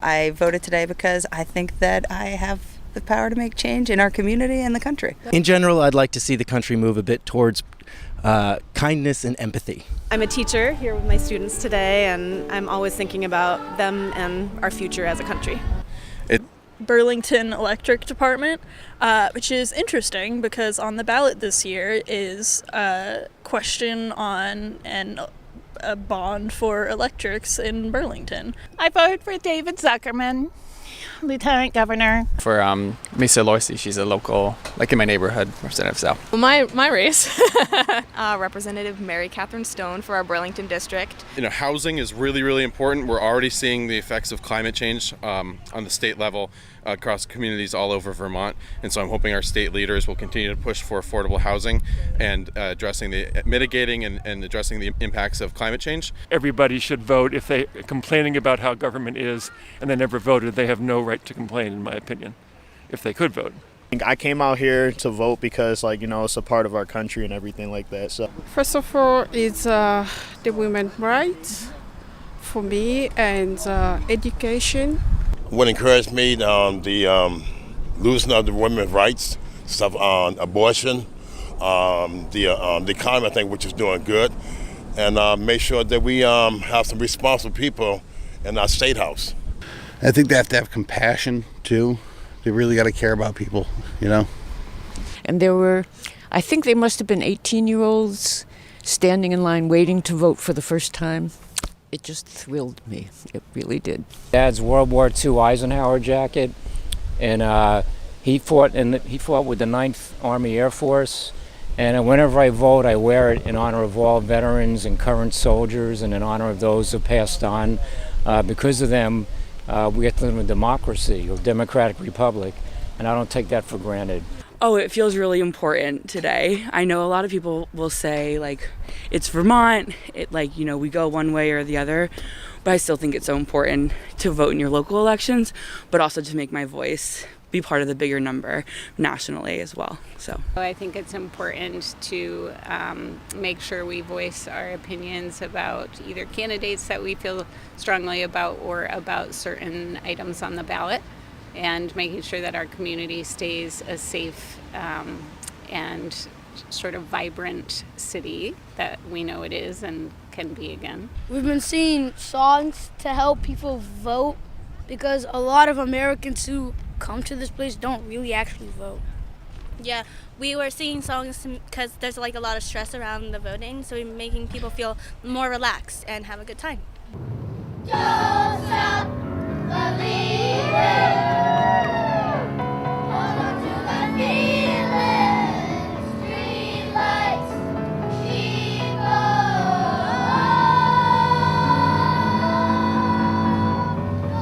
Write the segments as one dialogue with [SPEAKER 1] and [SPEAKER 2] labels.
[SPEAKER 1] I voted today because I think that I have the power to make change in our community and the country.
[SPEAKER 2] In general, I'd like to see the country move a bit towards kindness and empathy.
[SPEAKER 3] I'm a teacher here with my students today, and I'm always thinking about them and our future as a country.
[SPEAKER 4] Burlington Electric Department, which is interesting because on the ballot this year is a question on a bond for electrics in Burlington.
[SPEAKER 5] I voted for David Zuckerman, Lieutenant Governor.
[SPEAKER 6] For Misa Loisy, she's a local, like in my neighborhood, Representative South.
[SPEAKER 7] Well, my race, Representative Mary Catherine Stone for our Burlington district.
[SPEAKER 8] Housing is really, really important. We're already seeing the effects of climate change on the state level across communities all over Vermont. And so I'm hoping our state leaders will continue to push for affordable housing and mitigating and addressing the impacts of climate change.
[SPEAKER 9] Everybody should vote. If they're complaining about how government is and they never voted, they have no right to complain, in my opinion, if they could vote.
[SPEAKER 10] I came out here to vote because, it's a part of our country and everything like that. So
[SPEAKER 11] first of all, it's the women's rights for me and education.
[SPEAKER 12] What encouraged me, the loosening of the women's rights, stuff on abortion, the economy, I think, which is doing good, and make sure that we have some responsible people in our state house.
[SPEAKER 13] I think they have to have compassion too. They really got to care about people,
[SPEAKER 14] And I think they must have been 18-year-olds standing in line waiting to vote for the first time. It just thrilled me. It really did.
[SPEAKER 15] Dad's World War II Eisenhower jacket, and he fought with the 9th Army Air Force. And whenever I vote, I wear it in honor of all veterans and current soldiers, and in honor of those who passed on. Because of them, we get to live in a democracy, or democratic republic, and I don't take that for granted.
[SPEAKER 16] Oh, it feels really important today. I know a lot of people will say, it's Vermont, we go one way or the other, but I still think it's so important to vote in your local elections, but also to make my voice be part of the bigger number nationally as well. So
[SPEAKER 17] I think it's important to make sure we voice our opinions about either candidates that we feel strongly about or about certain items on the ballot, and making sure that our community stays a safe and sort of vibrant city that we know it is and can be again.
[SPEAKER 18] We've been singing songs to help people vote because a lot of Americans who come to this place don't really actually vote.
[SPEAKER 19] Yeah, we were singing songs because there's a lot of stress around the voting, so we're making people feel more relaxed and have a good time.
[SPEAKER 20] Don't stop believing. Hold on to that feeling. Street lights keep on.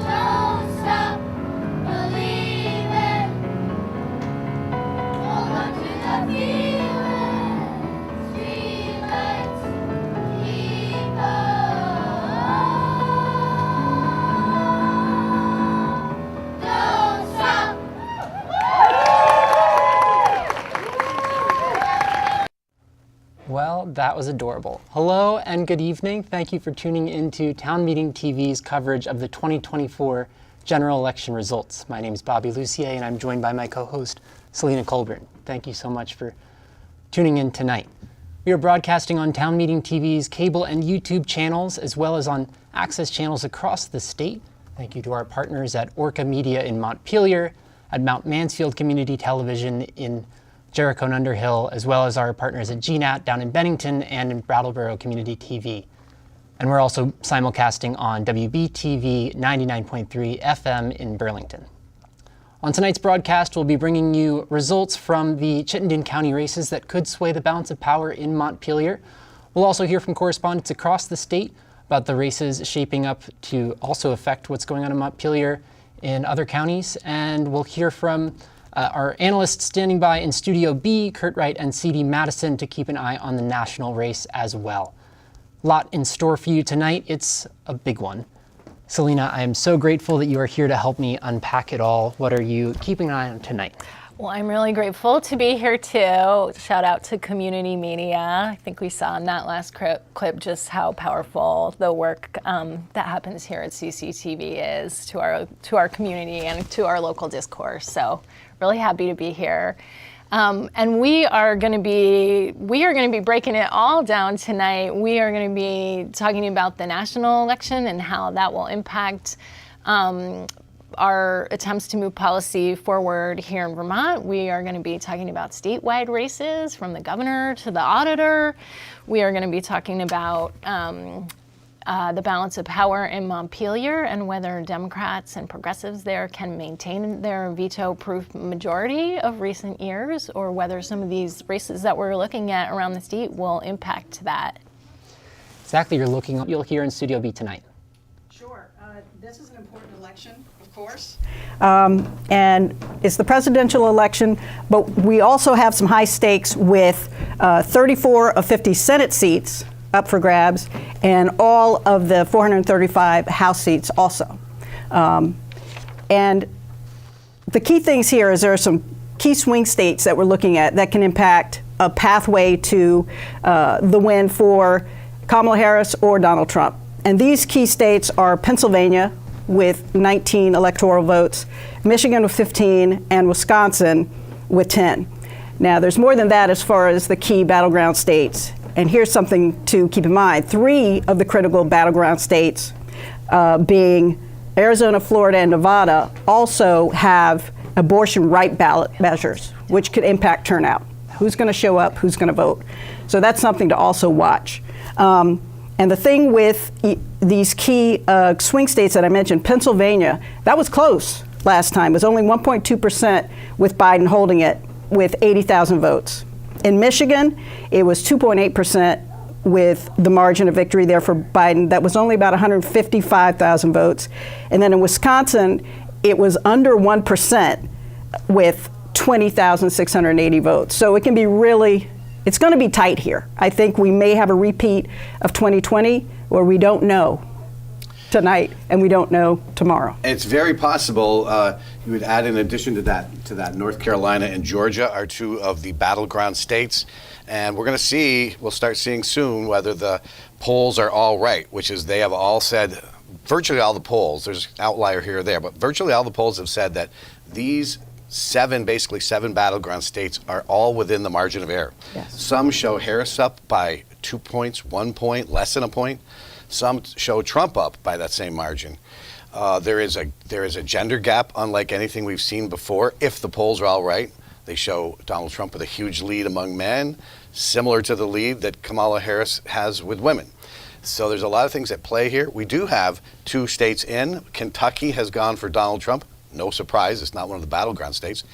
[SPEAKER 20] Don't stop believing. Hold on to that feeling. Street lights keep on.
[SPEAKER 6] Well, that was adorable. Hello and good evening. Thank you for tuning into Town Meeting TV's coverage of the 2024 general election results. My name is Bobby Lucier, and I'm joined by my co-host, Selena Colburn. Thank you so much for tuning in tonight. We are broadcasting on Town Meeting TV's cable and YouTube channels, as well as on access channels across the state. Thank you to our partners at Orca Media in Montpelier, at Mount Mansfield Community Television in Jericho and Underhill, as well as our partners at GNAT down in Bennington and in Brattleboro Community TV. And we're also simulcasting on WBTV 99.3 FM in Burlington. On tonight's broadcast, we'll be bringing you results from the Chittenden County races that could sway the balance of power in Montpelier. We'll also hear from correspondents across the state about the races shaping up to also affect what's going on in Montpelier in other counties. And we'll hear from our analysts standing by in Studio B, Kurt Wright and C.D. Madison, to keep an eye on the national race as well. Lot in store for you tonight. It's a big one. Selena, I am so grateful that you are here to help me unpack it all. What are you keeping an eye on tonight?
[SPEAKER 21] Well, I'm really grateful to be here too. Shout out to community media. I think we saw in that last clip just how powerful the work that happens here at CCTV is to our community and to our local discourse. So really happy to be here. And we are going to be breaking it all down tonight. We are going to be talking about the national election and how that will impact our attempts to move policy forward here in Vermont. We are going to be talking about statewide races from the governor to the auditor. We are going to be talking about the balance of power in Montpelier and whether Democrats and progressives there can maintain their veto-proof majority of recent years, or whether some of these races that we're looking at around the state will impact that.
[SPEAKER 6] Exactly, you'll hear in Studio B tonight.
[SPEAKER 22] Sure. This is an important election, of course. And it's the presidential election, but we also have some high stakes with 34 of 50 Senate seats up for grabs, and all of the 435 House seats also. And the key things here is there are some key swing states that we're looking at that can impact a pathway to the win for Kamala Harris or Donald Trump. And these key states are Pennsylvania with 19 electoral votes, Michigan with 15, and Wisconsin with 10. Now, there's more than that as far as the key battleground states. And here's something to keep in mind. 3 of the critical battleground states, being Arizona, Florida, and Nevada, also have abortion right ballot measures, which could impact turnout. Who's going to show up? Who's going to vote? So that's something to also watch. And the thing with these key swing states that I mentioned, Pennsylvania, that was close last time. It was only 1.2% with Biden holding it with 80,000 votes. In Michigan, it was 2.8% with the margin of victory there for Biden. That was only about 155,000 votes. And then in Wisconsin, it was under 1% with 20,680 votes. So it can be really, it's going to be tight here. I think we may have a repeat of 2020 where we don't know tonight and we don't know tomorrow.
[SPEAKER 23] It's very possible. You would add in addition to that, North Carolina and Georgia are 2 of the battleground states. And we're going to see, we'll start seeing soon whether the polls are all right, which is they have all said, virtually all the polls, there's an outlier here or there, but virtually all the polls have said that these basically seven battleground states are all within the margin of error.
[SPEAKER 22] Yes.
[SPEAKER 23] Some show Harris up by 2 points, 1 point, less than a point. Some show Trump up by that same margin. There is a gender gap unlike anything we've seen before. If the polls are all right, they show Donald Trump with a huge lead among men, similar to the lead that Kamala Harris has with women. So there's a lot of things at play here. We do have 2 states in. Kentucky has gone for Donald Trump. No surprise, it's not one of the battleground states.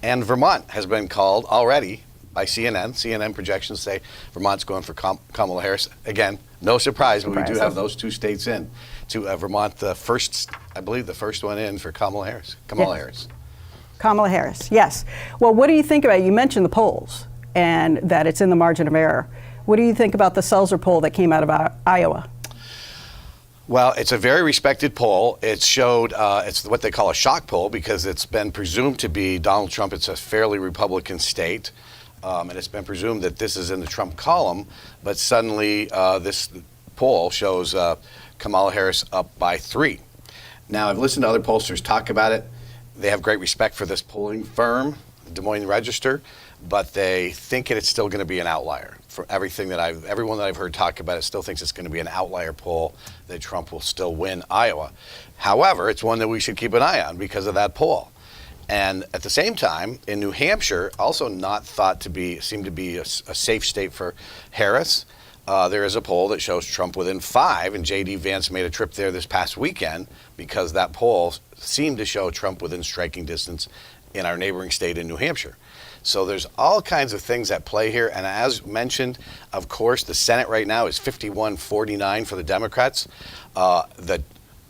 [SPEAKER 23] And Vermont has been called already by CNN. CNN projections say Vermont's going for Kamala Harris. Again, no surprise, but we do have those 2 states in. To Vermont, I believe the first one in for Kamala Harris.
[SPEAKER 22] Kamala Harris, yes. Well, what do you think about, you mentioned the polls and that it's in the margin of error. What do you think about the Seltzer poll that came out of Iowa?
[SPEAKER 23] Well, it's a very respected poll. It showed, it's what they call a shock poll because it's been presumed to be Donald Trump. It's a fairly Republican state. And it's been presumed that this is in the Trump column, but suddenly this poll shows Kamala Harris up by 3. Now, I've listened to other pollsters talk about it. They have great respect for this polling firm, the Des Moines Register, but they think it's still going to be an outlier. For everyone that I've heard talk about it still thinks it's going to be an outlier poll that Trump will still win Iowa. However, it's one that we should keep an eye on because of that poll. And at the same time, in New Hampshire, also not thought to be, seemed to be a safe state for Harris. There is a poll that shows Trump within 5, and J.D. Vance made a trip there this past weekend because that poll seemed to show Trump within striking distance in our neighboring state in New Hampshire. So there's all kinds of things at play here. And as mentioned, of course, the Senate right now is 51-49 for the Democrats.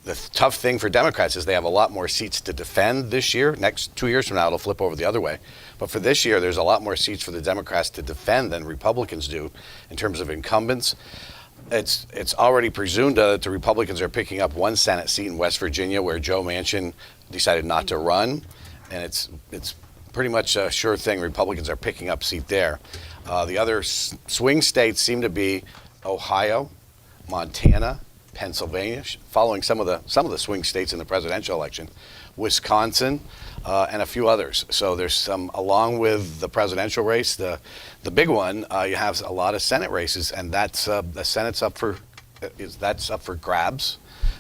[SPEAKER 23] The tough thing for Democrats is they have a lot more seats to defend this year. Next 2 years from now, it'll flip over the other way. But for this year, there's a lot more seats for the Democrats to defend than Republicans do in terms of incumbents. It's already presumed that the Republicans are picking up 1 Senate seat in West Virginia where Joe Manchin decided not to run. And it's pretty much a sure thing. Republicans are picking up seat there. The other swing states seem to be Ohio, Montana, Pennsylvania, following some of the swing states in the presidential election, Wisconsin, and a few others. So there's some, along with the presidential race, the big one. You have a lot of Senate races, and that's the Senate's up for grabs.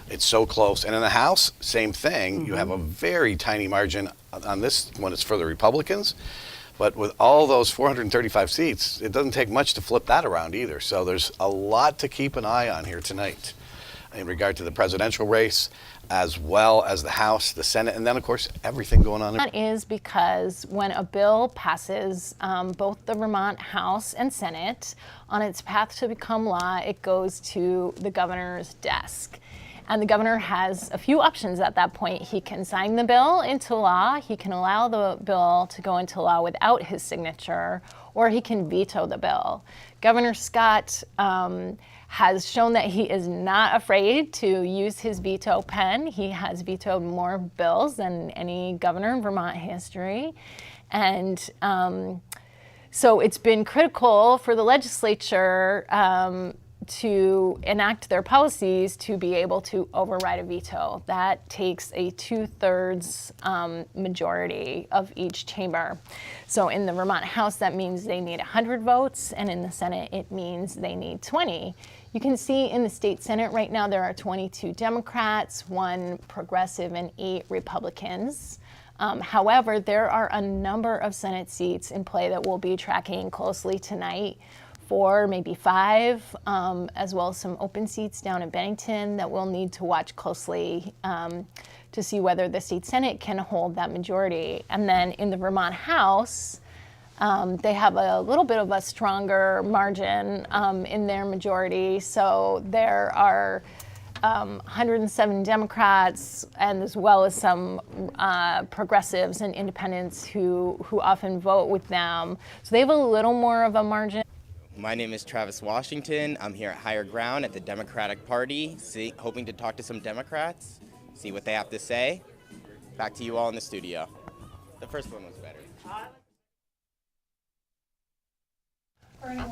[SPEAKER 23] It's so close. And in the House, same thing. You have a very tiny margin on this one. It's for the Republicans. But with all those 435 seats, it doesn't take much to flip that around either. So there's a lot to keep an eye on here tonight in regard to the presidential race, as well as the House, the Senate, and then, of course, everything going on.
[SPEAKER 21] That is because when a bill passes both the Vermont House and Senate, on its path to become law, it goes to the governor's desk. And the governor has a few options at that point. He can sign the bill into law, he can allow the bill to go into law without his signature, or he can veto the bill. Governor Scott has shown that he is not afraid to use his veto pen. He has vetoed more bills than any governor in Vermont history. And so it's been critical for the legislature to enact their policies to be able to override a veto. That takes a 2/3 majority of each chamber. So in the Vermont House, that means they need 100 votes, and in the Senate, it means they need 20. You can see in the state Senate right now, there are 22 Democrats, 1 progressive, and 8 Republicans. However, there are a number of Senate seats in play that we'll be tracking closely tonight. 4, maybe 5, as well as some open seats down in Bennington that we'll need to watch closely to see whether the state Senate can hold that majority. And then in the Vermont House, they have a little bit of a stronger margin in their majority. So there are 107 Democrats, and as well as some progressives and independents who often vote with them. So they have a little more of a margin.
[SPEAKER 1] My name is Travis Washington. I'm here at Higher Ground at the Democratic Party, hoping to talk to some Democrats, see what they have to say. Back to you all in the studio. The first one was better.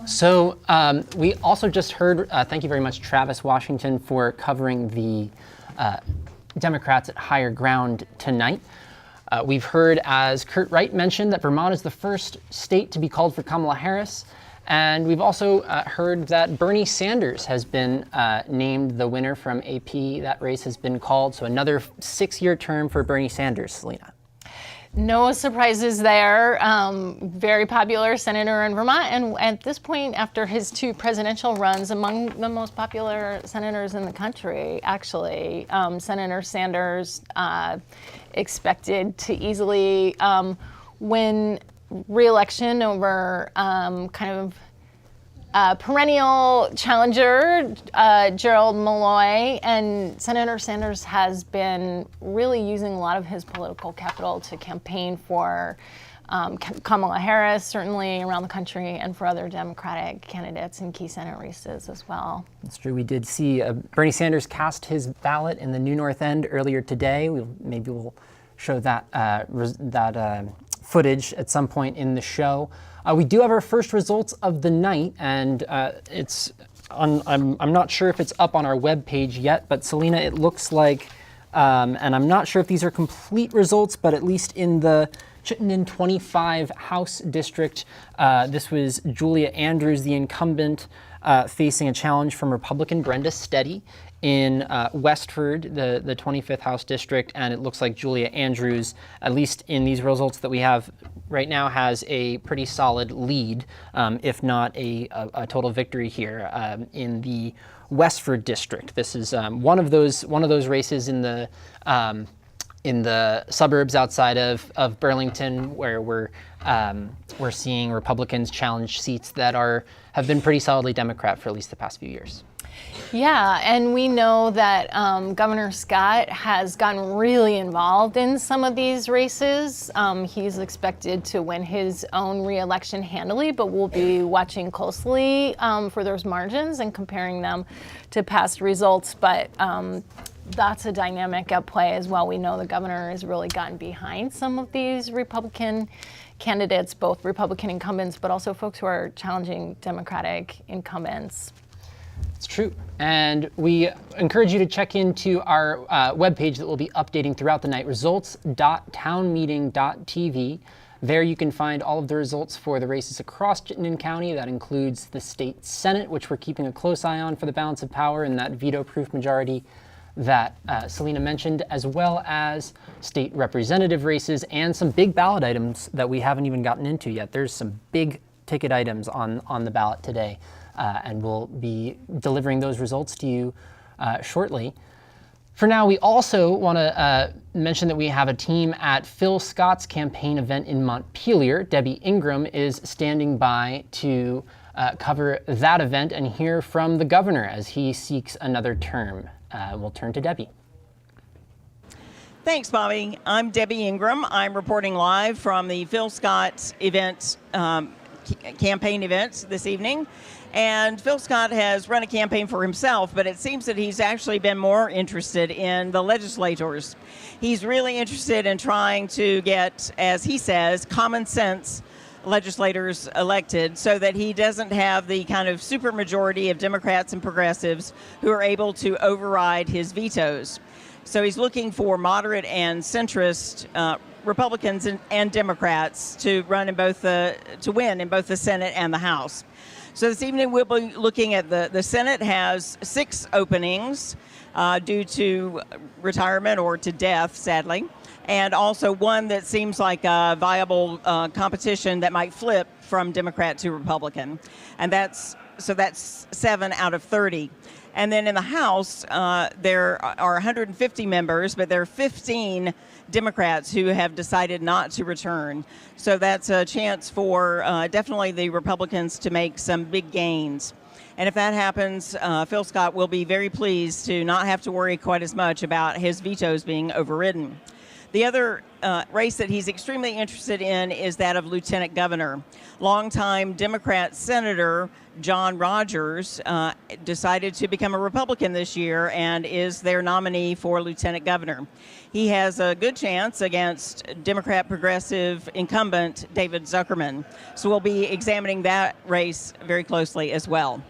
[SPEAKER 6] So we also just heard, thank you very much, Travis Washington, for covering the Democrats at Higher Ground tonight. We've heard, as Kurt Wright mentioned, that Vermont is the first state to be called for Kamala Harris. And we've also heard that Bernie Sanders has been named the winner from AP. That race has been called. So another 6-year term for Bernie Sanders, Selena.
[SPEAKER 21] No surprises there. Very popular senator in Vermont, and at this point, after his 2 presidential runs, among the most popular senators in the country, actually. Senator Sanders expected to easily win re-election over kind of perennial challenger Gerald Malloy, and Senator Sanders has been really using a lot of his political capital to campaign for Kamala Harris, certainly around the country, and for other Democratic candidates in key Senate races as well.
[SPEAKER 6] That's true. We did see Bernie Sanders cast his ballot in the New North End earlier today. Maybe we'll show that footage at some point in the show. We do have our first results of the night, and I'm not sure if it's up on our webpage yet, but Selena, it looks like, and I'm not sure if these are complete results, but at least in the Chittenden 25 House District, this was Julia Andrews, the incumbent, facing a challenge from Republican Brenda Steady in Westford, the 25th House District, and it looks like Julia Andrews, at least in these results that we have right now, has a pretty solid lead, if not a total victory here in the Westford District. This is one of those races in the suburbs outside of Burlington, where we're seeing Republicans challenge seats that have been pretty solidly Democrat for at least the past few years.
[SPEAKER 21] Yeah, and we know that Governor Scott has gotten really involved in some of these races. He's expected to win his own re-election handily, but we'll be watching closely for those margins and comparing them to past results. But that's a dynamic at play as well. We know the governor has really gotten behind some of these Republican candidates, both Republican incumbents, but also folks who are challenging Democratic incumbents.
[SPEAKER 6] It's true. And we encourage you to check into our webpage that we'll be updating throughout the night, results.townmeeting.tv. There you can find all of the results for the races across Chittenden County. That includes the state Senate, which we're keeping a close eye on for the balance of power and that veto-proof majority that Selena mentioned, as well as state representative races and some big ballot items that we haven't even gotten into yet. There's some big ticket items on the ballot today, and we'll be delivering those results to you shortly. For now, we also want to mention that we have a team at Phil Scott's campaign event in Montpelier. Debbie Ingram is standing by to cover that event and hear from the governor as he seeks another term. We'll turn to Debbie.
[SPEAKER 2] Thanks, Bobby. I'm Debbie Ingram. I'm reporting live from the Phil Scott event, campaign event this evening. And Phil Scott has run a campaign for himself, but it seems that he's actually been more interested in the legislators. He's really interested in trying to get, as he says, common sense legislators elected so that he doesn't have the kind of supermajority of Democrats and progressives who are able to override his vetoes. So he's looking for moderate and centrist Republicans and Democrats to run in both to win in both the Senate and the House. So this evening we'll be looking at the Senate has 6 openings due to retirement or to death, sadly, and also one that seems like a viable competition that might flip from Democrat to Republican. And that's 7 out of 30. And then in the House, there are 150 members, but there are 15 Democrats who have decided not to return. So that's a chance for definitely the Republicans to make some big gains. And if that happens, Phil Scott will be very pleased to not have to worry quite as much about his vetoes being overridden. The other race that he's extremely interested in is that of lieutenant governor. Longtime Democrat Senator John Rogers decided to become a Republican this year and is their nominee for lieutenant governor. He has a good chance against Democrat progressive incumbent David Zuckerman. So we'll be examining that race very closely as well.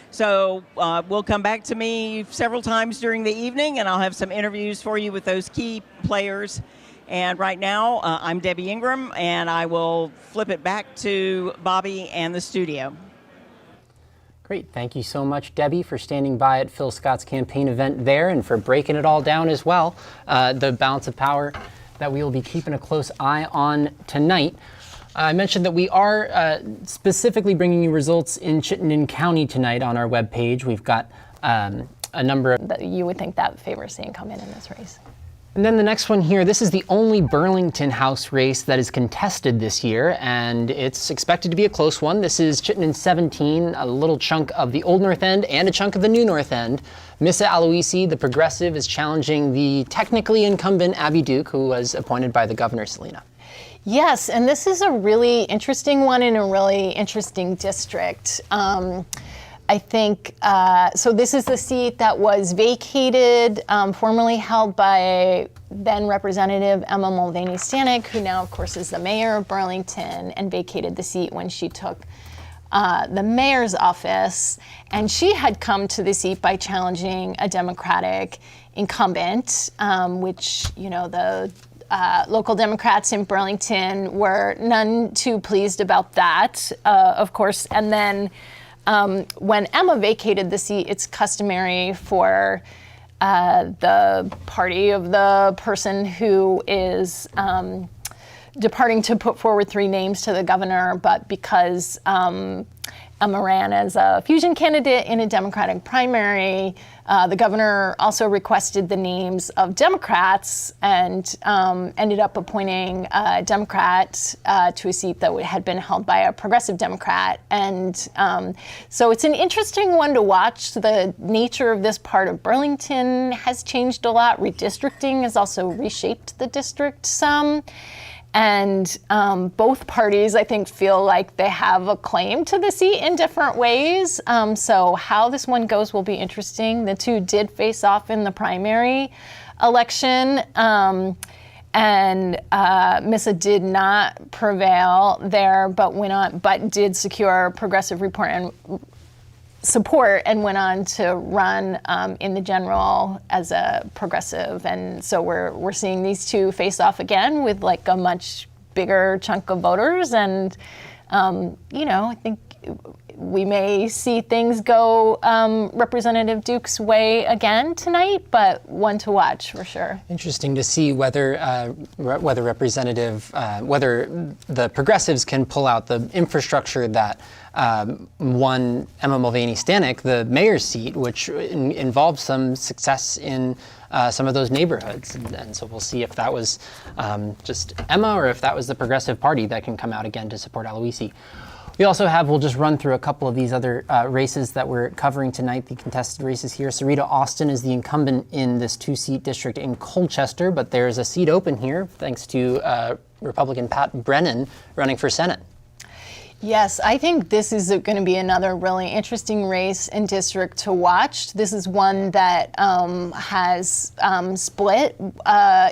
[SPEAKER 2] So we'll come back to me several times during the evening, and I'll have some interviews for you with those key players. And right now, I'm Debbie Ingram, and I will flip it back to Bobby and the studio.
[SPEAKER 6] Great. Thank you so much, Debbie, for standing by at Phil Scott's campaign event there and for breaking it all down as well. The balance of power that we will be keeping a close eye on tonight. I mentioned that we are specifically bringing you results in Chittenden County tonight on our webpage. We've got a number of...
[SPEAKER 21] That you would think that favors the incumbent in this race.
[SPEAKER 6] And then the next one here, this is the only Burlington House race that is contested this year, and it's expected to be a close one. This is Chittenden 17, a little chunk of the Old North End and a chunk of the New North End. Missa Aloisi, the progressive, is challenging the technically incumbent Abby Duke, who was appointed by the governor, Selena.
[SPEAKER 21] Yes, and this is a really interesting one in a really interesting district. I think, so this is the seat that was vacated, formerly held by then Representative Emma Mulvaney-Stanek, who now, of course, is the mayor of Burlington, and vacated the seat when she took the mayor's office. And she had come to the seat by challenging a Democratic incumbent, which, you know, the local Democrats in Burlington were none too pleased about that, of course. And then when Emma vacated the seat, it's customary for the party of the person who is departing to put forward 3 names to the governor, but because Emma ran as a fusion candidate in a Democratic primary, the governor also requested the names of Democrats and ended up appointing a Democrat to a seat that had been held by a progressive Democrat. And so it's an interesting one to watch. The nature of this part of Burlington has changed a lot. Redistricting has also reshaped the district some. And both parties, I think, feel like they have a claim to the seat in different ways. So how this one goes will be interesting. The two did face off in the primary election. And Missa did not prevail there, but did secure progressive support and went on to run in the general as a progressive. And so we're seeing these two face off again with like a much bigger chunk of voters. And, I think we may see things go Representative Duke's way again tonight, but one to watch for sure.
[SPEAKER 6] Interesting to see whether whether the progressives can pull out the infrastructure that won Emma Mulvaney Stanek the mayor's seat, which involved some success in some of those neighborhoods. And so we'll see if that was just Emma or if that was the Progressive Party that can come out again to support Aloisi. We also we'll just run through a couple of these other races that we're covering tonight, the contested races here. Sarita Austin is the incumbent in this 2-seat district in Colchester, but there's a seat open here thanks to Republican Pat Brennan running for Senate.
[SPEAKER 21] Yes, I think this is going to be another really interesting race and district to watch. This is one that has split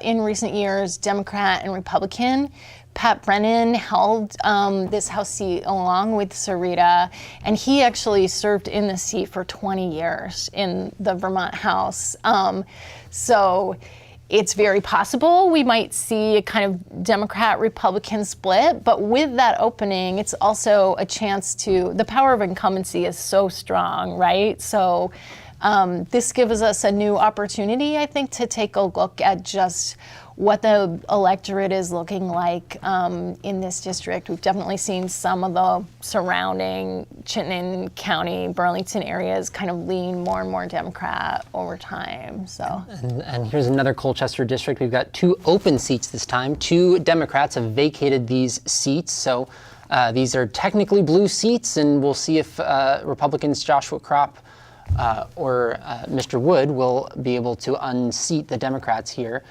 [SPEAKER 21] in recent years, Democrat and Republican. Pat Brennan held this House seat along with Sarita, and he actually served in the seat for 20 years in the Vermont House. So it's very possible we might see a kind of Democrat-Republican split, but with that opening, it's also a chance the power of incumbency is so strong, right? So this gives us a new opportunity, I think, to take a look at just what the electorate is looking like in this district. We've definitely seen some of the surrounding Chittenden County, Burlington areas kind of lean more and more Democrat over time. So.
[SPEAKER 6] And here's another Colchester district. We've got 2 open seats this time. 2 Democrats have vacated these seats. So these are technically blue seats, and we'll see if Republicans Joshua Kropp or Mr. Wood will be able to unseat the Democrats here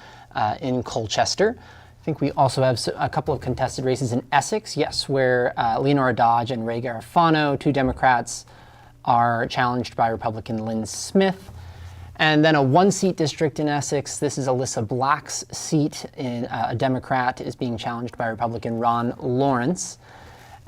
[SPEAKER 6] in Colchester. I think we also have a couple of contested races in Essex, yes, where Leonora Dodge and Ray Garofano, 2 Democrats, are challenged by Republican Lynn Smith. And then a 1-seat district in Essex. This is Alyssa Black's seat. A Democrat is being challenged by Republican Ron Lawrence.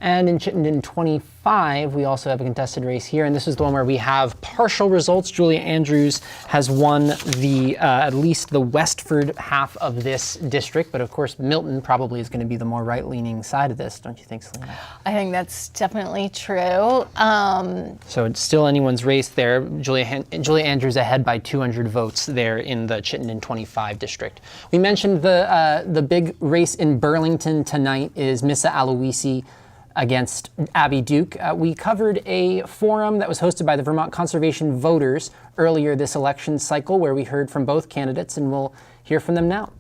[SPEAKER 6] And in Chittenden 25, we also have a contested race here, and this is the one where we have partial results. Julia Andrews has won at least the Westford half of this district, but of course Milton probably is going to be the more right-leaning side of this, don't you think, Selena?
[SPEAKER 21] I think that's definitely true.
[SPEAKER 6] So it's still anyone's race there. Julia Andrews ahead by 200 votes there in the Chittenden 25 district. We mentioned the big race in Burlington tonight is Missa Aloisi against Abby Duke. We covered a forum that was hosted by the Vermont Conservation Voters earlier this election cycle where we heard from both candidates, and we'll hear from them now.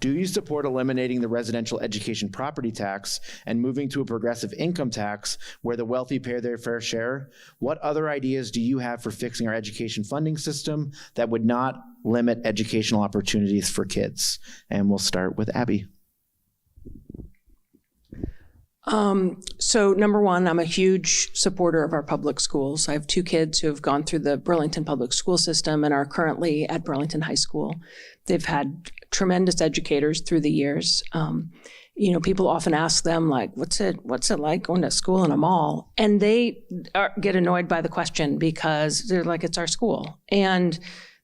[SPEAKER 3] Do you support eliminating the residential education property tax and moving to a progressive income tax where the wealthy pay their fair share? What other ideas do you have for fixing our education funding system that would not limit educational opportunities for kids? And we'll start with Abby.
[SPEAKER 4] So number one, I'm a huge supporter of our public schools. I have 2 kids who have gone through the Burlington public school system and are currently at Burlington High School. They've had tremendous educators through the years. People often ask them, like, what's it like going to school in a mall? And they get annoyed by the question because they're like, it's our school. And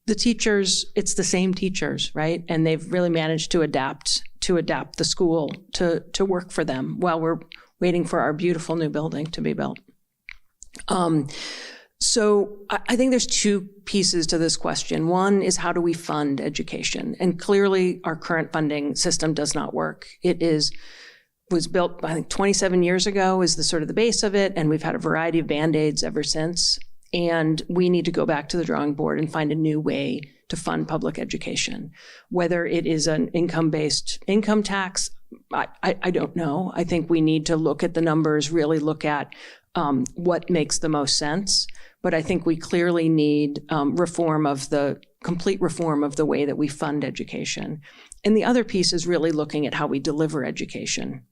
[SPEAKER 4] the teachers, it's the same teachers, right? And they've really managed to adapt the school to work for them while we're waiting for our beautiful new building to be built. So I think there's 2 pieces to this question. One is, how do we fund education? And clearly our current funding system does not work. Was built, I think, 27 years ago is the sort of the base of it, and we've had a variety of Band-Aids ever since. And we need to go back to the drawing board and find a new way to fund public education. Whether it is an income-based income tax, I don't know. I think we need to look at the numbers, really look at what makes the most sense. But I think we clearly need complete reform of the way that we fund education. And the other piece is really looking at how we deliver education.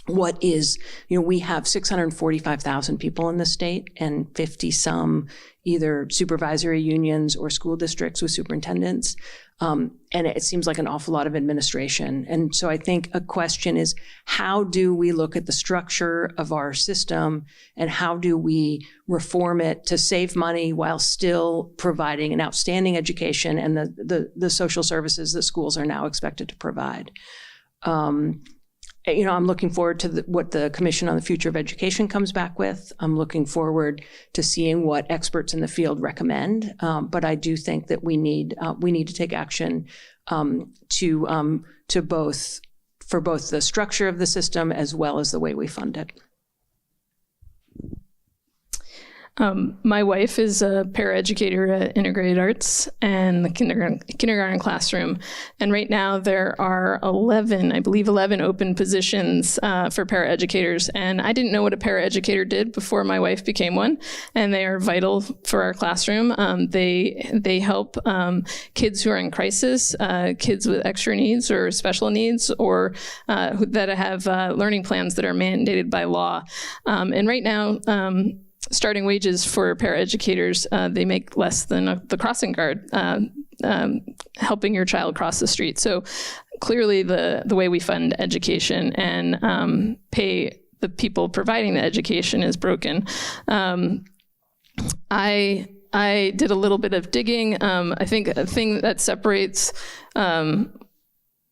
[SPEAKER 4] What is, we have 645,000 people in the state and 50 some either supervisory unions or school districts with superintendents. And it seems like an awful lot of administration. And so I think a question is, how do we look at the structure of our system and how do we reform it to save money while still providing an outstanding education and the social services that schools are now expected to provide? I'm looking forward to what the Commission on the Future of Education comes back with. I'm looking forward to seeing what experts in the field recommend. But I do think that we need to take action for both the structure of the system as well as the way we fund it.
[SPEAKER 5] My wife is a paraeducator at Integrated Arts and the kindergarten classroom. And right now there are 11 open positions for paraeducators. And I didn't know what a paraeducator did before my wife became one. And they are vital for our classroom. They help kids who are in crisis, kids with extra needs or special needs, or that have learning plans that are mandated by law. And right now, starting wages for paraeducators, they make less than the crossing guard helping your child cross the street. So clearly the way we fund education and pay the people providing the education is broken. I did a little bit of digging. I think a thing that separates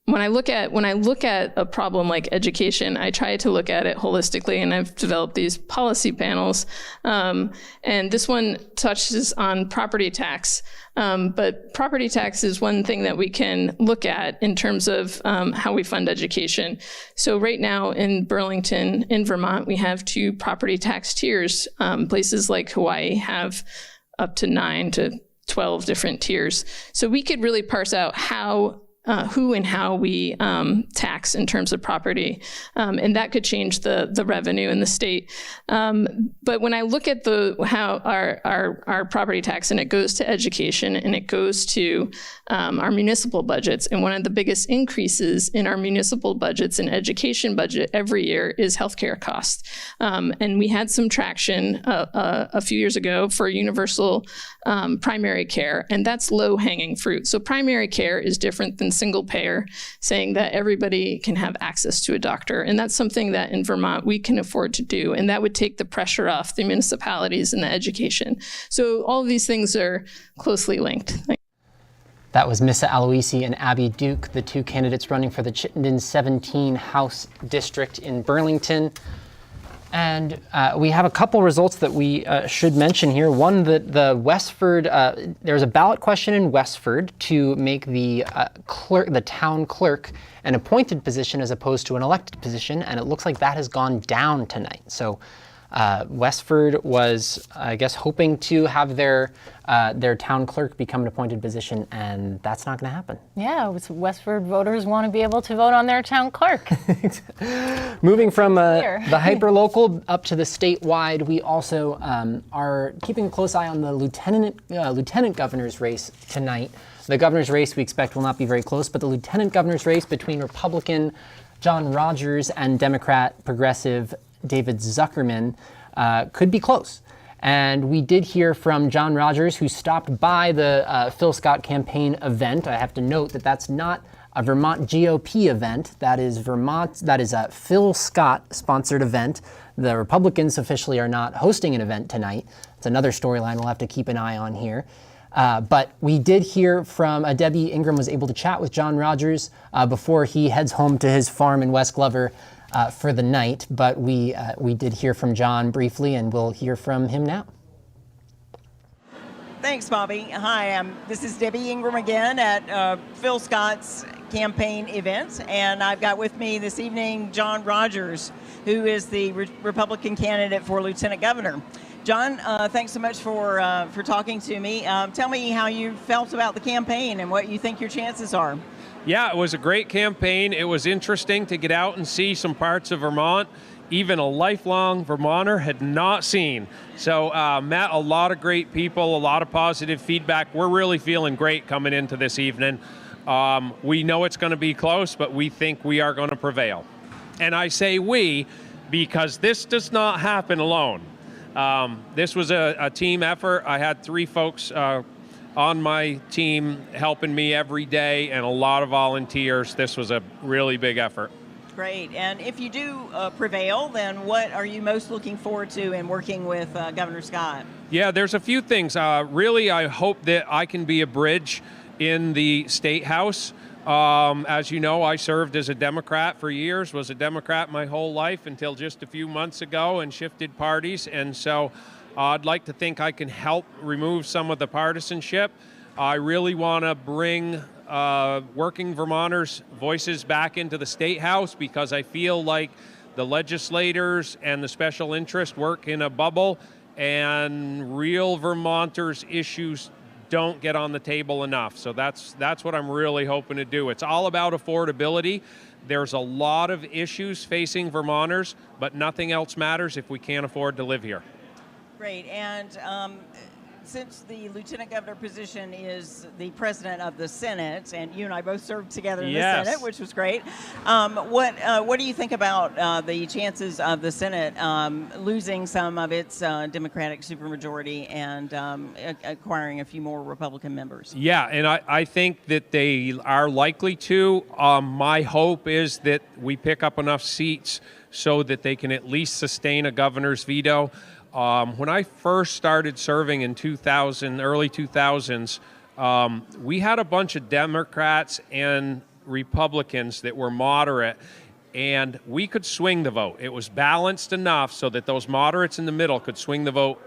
[SPEAKER 5] when I look at a problem like education, I try to look at it holistically, and I've developed these policy panels. And this one touches on property tax. But property tax is one thing that we can look at in terms of how we fund education. So right now in Burlington, in Vermont, we have 2 property tax tiers. Places like Hawaii have up to 9 to 12 different tiers. So we could really parse out who and how we tax in terms of property, and that could change the revenue in the state. But when I look at how our property tax, and it goes to education and it goes to our municipal budgets, and one of the biggest increases in our municipal budgets and education budget every year is healthcare costs. And we had some traction a few years ago for universal primary care, and that's low-hanging fruit. So primary care is different than single payer, saying that everybody can have access to a doctor. And that's something that in Vermont we can afford to do. And that would take the pressure off the municipalities and the education. So all of these things are closely linked.
[SPEAKER 6] That was Missa Aloisi and Abby Duke, the 2 candidates running for the Chittenden 17 House District in Burlington. And we have a couple results that we should mention here. One, that the Westford, there's a ballot question in Westford to make the town clerk an appointed position as opposed to an elected position, and it looks like that has gone down tonight. So Westford was, I guess, hoping to have their town clerk become an appointed position, and that's not going to happen.
[SPEAKER 21] Yeah, Westford voters want to be able to vote on their town clerk.
[SPEAKER 6] Moving from the hyper-local up to the statewide, we also are keeping a close eye on the lieutenant governor's race tonight. The governor's race we expect will not be very close, but the lieutenant governor's race between Republican John Rogers and Democrat progressive David Zuckerman could be close. And we did hear from John Rogers, who stopped by the Phil Scott campaign event. I have to note that that's not a Vermont GOP event. That is a Phil Scott sponsored event. The Republicans officially are not hosting an event tonight. It's another storyline we'll have to keep an eye on here. But we did hear from Debbie Ingram was able to chat with John Rogers before he heads home to his farm in West Glover for the night, but we did hear from John briefly, and we'll hear from him now.
[SPEAKER 2] Thanks, Bobby. Hi, this is Debbie Ingram again at Phil Scott's campaign event, and I've got with me this evening John Rogers, who is the Republican candidate for Lieutenant Governor. John, thanks so much for talking to me. Tell me how you felt about the campaign and what you think your chances are.
[SPEAKER 7] Yeah, it was a great campaign. It was interesting to get out and see some parts of Vermont even a lifelong Vermonter had not seen. So met a lot of great people, a lot of positive feedback. We're really feeling great coming into this evening. We know it's going to be close, but we think we are going to prevail. And I say we because this does not happen alone. This was a team effort. I had 3 folks on my team helping me every day and a lot of volunteers. This was a really big effort.
[SPEAKER 2] Great. And if you do prevail, then what are you most looking forward to in working with Governor Scott?
[SPEAKER 7] Yeah, there's a few things. Really, I hope that I can be a bridge in the State House. As you know, I served as a Democrat for years, was a Democrat my whole life until just a few months ago and shifted parties. And so I'd like to think I can help remove some of the partisanship. I really want to bring working Vermonters' voices back into the State House because I feel like the legislators and the special interest work in a bubble and real Vermonters' issues don't get on the table enough. So that's what I'm really hoping to do. It's all about affordability. There's a lot of issues facing Vermonters, but nothing else matters if we can't afford to live here.
[SPEAKER 2] Great. And since the lieutenant governor position is the president of the Senate, and you and I both served together in the Senate, which was great, what do you think about the chances of the Senate losing some of its Democratic supermajority and acquiring a few more Republican members?
[SPEAKER 7] Yeah, and I think that they are likely to. My hope is that we pick up enough seats so that they can at least sustain a governor's veto. When I first started serving in early 2000s, we had a bunch of Democrats and Republicans that were moderate, and we could swing the vote. It was balanced enough so that those moderates in the middle could swing the vote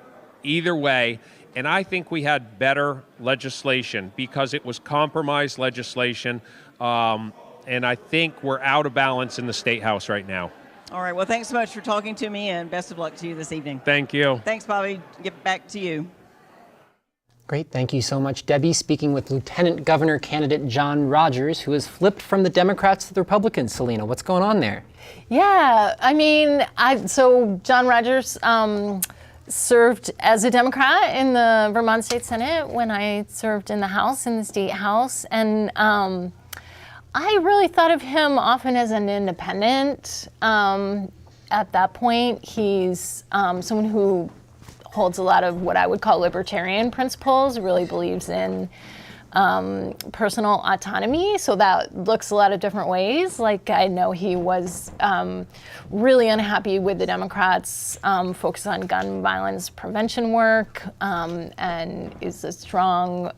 [SPEAKER 7] either way, and I think we had better legislation because it was compromise legislation, and I think we're out of balance in the State House right now.
[SPEAKER 2] All right. Well, thanks so much for talking to me, and best of luck to you this evening.
[SPEAKER 7] Thank you.
[SPEAKER 2] Thanks, Bobby. Get back to you.
[SPEAKER 6] Great. Thank you so much, Debbie. Speaking with Lieutenant Governor candidate John Rogers, who has flipped from the Democrats to the Republicans. Selena, what's going on there?
[SPEAKER 21] Yeah, I mean, so John Rogers served as a Democrat in the Vermont State Senate when I served in the House, in the State House, and I really thought of him often as an independent. At that point, he's someone who holds a lot of what I would call libertarian principles, really believes in personal autonomy. So that looks a lot of different ways. Like I know he was really unhappy with the Democrats' focus on gun violence prevention work and is a strong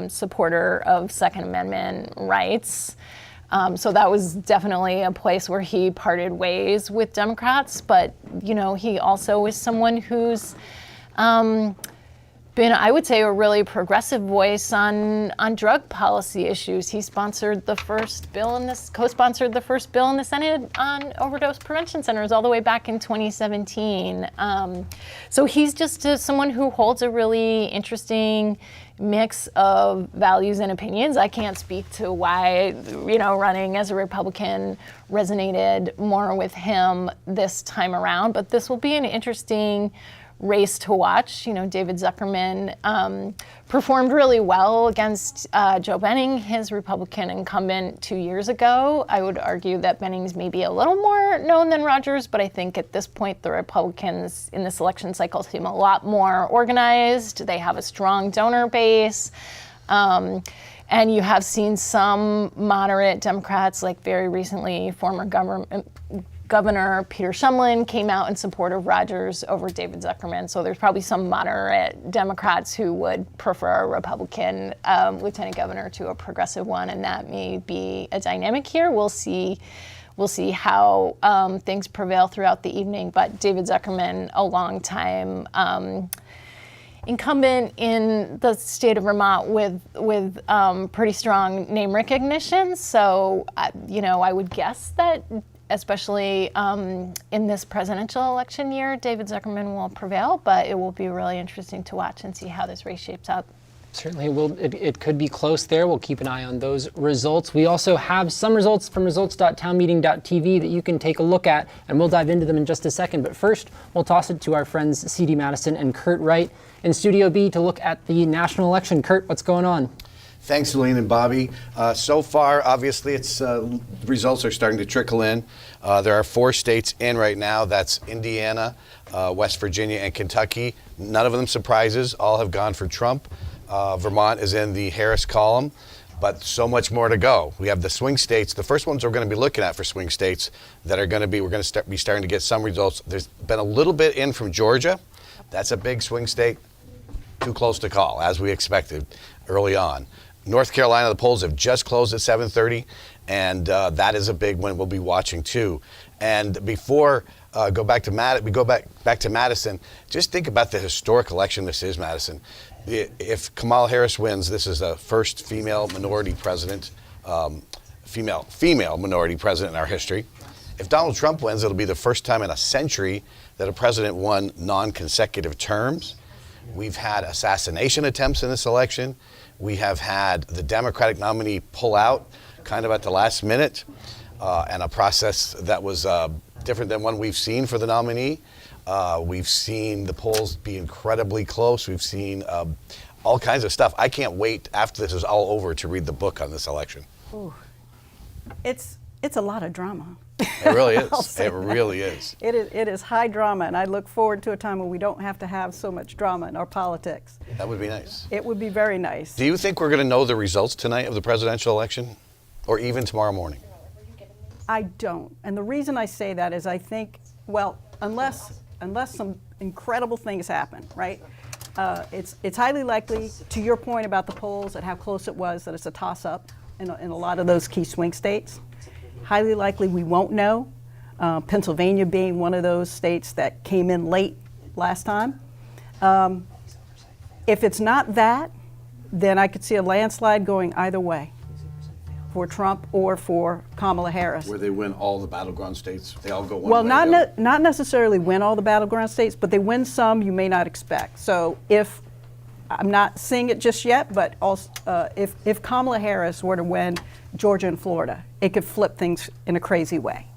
[SPEAKER 21] supporter of Second Amendment rights. So that was definitely a place where he parted ways with Democrats. But, you know, he also is someone who's been, I would say, a really progressive voice on drug policy issues. He sponsored the first bill in this, co-sponsored the first bill in the Senate on overdose prevention centers all the way back in 2017. So he's just someone who holds a really interesting mix of values and opinions. I can't speak to why, you know, running as a Republican resonated more with him this time around, but this will be an interesting race to watch. You know, David Zuckerman performed really well against Joe Benning, his Republican incumbent 2 years ago. I would argue that Benning's maybe a little more known than Rogers, but I think at this point the Republicans in this election cycle seem a lot more organized. They have a strong donor base. And you have seen some moderate Democrats, like very recently former Governor Peter Shumlin came out in support of Rogers over David Zuckerman. So there's probably some moderate Democrats who would prefer a Republican lieutenant governor to a progressive one, and that may be a dynamic here. We'll see how things prevail throughout the evening. But David Zuckerman, a long time incumbent in the state of Vermont with pretty strong name recognition. So, you know, I would guess that especially in this presidential election year, David Zuckerman will prevail, but it will be really interesting to watch and see how this race shapes up.
[SPEAKER 6] Certainly, it could be close there. We'll keep an eye on those results. We also have some results from results.townmeeting.tv that you can take a look at, and we'll dive into them in just a second. But first, we'll toss it to our friends C.D. Madison and Kurt Wright in Studio B to look at the national election. Kurt, what's going on?
[SPEAKER 23] Thanks, Elaine and Bobby. So far, obviously, results are starting to trickle in. There are 4 states in right now. That's Indiana, West Virginia, and Kentucky. None of them surprises. All have gone for Trump. Vermont is in the Harris column, but so much more to go. We have the swing states. The first ones we're going to be looking at for swing states that are going to be, we're going to be starting to get some results. There's been a little bit in from Georgia. That's a big swing state. Too close to call, as we expected early on. North Carolina, the polls have just closed at 7:30, and that is a big one we'll be watching too. And before we go back to Madison, just think about the historic election this is, Madison. If Kamala Harris wins, this is the first female minority president, female minority president in our history. If Donald Trump wins, it'll be the first time in a century that a president won non-consecutive terms. We've had assassination attempts in this election. We have had the Democratic nominee pull out kind of at the last minute, and a process that was different than one we've seen for the nominee. We've seen the polls be incredibly close. We've seen all kinds of stuff. I can't wait after this is all over to read the book on this election.
[SPEAKER 22] Ooh. It's a lot of drama.
[SPEAKER 23] It really is. It really is.
[SPEAKER 22] It is high drama, and I look forward to a time when we don't have to have so much drama in our politics.
[SPEAKER 23] That would be nice.
[SPEAKER 22] It would be very nice.
[SPEAKER 23] Do you think we're going to know the results tonight of the presidential election, or even tomorrow morning?
[SPEAKER 22] I don't. And the reason I say that is I think, well, unless some incredible things happen, right? It's highly likely, to your point about the polls and how close it was, that it's a toss-up in a lot of those key swing states. Highly likely we won't know, Pennsylvania being one of those states that came in late last time. If it's not that, then I could see a landslide going either way, for Trump or for Kamala Harris.
[SPEAKER 23] Where they win all the battleground states, they all go one
[SPEAKER 22] Well,
[SPEAKER 23] way.
[SPEAKER 22] not necessarily win all the battleground states, but they win some you may not expect. So if, I'm not seeing it just yet, but also, if Kamala Harris were to win Georgia and Florida, it could flip things in a crazy way,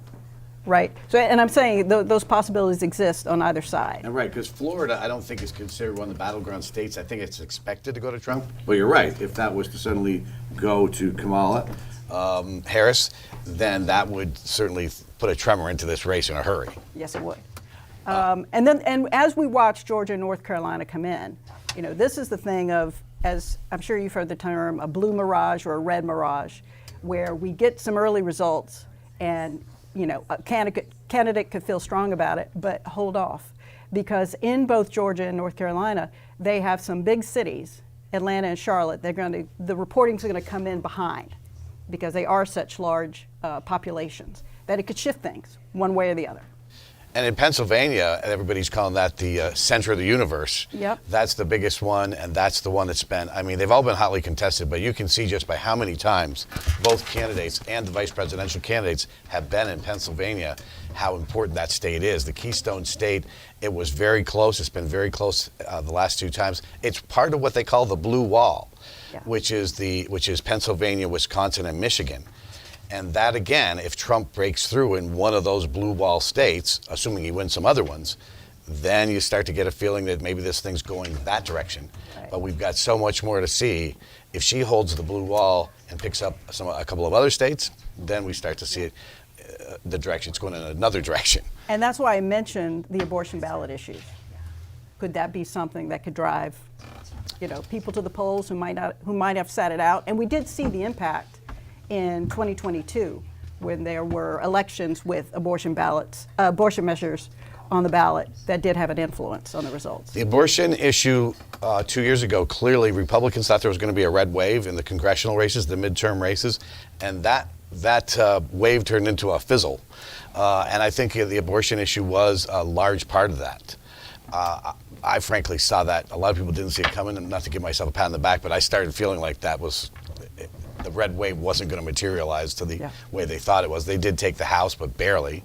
[SPEAKER 22] right? So, and I'm saying those possibilities exist on either side.
[SPEAKER 23] And right, because Florida, I don't think is considered one of the battleground states. I think it's expected to go to Trump. But you're right. If that was to suddenly go to Kamala Harris, then that would certainly put a tremor into this race in a hurry.
[SPEAKER 22] Yes, it would. And as we watch Georgia and North Carolina come in, you know, this is the thing of, as I'm sure you've heard the term, a blue mirage or a red mirage, where we get some early results and, you know, a candidate could feel strong about it, but hold off. Because in both Georgia and North Carolina, they have some big cities, Atlanta and Charlotte, the reporting's going to come in behind because they are such large populations that it could shift things one way or the other.
[SPEAKER 23] And in Pennsylvania, everybody's calling that the center of the universe.
[SPEAKER 22] Yep.
[SPEAKER 23] That's the biggest one, and that's the one that's been, I mean, they've all been hotly contested, but you can see just by how many times both candidates and the vice presidential candidates have been in Pennsylvania, how important that state is. The Keystone State, it was very close. It's been very close the last 2 times. It's part of what they call the Blue Wall, which is Pennsylvania, Wisconsin, and Michigan. And that, again, if Trump breaks through in one of those blue wall states, assuming he wins some other ones, then you start to get a feeling that maybe this thing's going that direction. Right. But we've got so much more to see. If she holds the blue wall and picks up a couple of other states, then we start to see it, the direction. It's going in another direction.
[SPEAKER 22] And that's why I mentioned the abortion ballot issue. Could that be something that could drive, you know, people to the polls who might have sat it out? And we did see the impact in 2022, when there were elections with abortion measures on the ballot that did have an influence on the results.
[SPEAKER 23] The abortion issue 2 years ago, clearly Republicans thought there was going to be a red wave in the congressional races, the midterm races, and that wave turned into a fizzle. And I think the abortion issue was a large part of that. I frankly saw that. A lot of people didn't see it coming, and not to give myself a pat on the back, but I started feeling like that was, the red wave wasn't going to materialize to the way they thought it was. They did take the House, but barely.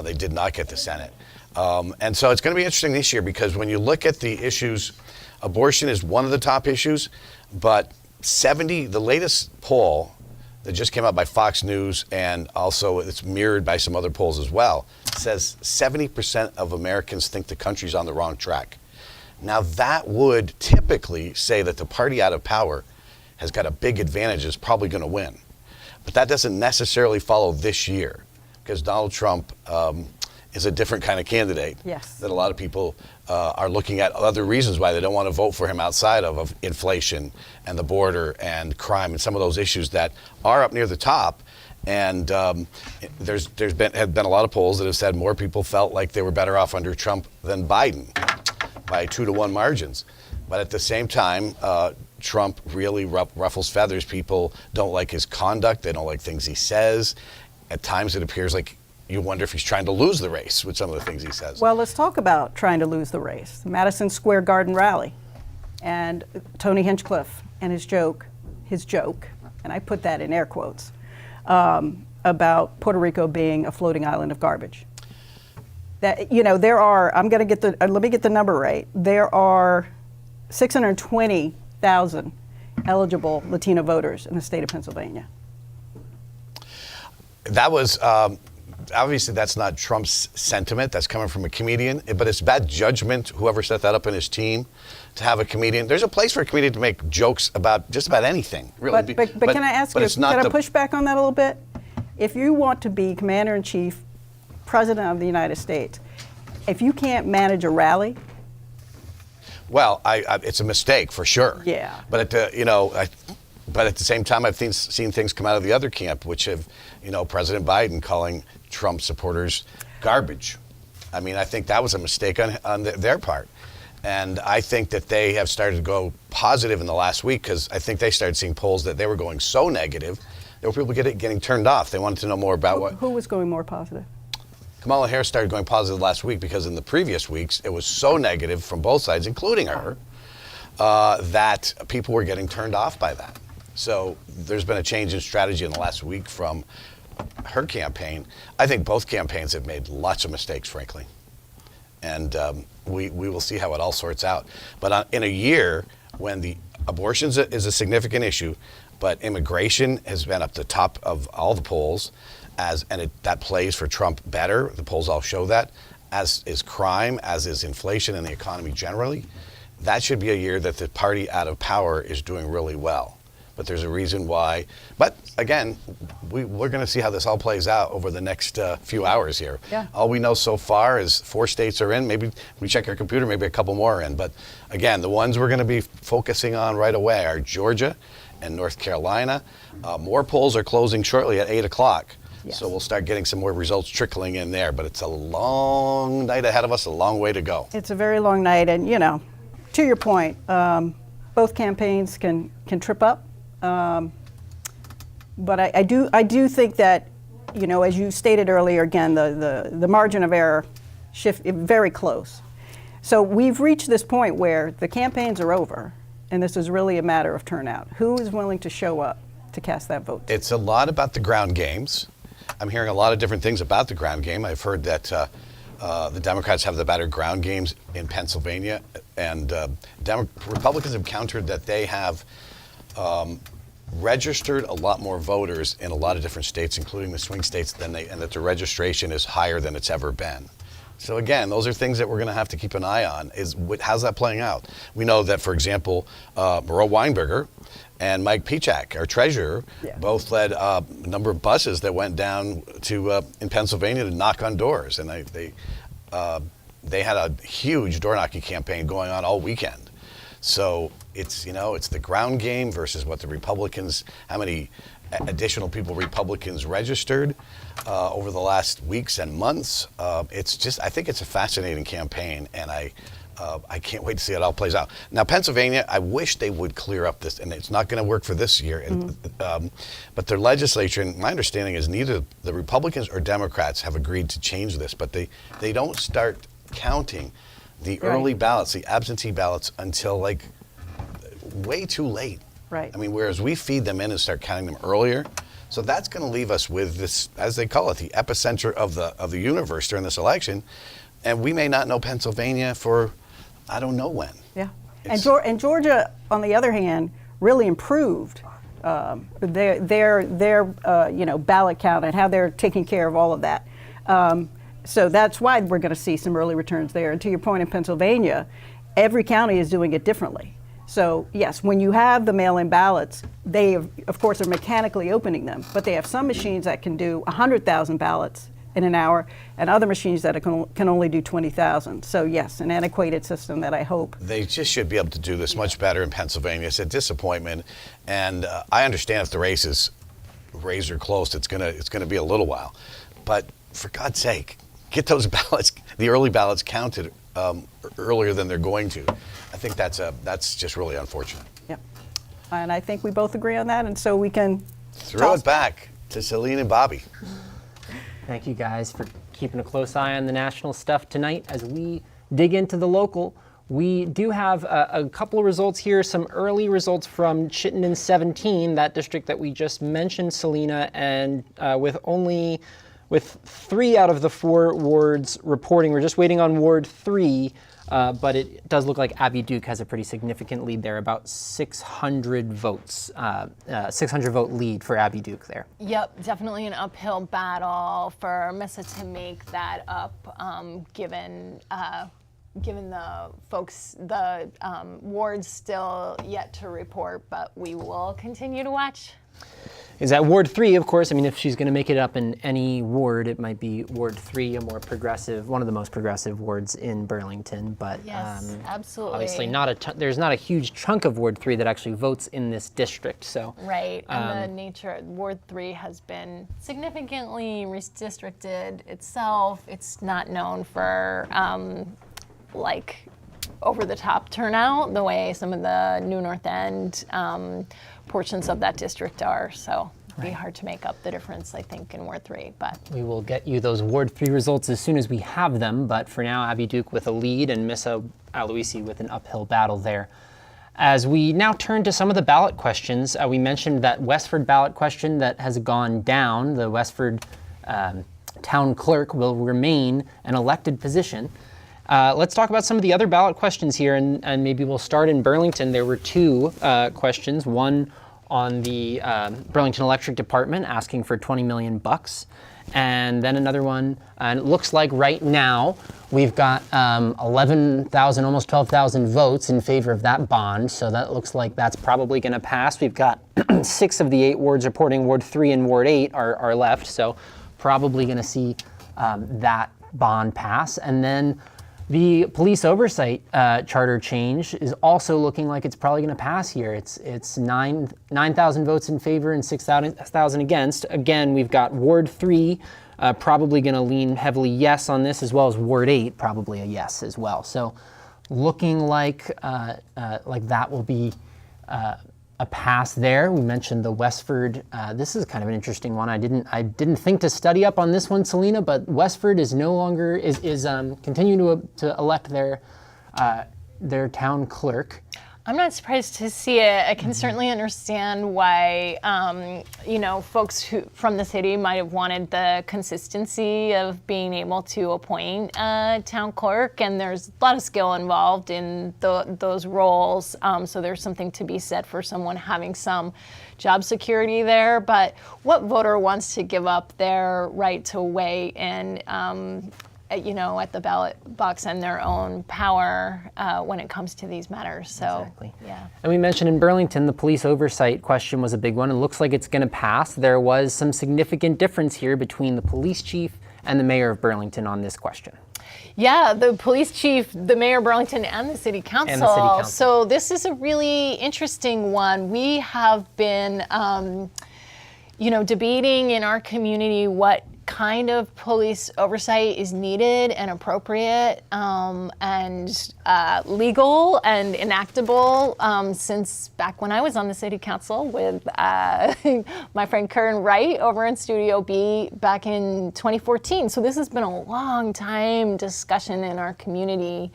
[SPEAKER 23] They did not get the Senate. And so it's going to be interesting this year, because when you look at the issues, abortion is one of the top issues, but the latest poll that just came out by Fox News, and also it's mirrored by some other polls as well, says 70% of Americans think the country's on the wrong track. Now that would typically say that the party out of power has got a big advantage, is probably going to win. But that doesn't necessarily follow this year, because Donald Trump is a different kind of candidate.
[SPEAKER 22] Yes.
[SPEAKER 23] That a lot of people are looking at other reasons why they don't want to vote for him outside of inflation and the border and crime and some of those issues that are up near the top. And there's been a lot of polls that have said more people felt like they were better off under Trump than Biden by 2-to-1 margins. But at the same time, Trump really ruffles feathers. People don't like his conduct. They don't like things he says. At times it appears like you wonder if he's trying to lose the race with some of the things he says.
[SPEAKER 22] Well, let's talk about trying to lose the race. The Madison Square Garden rally and Tony Hinchcliffe and his joke, and I put that in air quotes, about Puerto Rico being a floating island of garbage. That, you know, there are, let me get the number right. There are 620,000 eligible Latino voters in the state of Pennsylvania.
[SPEAKER 23] That was, obviously that's not Trump's sentiment. That's coming from a comedian, but it's bad judgment, whoever set that up in his team, to have a comedian. There's a place for a comedian to make jokes about just about anything, really.
[SPEAKER 22] But can I ask you, can I push back on that a little bit? If you want to be commander-in-chief, president of the United States, if you can't manage a rally,
[SPEAKER 23] well, it's a mistake for sure.
[SPEAKER 22] Yeah.
[SPEAKER 23] But but at the same time, I've seen things come out of the other camp, which have, President Biden calling Trump supporters garbage. I mean, I think that was a mistake on their part. And I think that they have started to go positive in the last week, because I think they started seeing polls that they were going so negative, there were people getting turned off. They wanted to know more about
[SPEAKER 22] who was going more positive?
[SPEAKER 23] Kamala Harris started going positive last week, because in the previous weeks, it was so negative from both sides, including her, that people were getting turned off by that. So there's been a change in strategy in the last week from her campaign. I think both campaigns have made lots of mistakes, frankly. And we will see how it all sorts out. But in a year when the abortion is a significant issue, but immigration has been up the top of all the polls, that plays for Trump better. The polls all show that, as is crime, as is inflation and the economy generally. That should be a year that the party out of power is doing really well. But there's a reason why. But again, we're going to see how this all plays out over the next few hours here.
[SPEAKER 22] Yeah.
[SPEAKER 23] All we know so far is 4 states are in. Maybe we check our computer, maybe a couple more are in. But again, the ones we're going to be focusing on right away are Georgia and North Carolina. More polls are closing shortly at 8 o'clock. Yes. So we'll start getting some more results trickling in there. But it's a long night ahead of us, a long way to go.
[SPEAKER 22] It's a very long night. And, to your point, both campaigns can trip up. But I do think that, as you stated earlier, again, the margin of error shift very close. So we've reached this point where the campaigns are over, and this is really a matter of turnout. Who is willing to show up to cast that vote?
[SPEAKER 23] It's a lot about the ground games. I'm hearing a lot of different things about the ground game. I've heard that the Democrats have the better ground games in Pennsylvania, and Republicans have countered that they have registered a lot more voters in a lot of different states, including the swing states, and that the registration is higher than it's ever been. So again, those are things that we're going to have to keep an eye on. How's that playing out? We know that, for example, Moreau Weinberger and Mike Pichak, our treasurer, both led a number of buses that went down to in Pennsylvania to knock on doors, and they had a huge door knocking campaign going on all weekend. So it's the ground game versus what the Republicans, how many additional people Republicans registered over the last weeks and months. I think it's a fascinating campaign, and I can't wait to see how it all plays out. Now, Pennsylvania, I wish they would clear up this, and it's not going to work for this year. But their legislature, and my understanding is neither the Republicans or Democrats have agreed to change this, but they don't start counting the early ballots, the absentee ballots, until way too late.
[SPEAKER 22] Right.
[SPEAKER 23] I mean, whereas we feed them in and start counting them earlier. So that's going to leave us with this, as they call it, the epicenter of the universe during this election. And we may not know Pennsylvania for I don't know when.
[SPEAKER 22] Yeah. And Georgia, on the other hand, really improved their ballot count and how they're taking care of all of that. So that's why we're going to see some early returns there. And to your point, in Pennsylvania, every county is doing it differently. So yes, when you have the mail-in ballots, they of course are mechanically opening them, but they have some machines that can do 100,000 ballots in an hour, and other machines that can only do 20,000. So yes, an antiquated system that I hope.
[SPEAKER 23] They just should be able to do this much better in Pennsylvania. It's a disappointment, and I understand if the race is razor close, it's gonna be a little while, but for God's sake, get those ballots, the early ballots, counted earlier than they're going to. I think that's just really unfortunate.
[SPEAKER 22] Yep, and I think we both agree on that, and so we can
[SPEAKER 23] throw it back to Celine and Bobby.
[SPEAKER 6] Thank you guys for keeping a close eye on the national stuff tonight. As we dig into the local, we do have a couple of results here, some early results from Chittenden 17, that district that we just mentioned, Selena, and with 3 out of the 4 wards reporting. We're just waiting on Ward 3, but it does look like Abby Duke has a pretty significant lead there, about 600 votes, 600 vote lead for Abby Duke there.
[SPEAKER 21] Yep, definitely an uphill battle for Missa to make that up, given the folks, the wards still yet to report, but we will continue to watch.
[SPEAKER 6] Is that Ward 3, of course. I mean, if she's going to make it up in any ward, it might be Ward 3, a more progressive, one of the most progressive wards in Burlington. But
[SPEAKER 21] yes, absolutely.
[SPEAKER 6] Obviously, there's not a huge chunk of Ward 3 that actually votes in this district. So
[SPEAKER 21] right, and the nature, Ward 3 has been significantly redistricted itself. It's not known for like over-the-top turnout the way some of the New North End portions of that district are, so it'd be hard to make up the difference, I think, in Ward 3, but.
[SPEAKER 6] We will get you those Ward 3 results as soon as we have them, but for now, Abby Duke with a lead and Missa Aloisi with an uphill battle there. As we now turn to some of the ballot questions, we mentioned that Westford ballot question that has gone down. The Westford town clerk will remain an elected position. Let's talk about some of the other ballot questions here, and maybe we'll start in Burlington. There were 2 questions, one on the Burlington Electric Department asking for $20 million, and then another one, and it looks like right now we've got 11,000, almost 12,000 votes in favor of that bond, so that looks like that's probably going to pass. We've got 6 of the 8 wards reporting. Ward 3 and Ward 8 are left, so probably going to see that bond pass. And then the police oversight charter change is also looking like it's probably going to pass here. It's 9,000 votes in favor and 6,000 against. Again, we've got Ward 3 probably going to lean heavily yes on this, as well as Ward 8 probably a yes as well. So looking like that will be a pass there. We mentioned the Westford. This is kind of an interesting one. I didn't think to study up on this one, Selena, but Westford is no longer is continuing to elect their town clerk.
[SPEAKER 21] I'm not surprised to see it. I can certainly understand why, folks from the city might have wanted the consistency of being able to appoint a town clerk, and there's a lot of skill involved in those roles. So there's something to be said for someone having some job security there. But what voter wants to give up their right to weigh in? At the ballot box and their own power when it comes to these matters. So,
[SPEAKER 6] exactly.
[SPEAKER 21] Yeah.
[SPEAKER 6] And we mentioned in Burlington, the police oversight question was a big one. It looks like it's going to pass. There was some significant difference here between the police chief and the mayor of Burlington on this question.
[SPEAKER 21] Yeah, the police chief, the mayor of Burlington, and the city council. So this is a really interesting one. We have been, debating in our community what kind of police oversight is needed and appropriate and legal and enactable since back when I was on the city council with my friend Karen Wright over in Studio B back in 2014. So this has been a long time discussion in our community.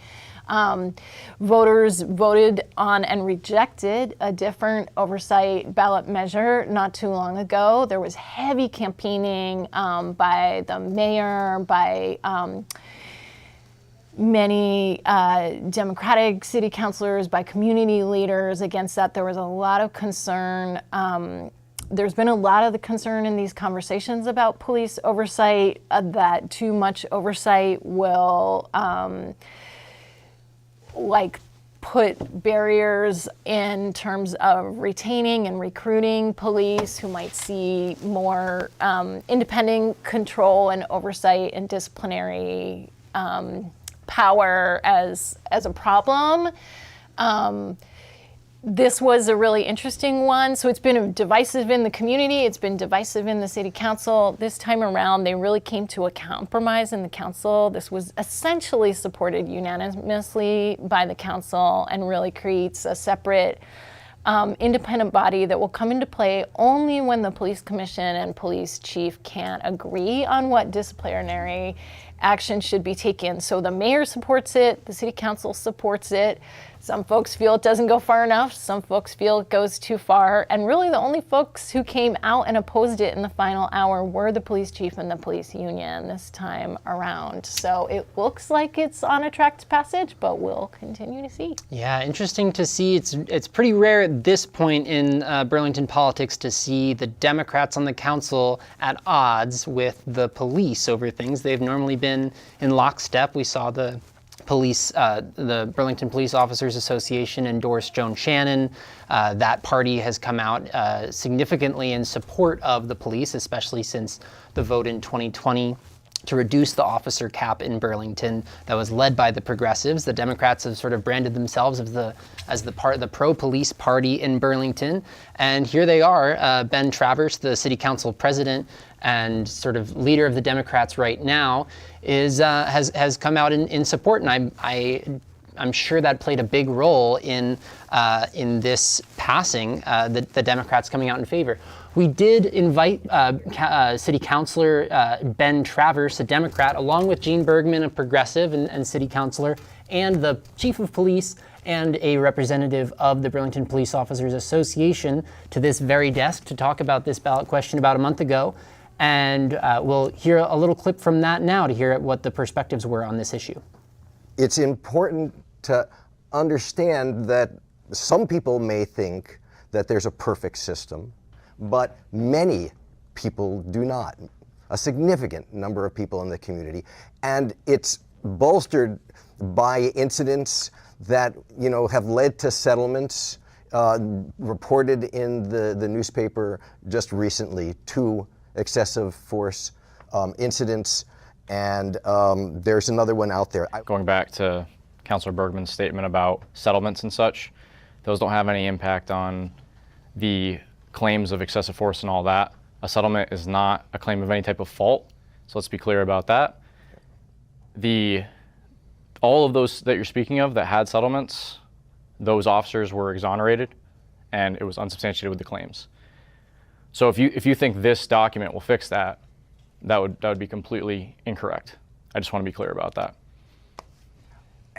[SPEAKER 21] Voters voted on and rejected a different oversight ballot measure not too long ago. There was heavy campaigning by the mayor, by many Democratic city councilors, by community leaders against that. There was a lot of concern. There's been a lot of the concern in these conversations about police oversight that too much oversight will put barriers in terms of retaining and recruiting police who might see more independent control and oversight and disciplinary power as a problem. This was a really interesting one. So it's been divisive in the community. It's been divisive in the city council. This time around, they really came to a compromise in the council. This was essentially supported unanimously by the council and really creates a separate independent body that will come into play only when the police commission and police chief can't agree on what disciplinary action should be taken. So the mayor supports it, the city council supports it. Some folks feel it doesn't go far enough. Some folks feel it goes too far. And really the only folks who came out and opposed it in the final hour were the police chief and the police union this time around. So it looks like it's on a track to passage, but we'll continue to see.
[SPEAKER 6] Yeah, interesting to see. It's pretty rare at this point in Burlington politics to see the Democrats on the council at odds with the police over things. They've normally been in lockstep. We saw the Burlington Police Officers Association endorse Joan Shannon. That party has come out significantly in support of the police, especially since the vote in 2020 to reduce the officer cap in Burlington that was led by the progressives. The Democrats have sort of branded themselves as the pro-police party in Burlington. And here they are, Ben Travers, the city council president and sort of leader of the Democrats right now, has come out in support, and I'm sure that played a big role in this passing, the Democrats coming out in favor. We did invite City Councilor Ben Travers, a Democrat, along with Gene Bergman, a progressive and City Councilor, and the Chief of Police and a representative of the Burlington Police Officers Association to this very desk to talk about this ballot question about a month ago. And we'll hear a little clip from that now to hear what the perspectives were on this issue.
[SPEAKER 8] It's important to understand that some people may think that there's a perfect system, but many people do not. A significant number of people in the community. And it's bolstered by incidents that, have led to settlements reported in the newspaper just recently, 2 excessive force incidents, and there's another one out there.
[SPEAKER 9] Going back to Councilor Bergman's statement about settlements and such, those don't have any impact on the claims of excessive force and all that. A settlement is not a claim of any type of fault, so let's be clear about that. All of those that you're speaking of that had settlements, those officers were exonerated, and it was unsubstantiated with the claims. So if you think this document will fix that, that would be completely incorrect. I just want to be clear about that.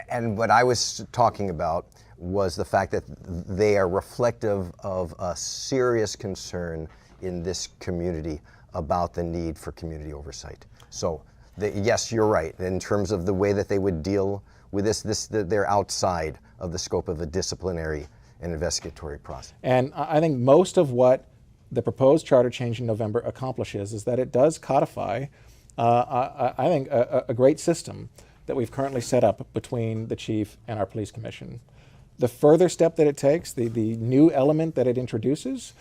[SPEAKER 8] And what I was talking about was the fact that they are reflective of a serious concern in this community about the need for community oversight. So yes, you're right. In terms of the way that they would deal with this, they're outside of the scope of a disciplinary and investigatory process.
[SPEAKER 10] And I think most of what the proposed charter change in November accomplishes is that it does codify, I think, a great system that we've currently set up between the chief and our police commission. The further step that it takes, the new element that it introduces,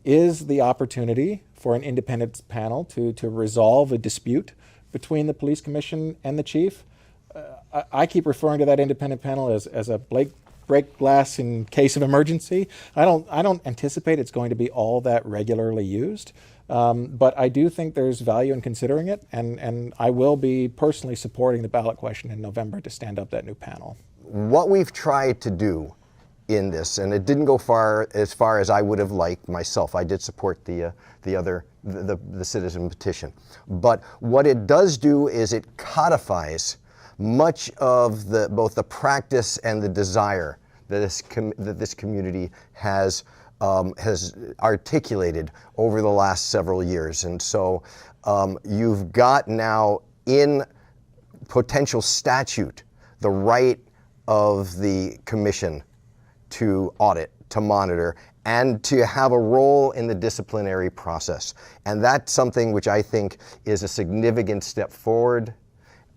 [SPEAKER 10] is the opportunity for an independent panel to resolve a dispute between the police commission and the chief. I keep referring to that independent panel as a break glass in case of emergency. I don't anticipate it's going to be all that regularly used, but I do think there's value in considering it, and I will be personally supporting the ballot question in November to stand up that new panel.
[SPEAKER 8] What we've tried to do in this, and it didn't go as far as I would have liked myself. I did support the citizen petition, but what it does do is it codifies much of both the practice and the desire that this community has articulated over the last several years. And so you've got now in potential statute the right of the commission to audit, to monitor, and to have a role in the disciplinary process. And that's something which I think is a significant step forward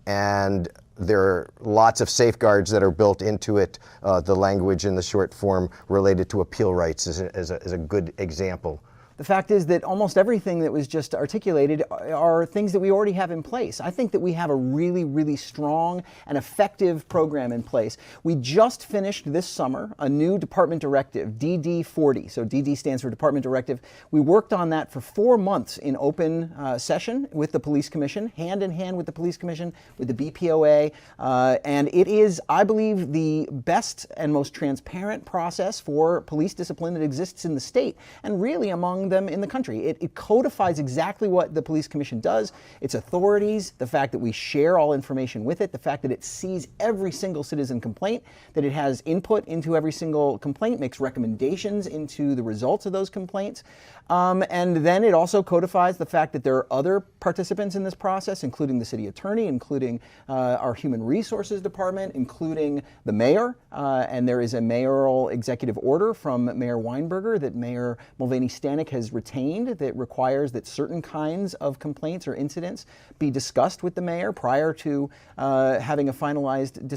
[SPEAKER 8] and There are lots of safeguards that are built into it. The language in the short form related to appeal rights is a good example.
[SPEAKER 11] The fact is that almost everything that was just articulated are things that we already have in place. I think that we have a really, really strong and effective program in place. We just finished this summer a new department directive, DD40. So DD stands for Department Directive. We worked on that for 4 months in open session with the Police Commission, hand in hand with the Police Commission, with the BPOA. And it is, I believe, the best and most transparent process for police discipline that exists in the state, and really among them in the country. It codifies exactly what the Police Commission does, its authorities, the fact that we share all information with it, the fact that it sees every single citizen complaint, that it has input into every single complaint, makes recommendations into the results of those complaints. And then it also codifies the fact that there are other participants in this process, including the city attorney, including our human resources department, including the mayor. And there is a mayoral executive order from Mayor Weinberger that Mayor Mulvaney Stanek has retained that requires that certain kinds of complaints or incidents be discussed with the mayor prior to having a finalized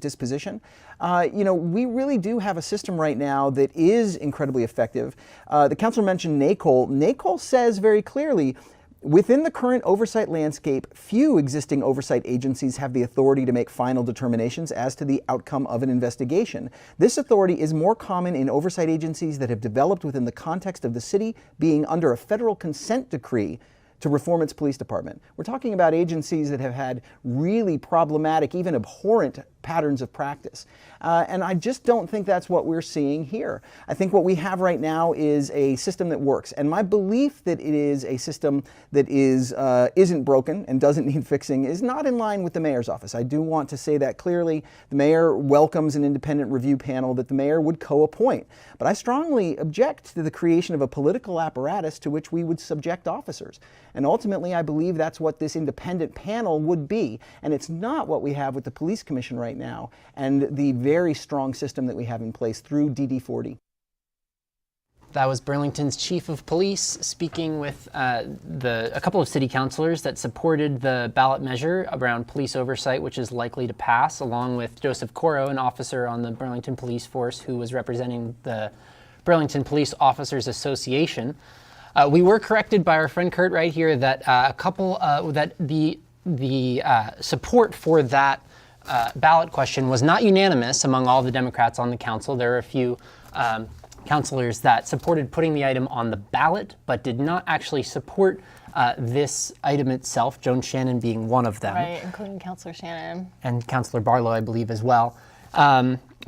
[SPEAKER 11] disposition. We really do have a system right now that is incredibly effective. The council mentioned NACOL. NACOL says very clearly, within the current oversight landscape, few existing oversight agencies have the authority to make final determinations as to the outcome of an investigation. This authority is more common in oversight agencies that have developed within the context of the city being under a federal consent decree to reform its police department. We're talking about agencies that have had really problematic, even abhorrent patterns of practice. And I just don't think that's what we're seeing here. I think what we have right now is a system that works. And my belief that it is a system that isn't broken and doesn't need fixing is not in line with the mayor's office. I do want to say that clearly. The mayor welcomes an independent review panel that the mayor would co-appoint. But I strongly object to the creation of a political apparatus to which we would subject officers. And ultimately, I believe that's what this independent panel would be. And it's not what we have with the Police Commission right now and the very strong system that we have in place through DD40.
[SPEAKER 6] That was Burlington's chief of police speaking with a couple of city councilors that supported the ballot measure around police oversight, which is likely to pass, along with Joseph Coro, an officer on the Burlington Police Force who was representing the Burlington Police Officers Association. We were corrected by our friend Kurt right here that that the support for that ballot question was not unanimous among all the Democrats on the council. There are a few councilors that supported putting the item on the ballot, but did not actually support this item itself, Joan Shannon being one of them.
[SPEAKER 21] Right, including Councilor Shannon.
[SPEAKER 6] And Councilor Barlow, I believe, as well.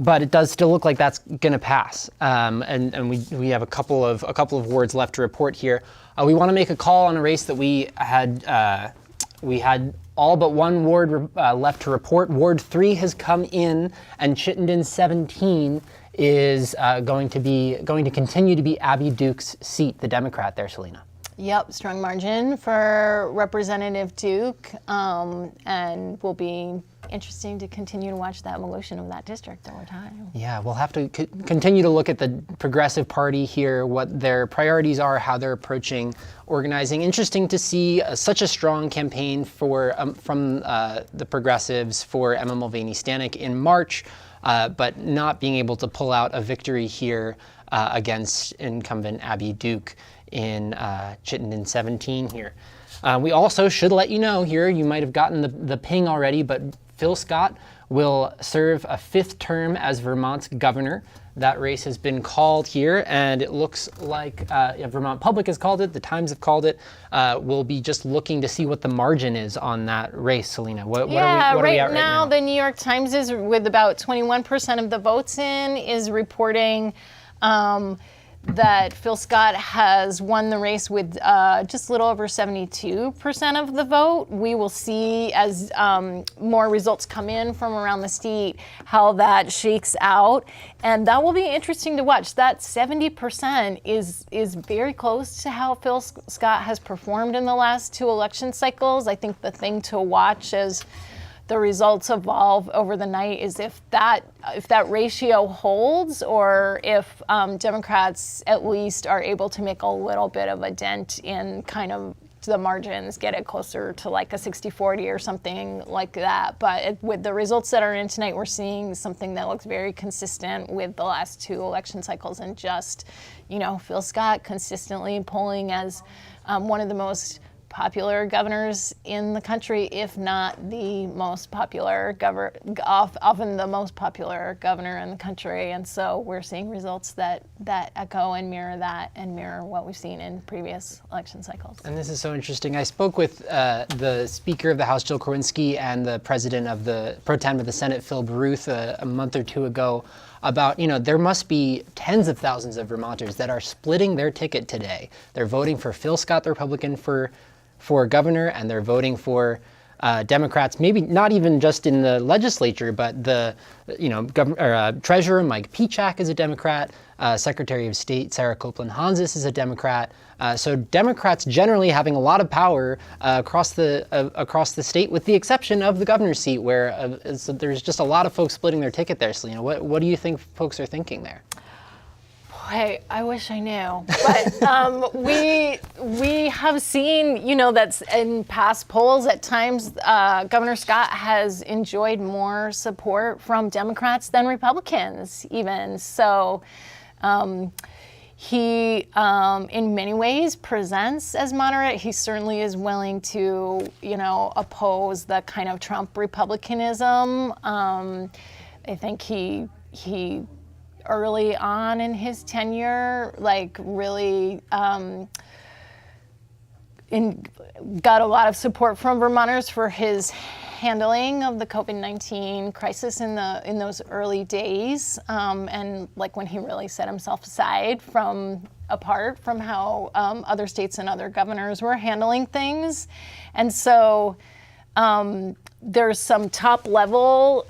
[SPEAKER 6] But it does still look like that's going to pass. And we have a couple of wards left to report here. We want to make a call on a race that we had all but one ward left to report. Ward 3 has come in, and Chittenden 17 is going to continue to be Abby Duke's seat, the Democrat there, Selena.
[SPEAKER 21] Yep, strong margin for Representative Duke, and will be interesting to continue to watch the evolution of that district over time.
[SPEAKER 6] Yeah, we'll have to continue to look at the Progressive Party here, what their priorities are, how they're approaching organizing. Interesting to see such a strong campaign from the Progressives for Emma Mulvaney Stanek in March, but not being able to pull out a victory here against incumbent Abby Duke in Chittenden 17 here. We also should let you know here, you might have gotten the ping already, but Phil Scott will serve a 5th term as Vermont's governor. That race has been called here, and it looks like Vermont Public has called it, the Times have called it. We'll be just looking to see what the margin is on that race, Selena. What are we at right now?
[SPEAKER 21] The New York Times is, with about 21% of the votes in, is reporting that Phil Scott has won the race with just a little over 72% of the vote. We will see as more results come in from around the state how that shakes out, and that will be interesting to watch. That 70% is very close to how Phil Scott has performed in the last 2 election cycles. I think the thing to watch as the results evolve over the night is if that ratio holds, or if Democrats at least are able to make a little bit of a dent in kind of the margins get it closer to like a 60-40 or something like that. But with the results that are in tonight, we're seeing something that looks very consistent with the last 2 election cycles, and just, Phil Scott consistently polling as one of the most popular governors in the country, if not the most popular often the most popular governor in the country. And so we're seeing results that echo and mirror that, and mirror what we've seen in previous election cycles.
[SPEAKER 6] And this is so interesting. I spoke with the Speaker of the House, Jill Kowinski, and the President of the Pro Tem of the Senate, Phil Baruth, a month or 2 ago, about, there must be tens of thousands of Vermonters that are splitting their ticket today. They're voting for Phil Scott, the Republican, for governor, and they're voting for Democrats, maybe not even just in the legislature, but the Treasurer Mike Pichak is a Democrat, Secretary of State Sarah Copeland-Hanzis is a Democrat. So Democrats generally having a lot of power across the state, with the exception of the governor's seat, where there's just a lot of folks splitting their ticket there. So what do you think folks are thinking there?
[SPEAKER 21] Hey, I wish I knew, but we have seen, that's in past polls at times, Governor Scott has enjoyed more support from Democrats than Republicans even. So he, in many ways, presents as moderate. He certainly is willing to, oppose the kind of Trump republicanism. I think he early on in his tenure, really got a lot of support from Vermonters for his handling of the COVID-19 crisis in those early days, and when he really set himself apart from how other states and other governors were handling things. And so there's some top-level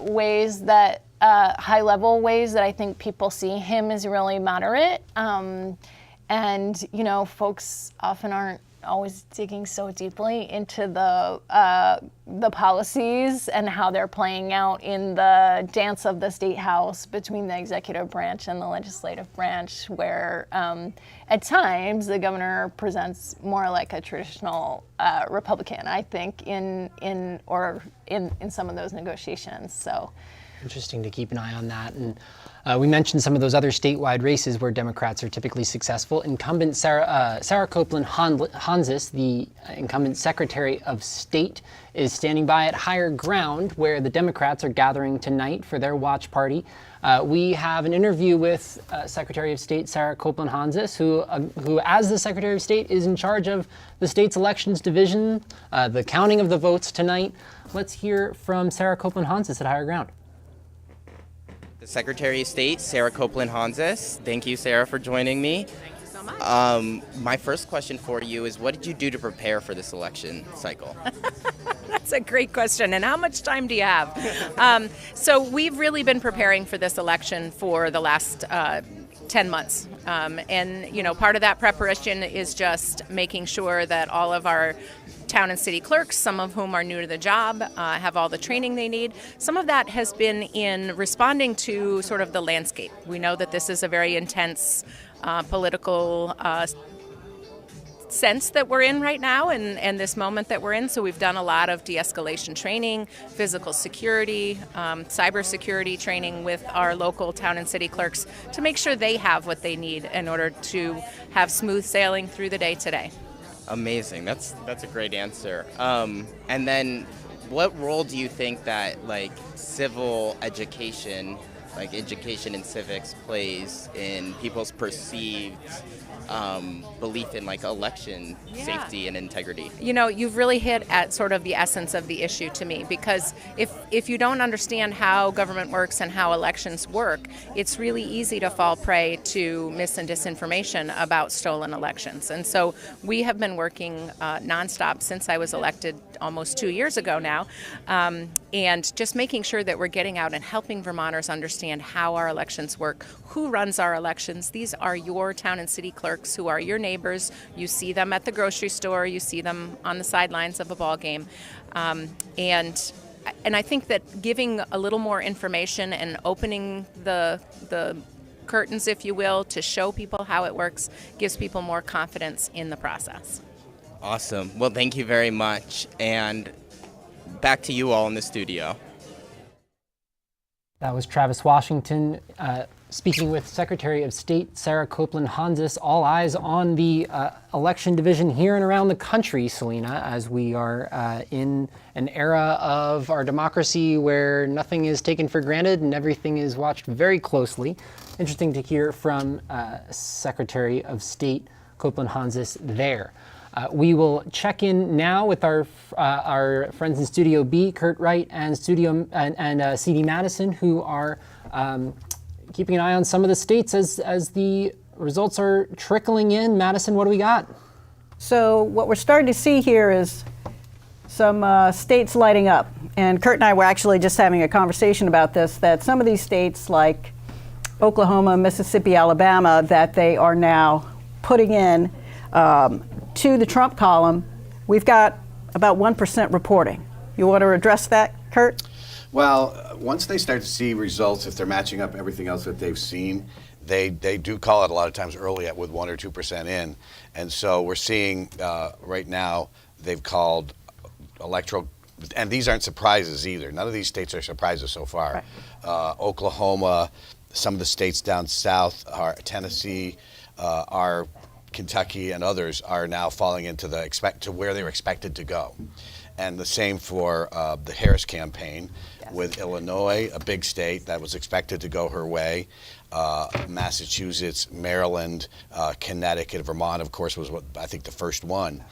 [SPEAKER 21] ways that high-level ways that I think people see him as really moderate. And, folks often aren't always digging so deeply into the policies and how they're playing out in the dance of the State House between the executive branch and the legislative branch, where at times the governor presents more like a traditional Republican, I think, in some of those negotiations. So.
[SPEAKER 6] Interesting to keep an eye on that. And we mentioned some of those other statewide races where Democrats are typically successful. Incumbent Sarah Copeland-Hanzis, the incumbent Secretary of State, is standing by at Higher Ground, where the Democrats are gathering tonight for their watch party. We have an interview with Secretary of State Sarah Copeland-Hanzis, who, as the Secretary of State, is in charge of the state's elections division, the counting of the votes tonight. Let's hear from Sarah Copeland-Hanzis at Higher Ground.
[SPEAKER 1] Secretary of State, Sarah Copeland-Hanzis. Thank you, Sarah, for joining me.
[SPEAKER 12] Thank you so much.
[SPEAKER 1] My first question for you is, what did you do to prepare for this election cycle?
[SPEAKER 12] That's a great question. And how much time do you have? So we've really been preparing for this election for the last 10 months. And, part of that preparation is just making sure that all of our town and city clerks, some of whom are new to the job, have all the training they need. Some of that has been in responding to sort of the landscape. We know that this is a very intense political sense that we're in right now, and this moment that we're in. So we've done a lot of de-escalation training, physical security, cybersecurity training with our local town and city clerks to make sure they have what they need in order to have smooth sailing through the day today.
[SPEAKER 1] Amazing. That's a great answer. And then what role do you think that civil education, education in civics, plays in people's perceived belief in election safety and integrity?
[SPEAKER 12] You've really hit at sort of the essence of the issue to me, because if you don't understand how government works and how elections work, it's really easy to fall prey to mis and disinformation about stolen elections. And so we have been working nonstop since I was elected almost 2 years ago now, and just making sure that we're getting out and helping Vermonters understand how our elections work, who runs our elections. These are your town and city clerks who are your neighbors. You see them at the grocery store, you see them on the sidelines of a ball game. And I think that giving a little more information and opening the curtains, if you will, to show people how it works, gives people more confidence in the process.
[SPEAKER 1] Awesome. Well, thank you very much. And back to you all in the studio.
[SPEAKER 6] That was Travis Washington speaking with Secretary of State Sarah Copeland-Hanzis. All eyes on the election division here and around the country, Selena, as we are in an era of our democracy where nothing is taken for granted and everything is watched very closely. Interesting to hear from Secretary of State Copeland-Hanzis there. We will check in now with our friends in Studio B, Kurt Wright and CD Madison, who are keeping an eye on some of the states as the results are trickling in. Madison, what do we got?
[SPEAKER 22] So what we're starting to see here is some states lighting up. And Kurt and I were actually just having a conversation about this, that some of these states like Oklahoma, Mississippi, Alabama, that they are now putting in to the Trump column. We've got about 1% reporting. You want to address that, Kurt?
[SPEAKER 23] Well, once they start to see results, if they're matching up everything else that they've seen, they do call it a lot of times early with 1 or 2% in. And so we're seeing right now they've called electoral, and these aren't surprises either. None of these states are surprises so far. Right. Oklahoma, some of the states down south, are Tennessee, are Kentucky, and others are now falling into to where they were expected to go. And the same for the Harris campaign, yes, with Illinois, a big state that was expected to go her way. Massachusetts, Maryland, Connecticut, Vermont, of course, was what I think the first one.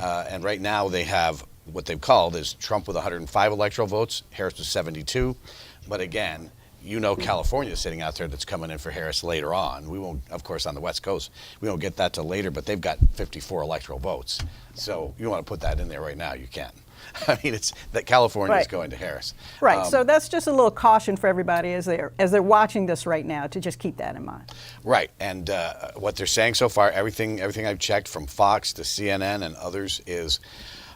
[SPEAKER 23] And right now they have what they've called is Trump with 105 electoral votes, Harris with 72. But again, you know, California is sitting out there that's coming in for Harris later on. We won't, of course, on the West Coast, we won't get that till later, but they've got 54 electoral votes. So you want to put that in there right now, you can. I mean, it's that California is going to Harris.
[SPEAKER 22] Right. So that's just a little caution for everybody as they're watching this right now to just keep that in mind.
[SPEAKER 23] Right. And what they're saying so far, everything I've checked from Fox to CNN and others is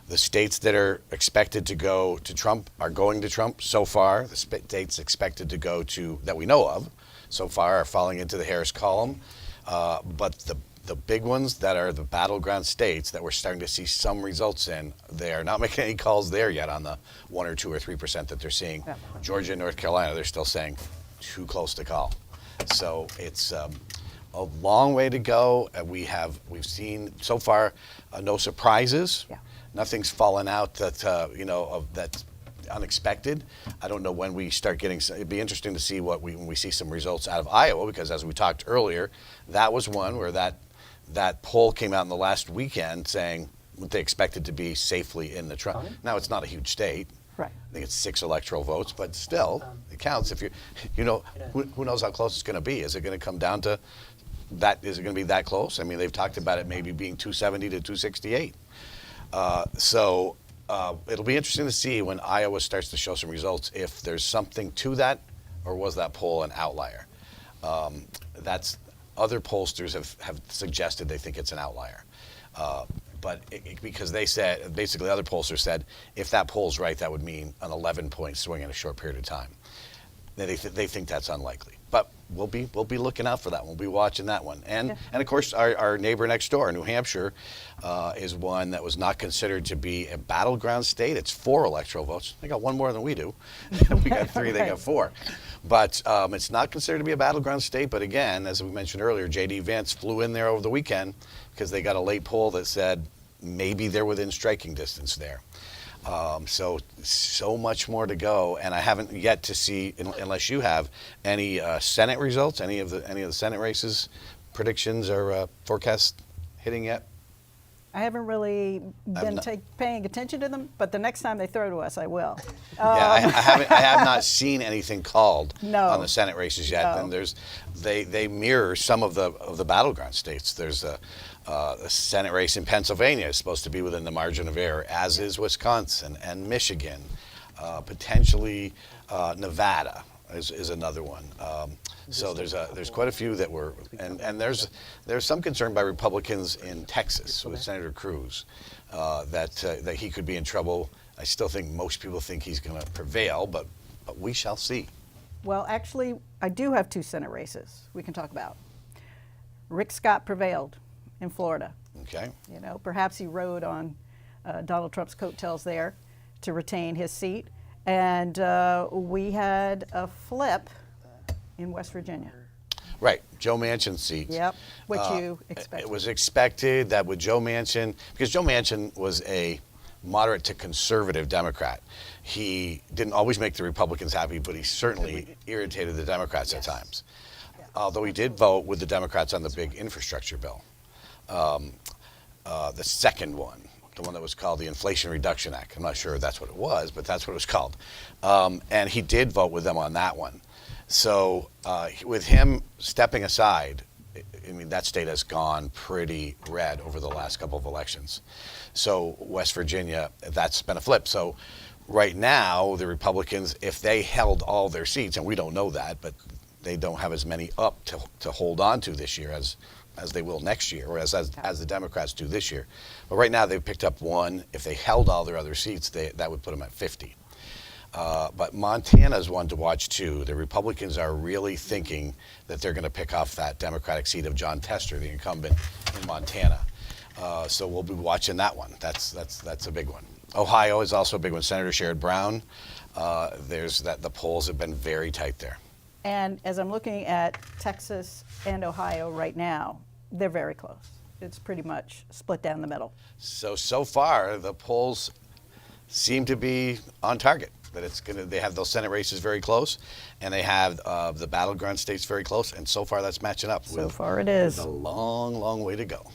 [SPEAKER 23] the states that are expected to go to Trump are going to Trump so far. The states expected to go to, that we know of, so far are falling into the Harris column. But the big ones that are the battleground states that we're starting to see some results in, they are not making any calls there yet on the 1 or 2 or 3% that they're seeing. Yeah. Georgia and North Carolina, they're still saying too close to call. So it's a long way to go. We've seen so far no surprises. Yeah. Nothing's fallen out that that's unexpected. I don't know when we start getting. It'd be interesting to see when we see some results out of Iowa, because as we talked earlier, that was one where that poll came out in the last weekend saying what they expected to be safely in the Trump. Now it's not a huge state. Right. I think it's 6 electoral votes, but still it counts. If who knows how close it's going to be? Is it going to come down to that? Is it going to be that close? I mean, they've talked about it maybe being 270 to 268. So it'll be interesting to see when Iowa starts to show some results if there's something to that, or was that poll an outlier? That's other pollsters have suggested they think it's an outlier. But because they said, basically other pollsters said, if that poll's right, that would mean an 11-point swing in a short period of time. They think that's unlikely. But we'll be looking out for that one. We'll be watching that one. And of course, our neighbor next door, New Hampshire, is one that was not considered to be a battleground state. It's 4 electoral votes. They got 1 more than we do. We got 3, they got 4. But it's not considered to be a battleground state. But again, as we mentioned earlier, J.D. Vance flew in there over the weekend because they got a late poll that said maybe they're within striking distance there. So much more to go, and I haven't yet to see, unless you have any Senate results, any of the Senate races, predictions or forecasts hitting yet.
[SPEAKER 22] I haven't really been paying attention to them, but the next time they throw to us, I will.
[SPEAKER 23] Yeah, I have not seen anything called on the Senate races yet. No. And they mirror some of the battleground states. There's a Senate race in Pennsylvania is supposed to be within the margin of error, as is Wisconsin and Michigan, potentially Nevada is another one. So there's quite a few that were, and there's some concern by Republicans in Texas with Senator Cruz that he could be in trouble. I still think most people think he's going to prevail, but we shall see.
[SPEAKER 22] Well, actually, I do have 2 Senate races we can talk about. Rick Scott prevailed in Florida.
[SPEAKER 23] Okay.
[SPEAKER 22] You know, perhaps he rode on Donald Trump's coattails there to retain his seat. And we had a flip in West Virginia.
[SPEAKER 23] Right, Joe Manchin's seat.
[SPEAKER 22] Yep, which you expected.
[SPEAKER 23] It was expected that with Joe Manchin, because Joe Manchin was a moderate to conservative Democrat. He didn't always make the Republicans happy, but he certainly irritated the Democrats at times. Although he did vote with the Democrats on the big infrastructure bill. The second one, the one that was called the Inflation Reduction Act. I'm not sure if that's what it was, but that's what it was called. And he did vote with them on that one. So with him stepping aside, I mean, that state has gone pretty red over the last couple of elections. So West Virginia, that's been a flip. So right now, the Republicans, if they held all their seats, and we don't know that, but they don't have as many up to hold on to this year as they will next year, or as the Democrats do this year. But right now, they've picked up one. If they held all their other seats, that would put them at 50. But Montana's one to watch too. The Republicans are really thinking that they're going to pick off that Democratic seat of John Tester, the incumbent in Montana. So we'll be watching that one. That's a big one. Ohio is also a big one. Senator Sherrod Brown. The polls have been very tight there.
[SPEAKER 22] And as I'm looking at Texas and Ohio right now, they're very close. It's pretty much split down the middle.
[SPEAKER 23] So far, the polls seem to be on target. That they have those Senate races very close, and they have the battleground states very close, and so far that's matching up.
[SPEAKER 22] So far it is.
[SPEAKER 23] With a long, long way to go.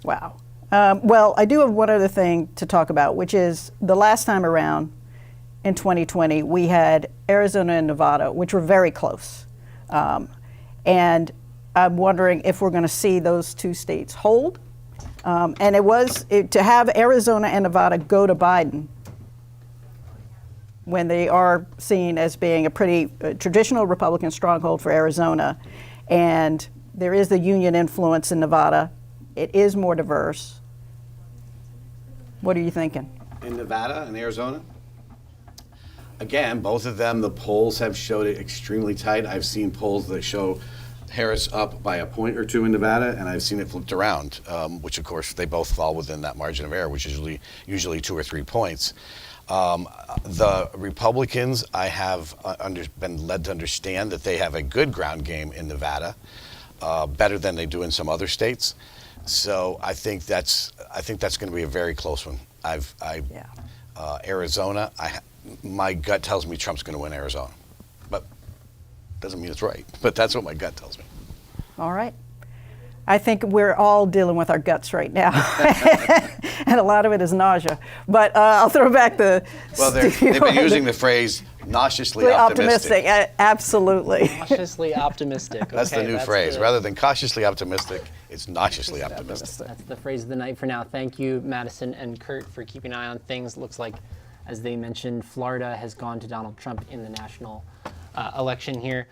[SPEAKER 22] Wow. Well, I do have one other thing to talk about, which is the last time around in 2020, we had Arizona and Nevada, which were very close. And I'm wondering if we're going to see those two states hold. And to have Arizona and Nevada go to Biden when they are seen as being a pretty traditional Republican stronghold for Arizona, and there is the union influence in Nevada. It is more diverse. What are you thinking?
[SPEAKER 23] In Nevada and Arizona? Again, both of them, the polls have showed it extremely tight. I've seen polls that show Harris up by a point or two in Nevada, and I've seen it flipped around, which of course they both fall within that margin of error, which is usually 2 or 3 points. The Republicans, I have been led to understand that they have a good ground game in Nevada, better than they do in some other states. So I think that's going to be a very close one. Arizona, my gut tells me Trump's going to win Arizona, but doesn't mean it's right. But that's what my gut tells me.
[SPEAKER 22] All right. I think we're all dealing with our guts right now, and a lot of it is nausea. But I'll throw back the.
[SPEAKER 23] Well, they've been using the phrase "cautiously optimistic."
[SPEAKER 22] Absolutely.
[SPEAKER 6] Cautiously optimistic.
[SPEAKER 23] That's the new phrase. Rather than cautiously optimistic, it's cautiously optimistic.
[SPEAKER 6] That's the phrase of the night for now. Thank you, Madison and Kurt, for keeping an eye on things. Looks like, as they mentioned, Florida has gone to Donald Trump in the national election here.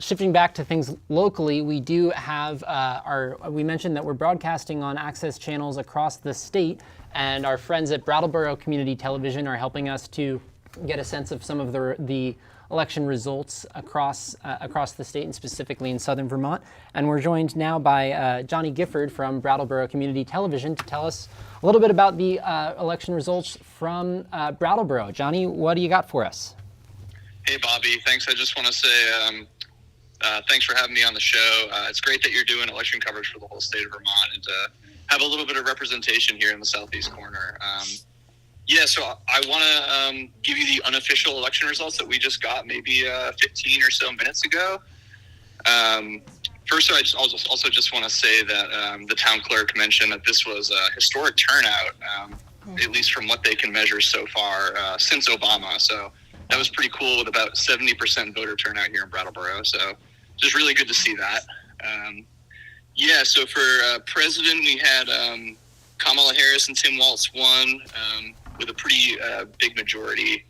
[SPEAKER 6] Shifting back to things locally, we do have we mentioned that we're broadcasting on access channels across the state, and our friends at Brattleboro Community Television are helping us to get a sense of some of the election results across the state, and specifically in southern Vermont. And we're joined now by Johnny Gifford from Brattleboro Community Television to tell us a little bit about the election results from Brattleboro. Johnny, what do you got for us?
[SPEAKER 13] Hey, Bobby. Thanks. I just want to say thanks for having me on the show. It's great that you're doing election coverage for the whole state of Vermont, and to have a little bit of representation here in the southeast corner. So I want to give you the unofficial election results that we just got maybe 15 or so minutes ago. First, I also just want to say that the town clerk mentioned that this was a historic turnout, at least from what they can measure so far since Obama. So that was pretty cool, with about 70% voter turnout here in Brattleboro. So just really good to see that. So for president, we had Kamala Harris and Tim Walz won with a pretty big majority.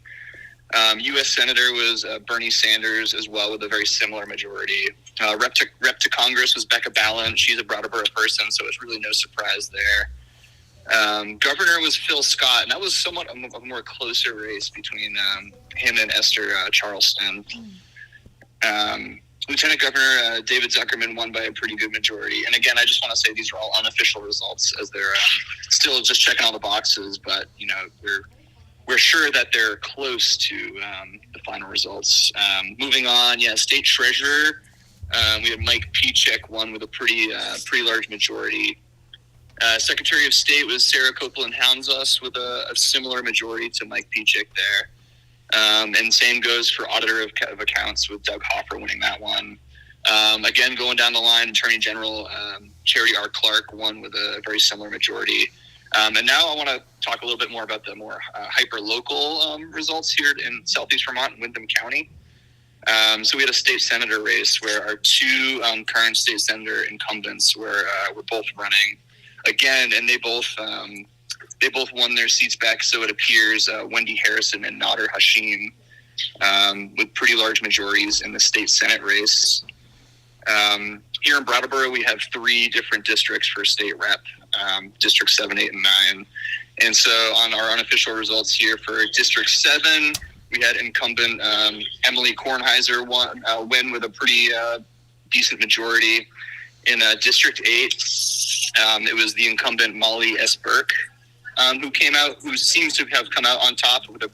[SPEAKER 13] U.S. Senator was Bernie Sanders as well, with a very similar majority. Rep to Congress was Becca Balint. She's a Brattleboro person, so it's really no surprise there. Governor was Phil Scott, and that was somewhat a more closer race between him and Esther Charlestown. Lieutenant Governor David Zuckerman won by a pretty good majority. And again, I just want to say these are all unofficial results, as they're still just checking all the boxes. But we're sure that they're close to the final results. Moving on, State Treasurer, we had Mike Pichek won with a pretty large majority. Secretary of State was Sarah Copeland-Houndsas with a similar majority to Mike Pichek there. And same goes for Auditor of Accounts with Doug Hoffer winning that one. Again, going down the line, Attorney General Charity R. Clark won with a very similar majority. And now I want to talk a little bit more about the more hyper-local results here in Southeast Vermont and Windham County. So we had a state senator race where our two current state senator incumbents were both running again, and they both won their seats back. So it appears Wendy Harrison and Nader Hashim with pretty large majorities in the state Senate race. Here in Brattleboro, we have 3 different districts for state rep, District 7, 8, and 9. And so on our unofficial results here for District 7, we had incumbent Emily Kornheiser win with a pretty decent majority. In District 8, it was the incumbent Molly S. Burke who seems to have come out on top with, a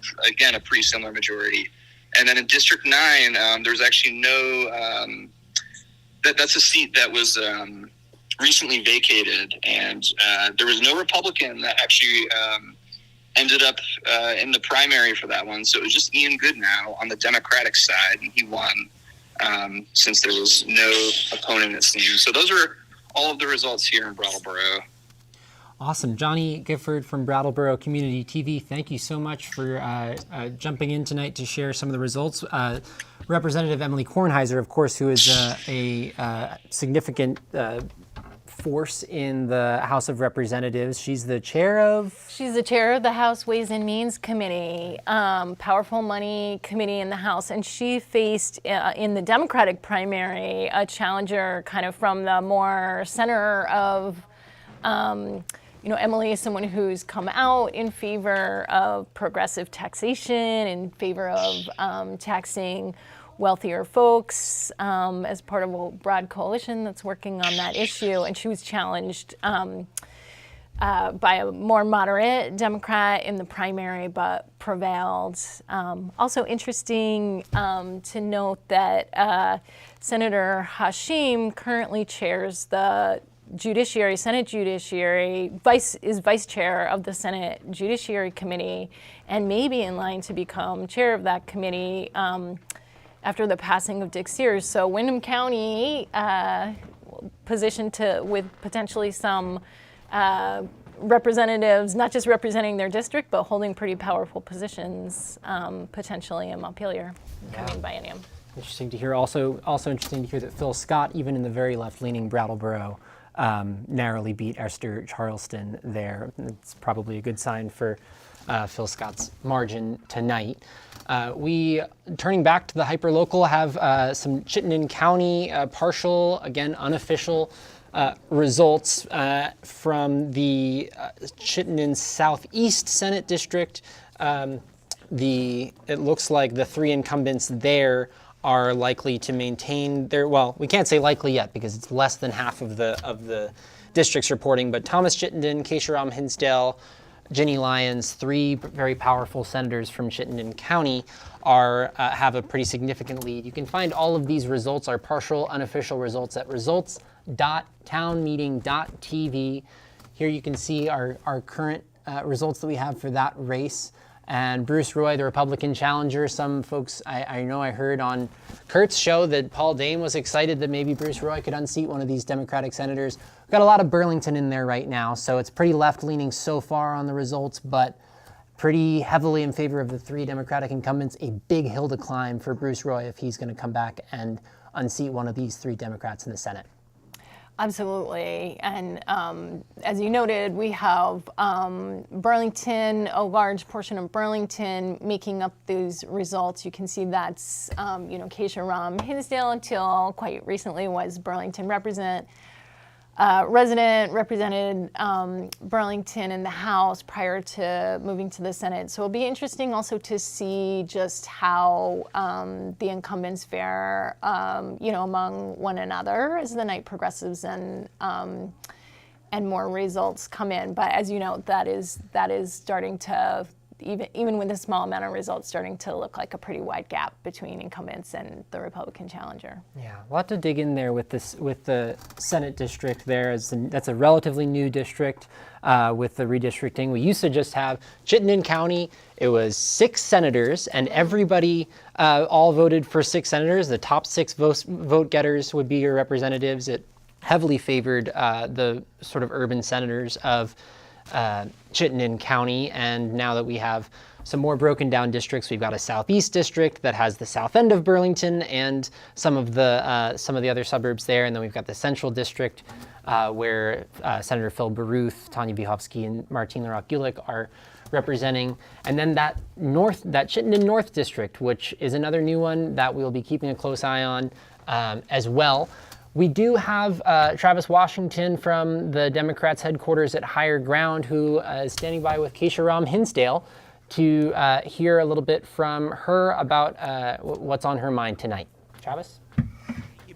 [SPEAKER 13] pretty similar majority. And then in District 9, there's actually no... That's a seat that was recently vacated, and there was no Republican that actually ended up in the primary for that one. So it was just Ian Goodnow on the Democratic side, and he won since there was no opponent, it seems. So those are all of the results here in Brattleboro.
[SPEAKER 6] Awesome. Johnny Gifford from Brattleboro Community TV, thank you so much for jumping in tonight to share some of the results. Representative Emily Kornheiser, of course, who is a significant force in the House of Representatives. She's the chair of
[SPEAKER 21] the House Ways and Means Committee, powerful money committee in the House, and she faced in the Democratic primary a challenger kind of from the more center of Emily is someone who's come out in favor of progressive taxation, in favor of taxing wealthier folks as part of a broad coalition that's working on that issue. And she was challenged by a more moderate Democrat in the primary, but prevailed. Also interesting to note that Senator Hashim currently chairs the Senate Judiciary, is vice chair of the Senate Judiciary Committee, and may be in line to become chair of that committee after the passing of Dick Sears. So Windham County positioned with potentially some representatives, not just representing their district, but holding pretty powerful positions potentially in Montpelier coming biennium.
[SPEAKER 6] Interesting to hear. Also interesting to hear that Phil Scott, even in the very left-leaning Brattleboro, narrowly beat Esther Charlestown there. It's probably a good sign for Phil Scott's margin tonight. We, turning back to the hyperlocal, have some Chittenden County partial, again unofficial results from the Chittenden Southeast Senate District. It looks like the 3 incumbents there are likely to maintain their, well, we can't say likely yet because it's less than half of the districts reporting, but Thomas Chittenden, Keisharam Hinsdale, Ginny Lyons, 3 very powerful senators from Chittenden County have a pretty significant lead. You can find all of these results, our partial unofficial results, at results.townmeeting.tv. Here you can see our current results that we have for that race. And Bruce Roy, the Republican challenger, some folks, I know I heard on Kurt's show that Paul Dame was excited that maybe Bruce Roy could unseat one of these Democratic senators. We've got a lot of Burlington in there right now, so it's pretty left-leaning so far on the results, but pretty heavily in favor of the 3 Democratic incumbents. A big hill to climb for Bruce Roy if he's going to come back and unseat one of these 3 Democrats in the Senate.
[SPEAKER 21] Absolutely, and as you noted, we have Burlington, a large portion of Burlington making up these results. You can see that's, Keisharam Hinsdale until quite recently was Burlington Representative resident, represented Burlington in the House prior to moving to the Senate. So it'll be interesting also to see just how the incumbents fare, among one another as the night progresses and more results come in. But as you know, that is starting to, even with a small amount of results, starting to look like a pretty wide gap between incumbents and the Republican challenger.
[SPEAKER 6] Yeah, a lot to dig in there with the Senate district there. That's a relatively new district with the redistricting. We used to just have Chittenden County. It was 6 senators, and everybody all voted for 6 senators. The top 6 vote getters would be your representatives. It heavily favored the sort of urban senators of Chittenden County, and now that we have some more broken down districts, we've got a southeast district that has the south end of Burlington and some of the other suburbs there, and then we've got the central district where Senator Phil Baruth, Tanya Vihovsky, and Martine LaRoque-Gulick are representing, and then that Chittenden North district, which is another new one that we'll be keeping a close eye on as well. We do have Travis Washington from the Democrats' headquarters at Higher Ground, who is standing by with Keisha Ram Hinsdale to hear a little bit from her about what's on her mind tonight. Travis?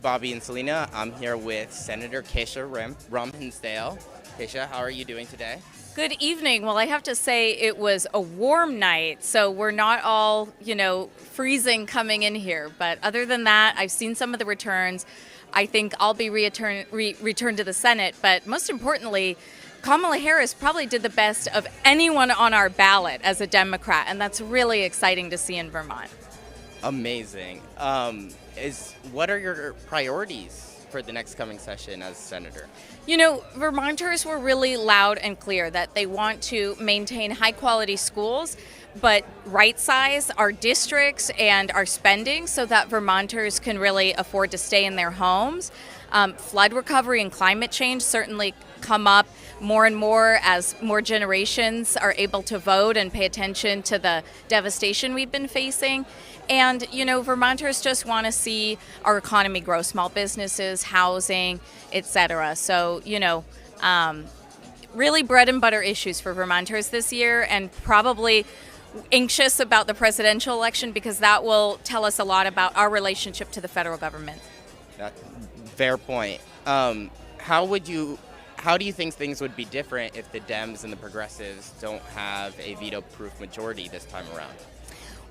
[SPEAKER 1] Bobby and Selena, I'm here with Senator Keisha Ram Hinsdale. Keisha, how are you doing today?
[SPEAKER 14] Good evening. Well, I have to say it was a warm night, so we're not all, freezing coming in here. But other than that, I've seen some of the returns. I think I'll be returned to the Senate, but most importantly, Kamala Harris probably did the best of anyone on our ballot as a Democrat, and that's really exciting to see in Vermont.
[SPEAKER 1] Amazing. What are your priorities for the next coming session as senator?
[SPEAKER 14] Vermonters were really loud and clear that they want to maintain high-quality schools, but right-size our districts and our spending so that Vermonters can really afford to stay in their homes. Flood recovery and climate change certainly come up more and more as more generations are able to vote and pay attention to the devastation we've been facing. And, Vermonters just want to see our economy grow, small businesses, housing, etc. So, really bread and butter issues for Vermonters this year, and probably anxious about the presidential election because that will tell us a lot about our relationship to the federal government.
[SPEAKER 1] Fair point. How do you think things would be different if the Dems and the Progressives don't have a veto-proof majority this time around?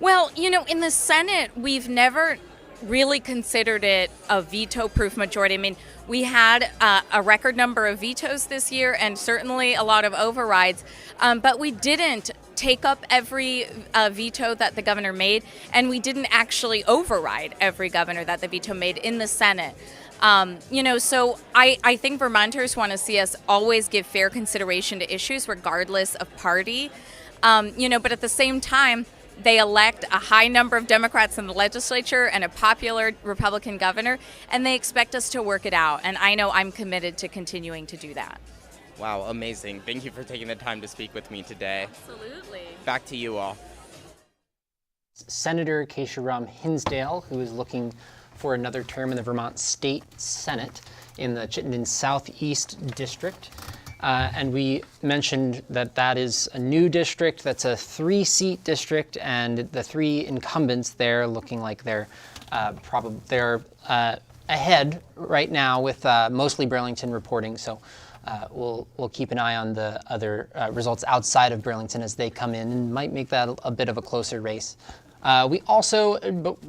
[SPEAKER 14] Well, in the Senate, we've never really considered it a veto-proof majority. I mean, we had a record number of vetoes this year and certainly a lot of overrides, but we didn't take up every veto that the governor made, and we didn't actually override every governor that the veto made in the Senate. So I think Vermonters want to see us always give fair consideration to issues regardless of party, but at the same time, they elect a high number of Democrats in the legislature and a popular Republican governor, and they expect us to work it out. And I know I'm committed to continuing to do that.
[SPEAKER 1] Wow, amazing. Thank you for taking the time to speak with me today.
[SPEAKER 14] Absolutely.
[SPEAKER 1] Back to you all.
[SPEAKER 6] Senator Keisha Ram Hinsdale, who is looking for another term in the Vermont State Senate in the Chittenden Southeast District. And we mentioned that is a new district. That's a 3-seat district, and the 3 incumbents there looking like they're ahead right now with mostly Burlington reporting. So we'll keep an eye on the other results outside of Burlington as they come in, and might make that a bit of a closer race. We also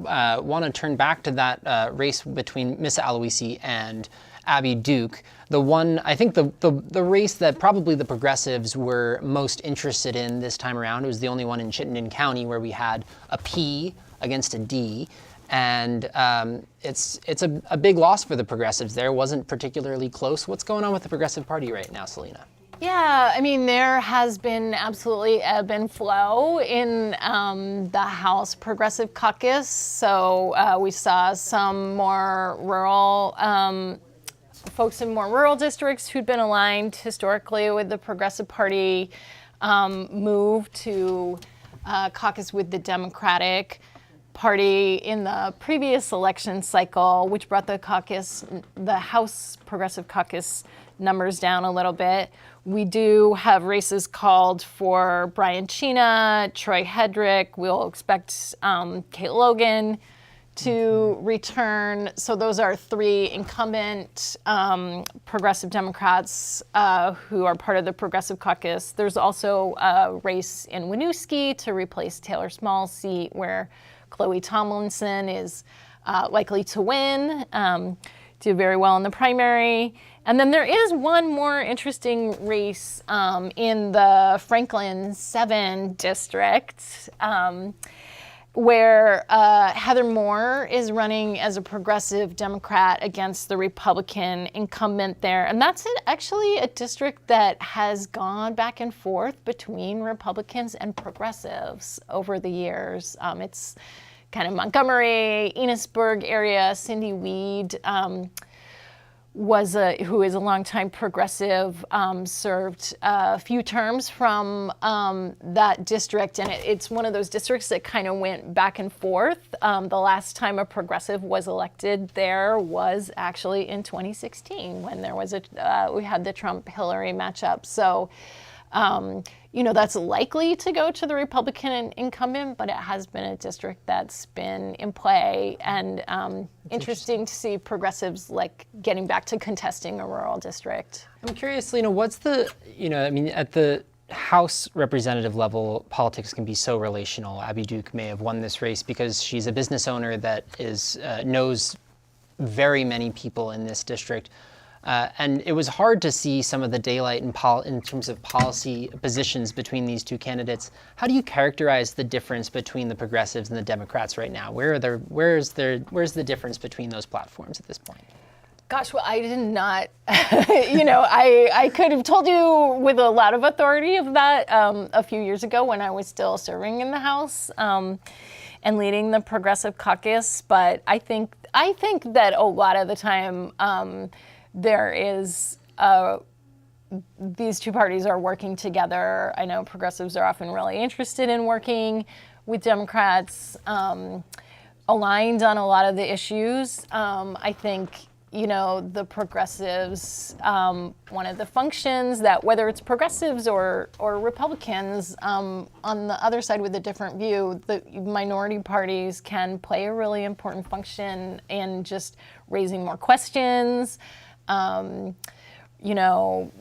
[SPEAKER 6] want to turn back to that race between Miss Aloisi and Abby Duke. The one, I think the race that probably the progressives were most interested in this time around, it was the only one in Chittenden County where we had a P against a D. And it's a big loss for the progressives there. It wasn't particularly close. What's going on with the Progressive Party right now, Selena?
[SPEAKER 21] Yeah, I mean, there has been absolutely ebb and flow in the House Progressive Caucus. So we saw some more rural folks in more rural districts who'd been aligned historically with the Progressive Party move to caucus with the Democratic Party in the previous election cycle, which brought the House Progressive Caucus numbers down a little bit. We do have races called for Brian Chena, Troy Hedrick. We'll expect Kate Logan to return. So those are 3 incumbent progressive Democrats who are part of the Progressive Caucus. There's also a race in Winooski to replace Taylor Small's seat, where Chloe Tomlinson is likely to win, do very well in the primary. And then there is one more interesting race in the Franklin 7 district, where Heather Moore is running as a progressive Democrat against the Republican incumbent there. And that's actually a district that has gone back and forth between Republicans and progressives over the years. It's kind of Montgomery, Enosburg area. Cindy Weed who is a longtime progressive, served a few terms from that district, and it's one of those districts that kind of went back and forth. The last time a progressive was elected there was actually in 2016, when there was we had the Trump-Hillary matchup. So, that's likely to go to the Republican incumbent, but it has been a district that's been in play, and interesting to see progressives like getting back to contesting a rural district.
[SPEAKER 6] I'm curious, what's the, at the House representative level, politics can be so relational. Abby Duke may have won this race because she's a business owner that knows very many people in this district. And it was hard to see some of the daylight in terms of policy positions between these 2 candidates. How do you characterize the difference between the progressives and the Democrats right now? Where's the difference between those platforms at this point?
[SPEAKER 21] Gosh, well, I did not, I could have told you with a lot of authority of that a few years ago when I was still serving in the House and leading the Progressive Caucus. But I think that a lot of the time, there is, these 2 parties are working together. I know progressives are often really interested in working with Democrats, aligned on a lot of the issues. I think, the progressives, one of the functions that, whether it's progressives or Republicans, on the other side with a different view, the minority parties can play a really important function in just raising more questions,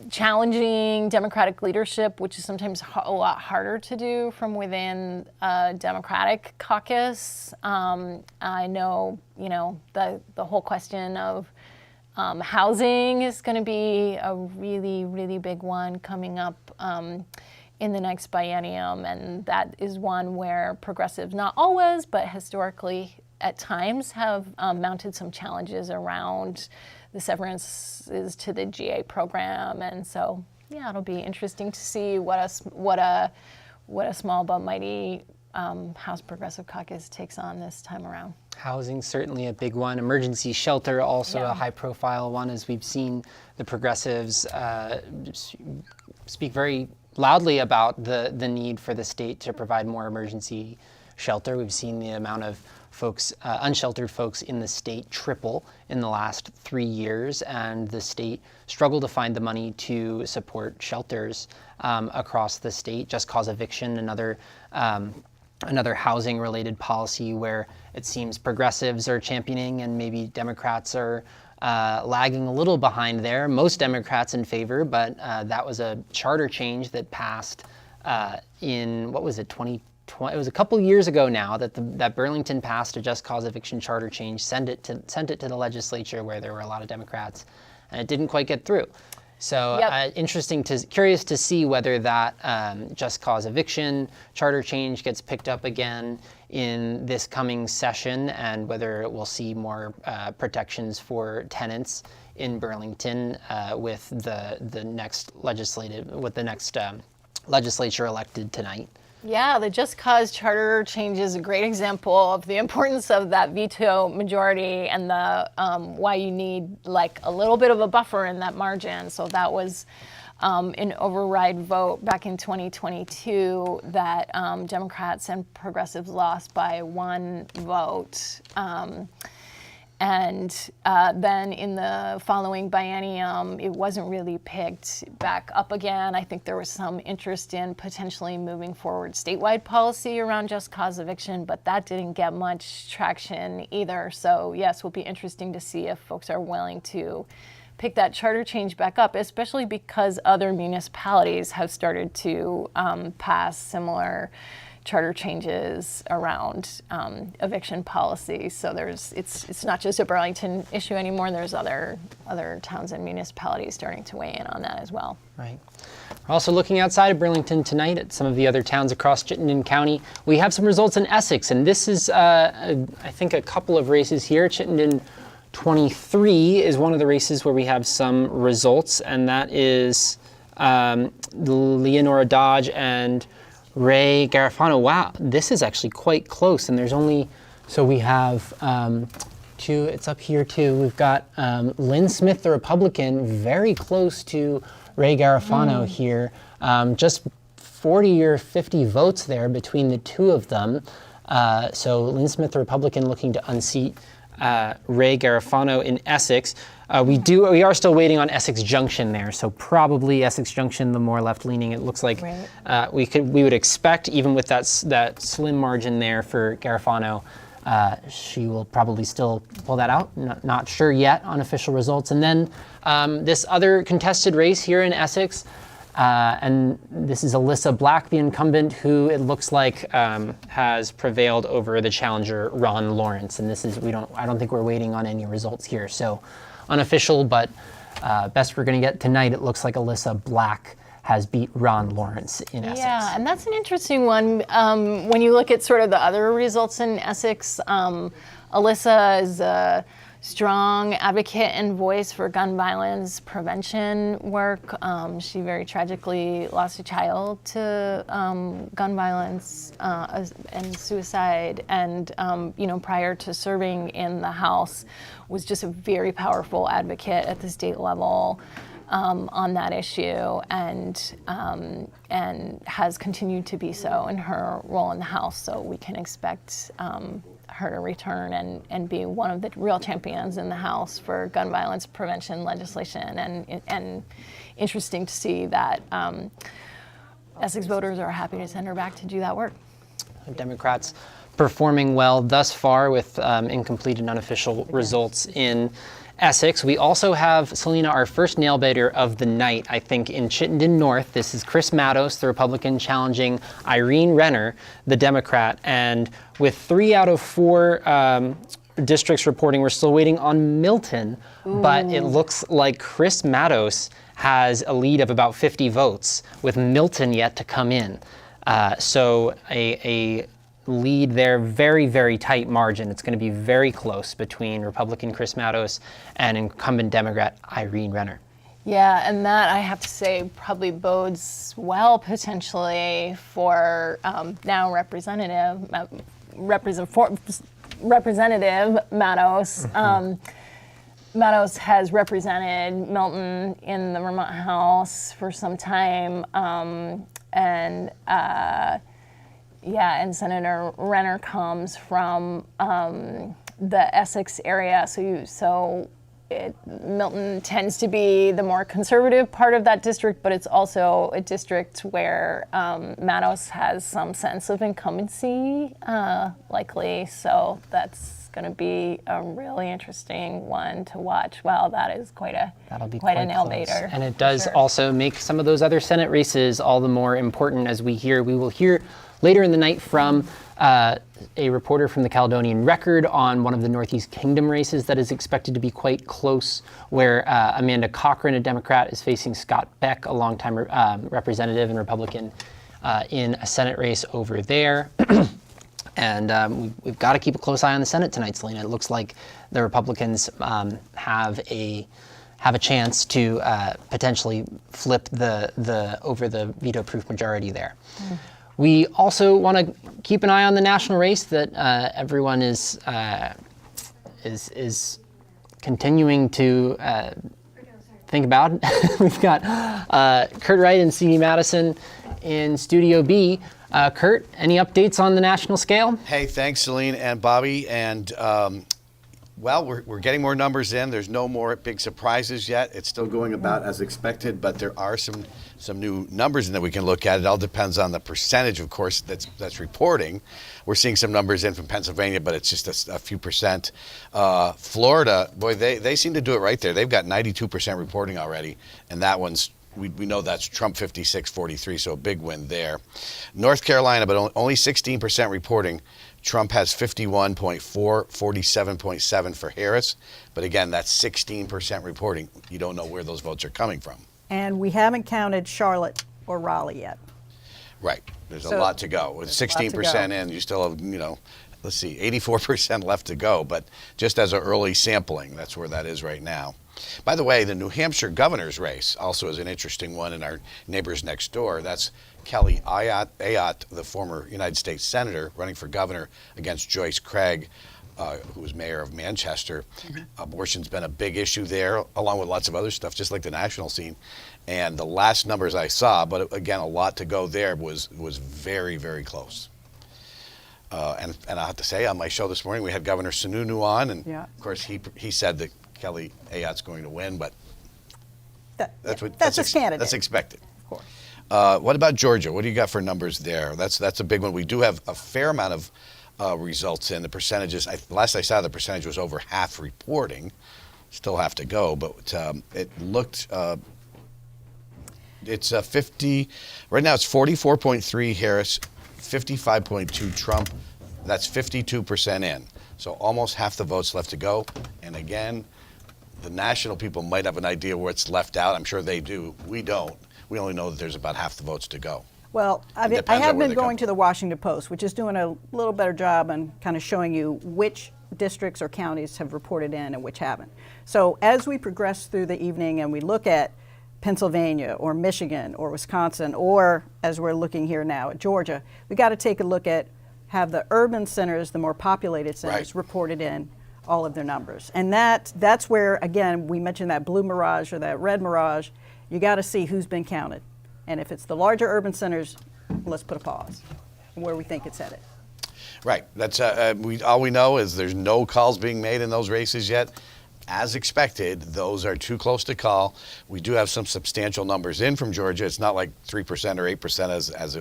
[SPEAKER 21] challenging Democratic leadership, which is sometimes a lot harder to do from within a Democratic caucus. I know, the whole question of housing is going to be a really, really big one coming up in the next biennium, and that is one where progressives, not always, but historically at times, have mounted some challenges around the severances to the GA program. And so, it'll be interesting to see what a small but mighty House Progressive Caucus takes on this time around.
[SPEAKER 6] Housing, certainly a big one. Emergency shelter, also a high-profile one, as we've seen the progressives speak very loudly about the need for the state to provide more emergency shelter. We've seen the amount of folks, unsheltered folks in the state triple in the last 3 years, and the state struggled to find the money to support shelters across the state. Just cause eviction, another housing-related policy where it seems progressives are championing and maybe Democrats are lagging a little behind there. Most Democrats in favor, but that was a charter change that passed in, what was it, 2020? It was a couple years ago now that Burlington passed a just cause eviction charter change, sent it to the legislature where there were a lot of Democrats, and it didn't quite get through. So curious to see whether that just cause eviction charter change gets picked up again in this coming session, and whether we'll see more protections for tenants in Burlington with the next legislature elected tonight.
[SPEAKER 21] Yeah, the Just Cause Charter change is a great example of the importance of that veto majority and the why you need like a little bit of a buffer in that margin. So that was an override vote back in 2022 that Democrats and progressives lost by 1 vote. And then in the following biennium, it wasn't really picked back up again. I think there was some interest in potentially moving forward statewide policy around just cause eviction, but that didn't get much traction either. So yes, it will be interesting to see if folks are willing to pick that charter change back up, especially because other municipalities have started to pass similar charter changes around eviction policy. So it's not just a Burlington issue anymore. There's other towns and municipalities starting to weigh in on that as well.
[SPEAKER 6] Right. We're also looking outside of Burlington tonight at some of the other towns across Chittenden County. We have some results in Essex, and this is, I think, a couple of races here. Chittenden 23 is one of the races where we have some results, and that is Leonora Dodge and Ray Garofano. Wow, this is actually quite close, and there's only, so we have two, it's up here too. We've got Lynn Smith, the Republican, very close to Ray Garofano here. Just 40 or 50 votes there between the two of them. So Lynn Smith, the Republican, looking to unseat Ray Garofano in Essex. We are still waiting on Essex Junction there, so probably Essex Junction, the more left-leaning. It looks like we would expect, even with that slim margin there for Garofano, she will probably still pull that out. Not sure yet on official results. And then this other contested race here in Essex, and this is Alyssa Black, the incumbent, who it looks like has prevailed over the challenger Ron Lawrence. And this is I don't think we're waiting on any results here. So unofficial, but best we're going to get tonight, it looks like Alyssa Black has beat Ron Lawrence in Essex.
[SPEAKER 21] Yeah, and that's an interesting one. When you look at sort of the other results in Essex, Alyssa is a strong advocate and voice for gun violence prevention work. She very tragically lost a child to gun violence and suicide, and prior to serving in the House, was just a very powerful advocate at the state level on that issue, and has continued to be so in her role in the House. So we can expect her to return and be one of the real champions in the House for gun violence prevention legislation. And interesting to see that Essex voters are happy to send her back to do that work.
[SPEAKER 6] Democrats performing well thus far with incomplete and unofficial results in Essex. We also have, Selena, our first nail-biter of the night, I think, in Chittenden North. This is Chris Mattos, the Republican, challenging Irene Renner, the Democrat. And with 3 out of 4 districts reporting, we're still waiting on Milton. Ooh. But it looks like Chris Mattos has a lead of about 50 votes, with Milton yet to come in. So a lead there, very, very tight margin. It's going to be very close between Republican Chris Mattos and incumbent Democrat Irene Renner.
[SPEAKER 21] Yeah, and that, I have to say, probably bodes well potentially for now Representative Mattos. Mattos has represented Milton in the Vermont House for some time, and Senator Renner comes from the Essex area, so Milton tends to be the more conservative part of that district, but it's also a district where Mattos has some sense of incumbency, likely. So that's going to be a really interesting one to watch. Well, that is quite a nail-biter.
[SPEAKER 6] And it does also make some of those other Senate races all the more important, as we will hear later in the night from a reporter from the Caledonian Record on one of the Northeast Kingdom races that is expected to be quite close, where Amanda Cochran, a Democrat, is facing Scott Beck, a longtime representative and Republican, in a Senate race over there. And we've got to keep a close eye on the Senate tonight, Selena. It looks like the Republicans have a chance to potentially flip the over the veto-proof majority there. Mm. We also want to keep an eye on the national race that everyone is continuing to think about. We've got Kurt Wright and C.D. Madison in Studio B. Kurt, any updates on the national scale?
[SPEAKER 23] Hey, thanks, Celine and Bobby. And Well, we're getting more numbers in. There's no more big surprises yet. It's still going about as expected, but there are some new numbers in that we can look at. It all depends on the percentage, of course, that's reporting. We're seeing some numbers in from Pennsylvania, but it's just a few percent. Florida, boy, they seem to do it right there. They've got 92% reporting already, and that one's we know that's Trump 56-43, so a big win there. North Carolina, but only 16% reporting. Trump has 51.4, 47.7 for Harris. But again, that's 16% reporting. You don't know where those votes are coming from.
[SPEAKER 22] And we haven't counted Charlotte or Raleigh yet.
[SPEAKER 23] Right. There's a lot to go. With 16% in, you still have, let's see, 84% left to go. But just as an early sampling, that's where that is right now. By the way, the New Hampshire governor's race also is an interesting one in our neighbors next door. That's Kelly Ayotte, the former United States Senator, running for governor against Joyce Craig, who was mayor of Manchester. Abortion's been a big issue there, along with lots of other stuff, just like the national scene. And the last numbers I saw, but again, a lot to go there, was very, very close. And I have to say, on my show this morning, we had Governor Sununu on, and of course, he said that Kelly Ayotte's going to win, but that's
[SPEAKER 22] his candidate.
[SPEAKER 23] That's expected.
[SPEAKER 22] Of course.
[SPEAKER 23] What about Georgia? What do you got for numbers there? That's a big one. We do have a fair amount of results in. The percentages, last I saw, the percentage was over half reporting. Still have to go, but it looked, it's 50, right now it's 44.3 Harris, 55.2 Trump. That's 52% in. So almost half the votes left to go. And again, the national people might have an idea where it's left out. I'm sure they do. We don't. We only know that there's about half the votes to go.
[SPEAKER 22] Well, I have been going to the Washington Post, which is doing a little better job on kind of showing you which districts or counties have reported in and which haven't. So as we progress through the evening and we look at Pennsylvania or Michigan or Wisconsin, or as we're looking here now at Georgia, we got to take a look at have the urban centers, the more populated centers, reported in all of their numbers. And that's where, again, we mentioned that blue mirage or that red mirage. You got to see who's been counted. And if it's the larger urban centers, let's put a pause on where we think it's headed.
[SPEAKER 23] Right. That's all we know is there's no calls being made in those races yet. As expected, those are too close to call. We do have some substantial numbers in from Georgia. It's not like 3% or 8% as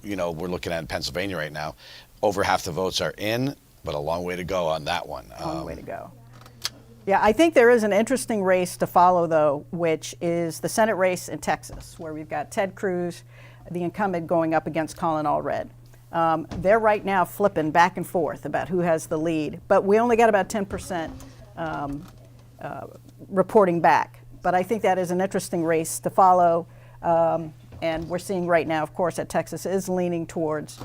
[SPEAKER 23] we're looking at in Pennsylvania right now. Over half the votes are in, but a long way to go on that one.
[SPEAKER 22] Long way to go. Yeah, I think there is an interesting race to follow, though, which is the Senate race in Texas, where we've got Ted Cruz, the incumbent, going up against Colin Allred. They're right now flipping back and forth about who has the lead, but we only got about 10% reporting back. But I think that is an interesting race to follow. And we're seeing right now, of course, that Texas is leaning towards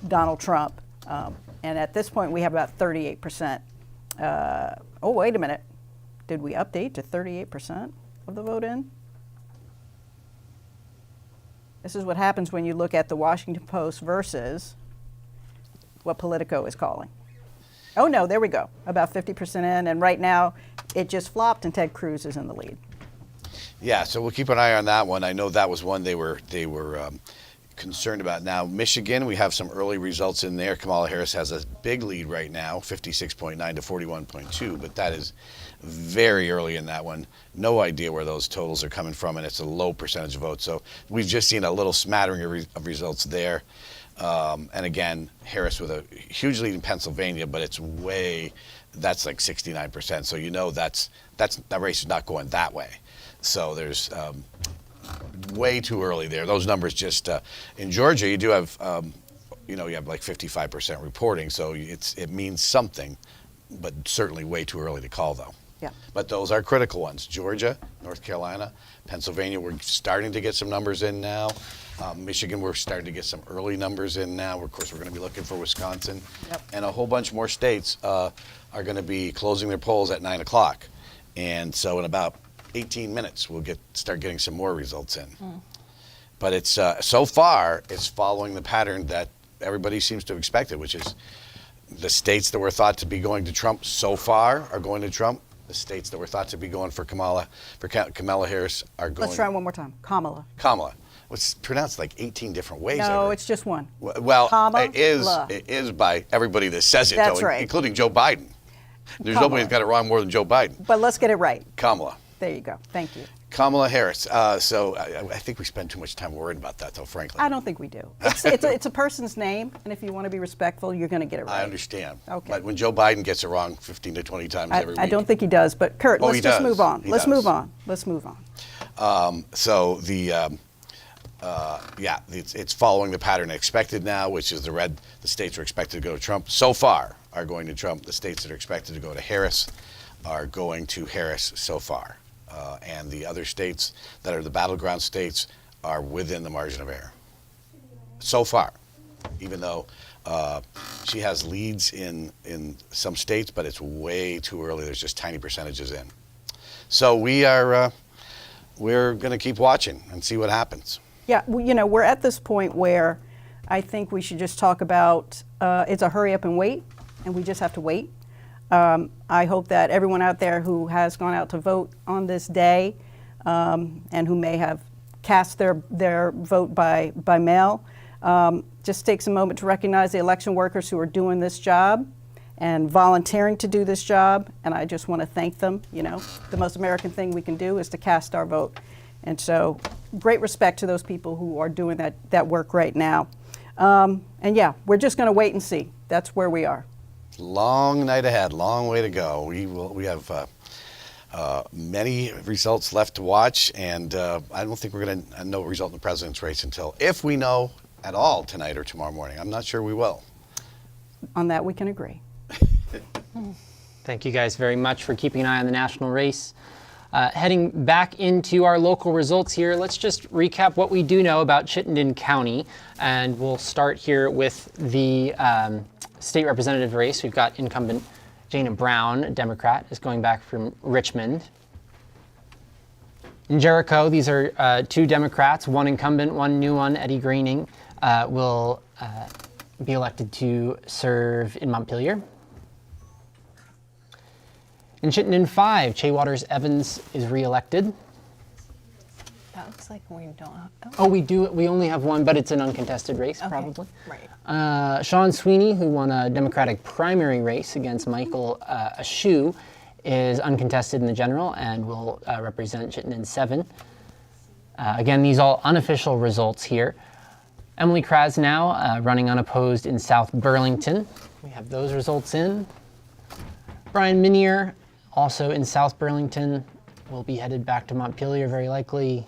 [SPEAKER 22] Donald Trump. And at this point, we have about 38%. Oh, wait a minute. Did we update to 38% of the vote in? This is what happens when you look at the Washington Post versus what Politico is calling. Oh, no, there we go. About 50% in. And right now, it just flopped, and Ted Cruz is in the lead.
[SPEAKER 23] Yeah, so we'll keep an eye on that one. I know that was one they were concerned about. Now, Michigan, we have some early results in there. Kamala Harris has a big lead right now, 56.9 to 41.2, but that is very early in that one. No idea where those totals are coming from, and it's a low percentage of votes. So we've just seen a little smattering of results there. And again, Harris with a huge lead in Pennsylvania, but that's like 69%. So that race is not going that way. So there's way too early there. Those numbers just in Georgia, you do have you have like 55% reporting, so it means something, but certainly way too early to call though.
[SPEAKER 22] Yeah.
[SPEAKER 23] But those are critical ones. Georgia, North Carolina, Pennsylvania, we're starting to get some numbers in now. Michigan, we're starting to get some early numbers in now. Of course, we're going to be looking for Wisconsin.
[SPEAKER 22] Yep.
[SPEAKER 23] And a whole bunch more states are going to be closing their polls at 9 o'clock. And so in about 18 minutes, we'll start getting some more results in. But it's so far, it's following the pattern that everybody seems to have expected, which is the states that were thought to be going to Trump so far are going to Trump. The states that were thought to be going for Kamala Harris are going.
[SPEAKER 22] Let's try one more time. Kamala.
[SPEAKER 23] Kamala. It's pronounced like 18 different ways.
[SPEAKER 22] No, it's just one.
[SPEAKER 23] Well,
[SPEAKER 22] Kamala.
[SPEAKER 23] it is by everybody that says it,
[SPEAKER 22] That's
[SPEAKER 23] though,
[SPEAKER 22] right.
[SPEAKER 23] including Joe Biden. There's
[SPEAKER 22] Kamala.
[SPEAKER 23] nobody who's got it wrong more than Joe Biden.
[SPEAKER 22] But let's get it right.
[SPEAKER 23] Kamala.
[SPEAKER 22] There you go. Thank you.
[SPEAKER 23] Kamala Harris. So I think we spend too much time worrying about that, though, frankly.
[SPEAKER 22] I don't think we do. It's a person's name, and if you want to be respectful, you're going to get it right.
[SPEAKER 23] I understand.
[SPEAKER 22] Okay.
[SPEAKER 23] But when Joe Biden gets it wrong 15 to 20 times every week.
[SPEAKER 22] I don't think he does, but Kurt,
[SPEAKER 23] Oh,
[SPEAKER 22] let's
[SPEAKER 23] he
[SPEAKER 22] just
[SPEAKER 23] does.
[SPEAKER 22] move on.
[SPEAKER 23] He
[SPEAKER 22] Let's
[SPEAKER 23] does.
[SPEAKER 22] move on. Let's move on.
[SPEAKER 23] So it's following the pattern expected now, which is the states are expected to go to Trump. So far are going to Trump. The states that are expected to go to Harris are going to Harris so far. And the other states that are the battleground states are within the margin of error. So far, even though she has leads in some states, but it's way too early. There's just tiny percentages in. So we're going to keep watching and see what happens.
[SPEAKER 22] Yeah, well, we're at this point where I think we should just talk about it's a hurry up and wait, and we just have to wait. I hope that everyone out there who has gone out to vote on this day and who may have cast their vote by mail just takes a moment to recognize the election workers who are doing this job and volunteering to do this job, and I just want to thank them. The most American thing we can do is to cast our vote. And so great respect to those people who are doing that work right now. And yeah, we're just going to wait and see. That's where we are.
[SPEAKER 23] Long night ahead, long way to go. We have many results left to watch, and I don't think we're going to know a result in the president's race until, if we know at all tonight or tomorrow morning. I'm not sure we will.
[SPEAKER 22] On that, we can agree.
[SPEAKER 6] Thank you guys very much for keeping an eye on the national race. Heading back into our local results here, let's just recap what we do know about Chittenden County, and we'll start here with the state representative race. We've got incumbent Jana Brown, a Democrat, is going back from Richmond. In Jericho, these are two Democrats, one incumbent, one new one. Eddie Greening will be elected to serve in Montpelier. In Chittenden 5, Che Waters Evans is re-elected.
[SPEAKER 21] That looks like we don't have.
[SPEAKER 6] Oh, we do. We only have one, but it's an uncontested race,
[SPEAKER 21] Okay.
[SPEAKER 6] probably.
[SPEAKER 21] Right.
[SPEAKER 6] Sean Sweeney, who won a Democratic primary race against Michael Ashew, is uncontested in the general and will represent Chittenden 7. Again, these all unofficial results here. Emily Krasnow, running unopposed in South Burlington. We have those results in. Brian Minier, also in South Burlington, will be headed back to Montpelier very likely.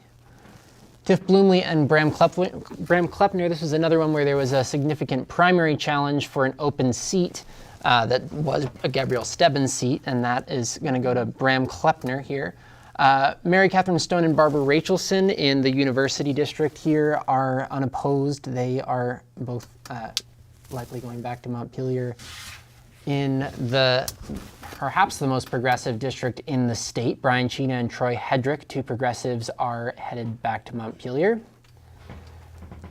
[SPEAKER 6] Tiff Bloomley and Bram Klepner, this was another one where there was a significant primary challenge for an open seat that was a Gabrielle Stebbins seat, and that is going to go to Bram Klepner here. Mary Catherine Stone and Barbara Rachelson in the University District here are unopposed. They are both likely going back to Montpelier. In the perhaps the most progressive district in the state, Brian Chena and Troy Hedrick, two progressives, are headed back to Montpelier.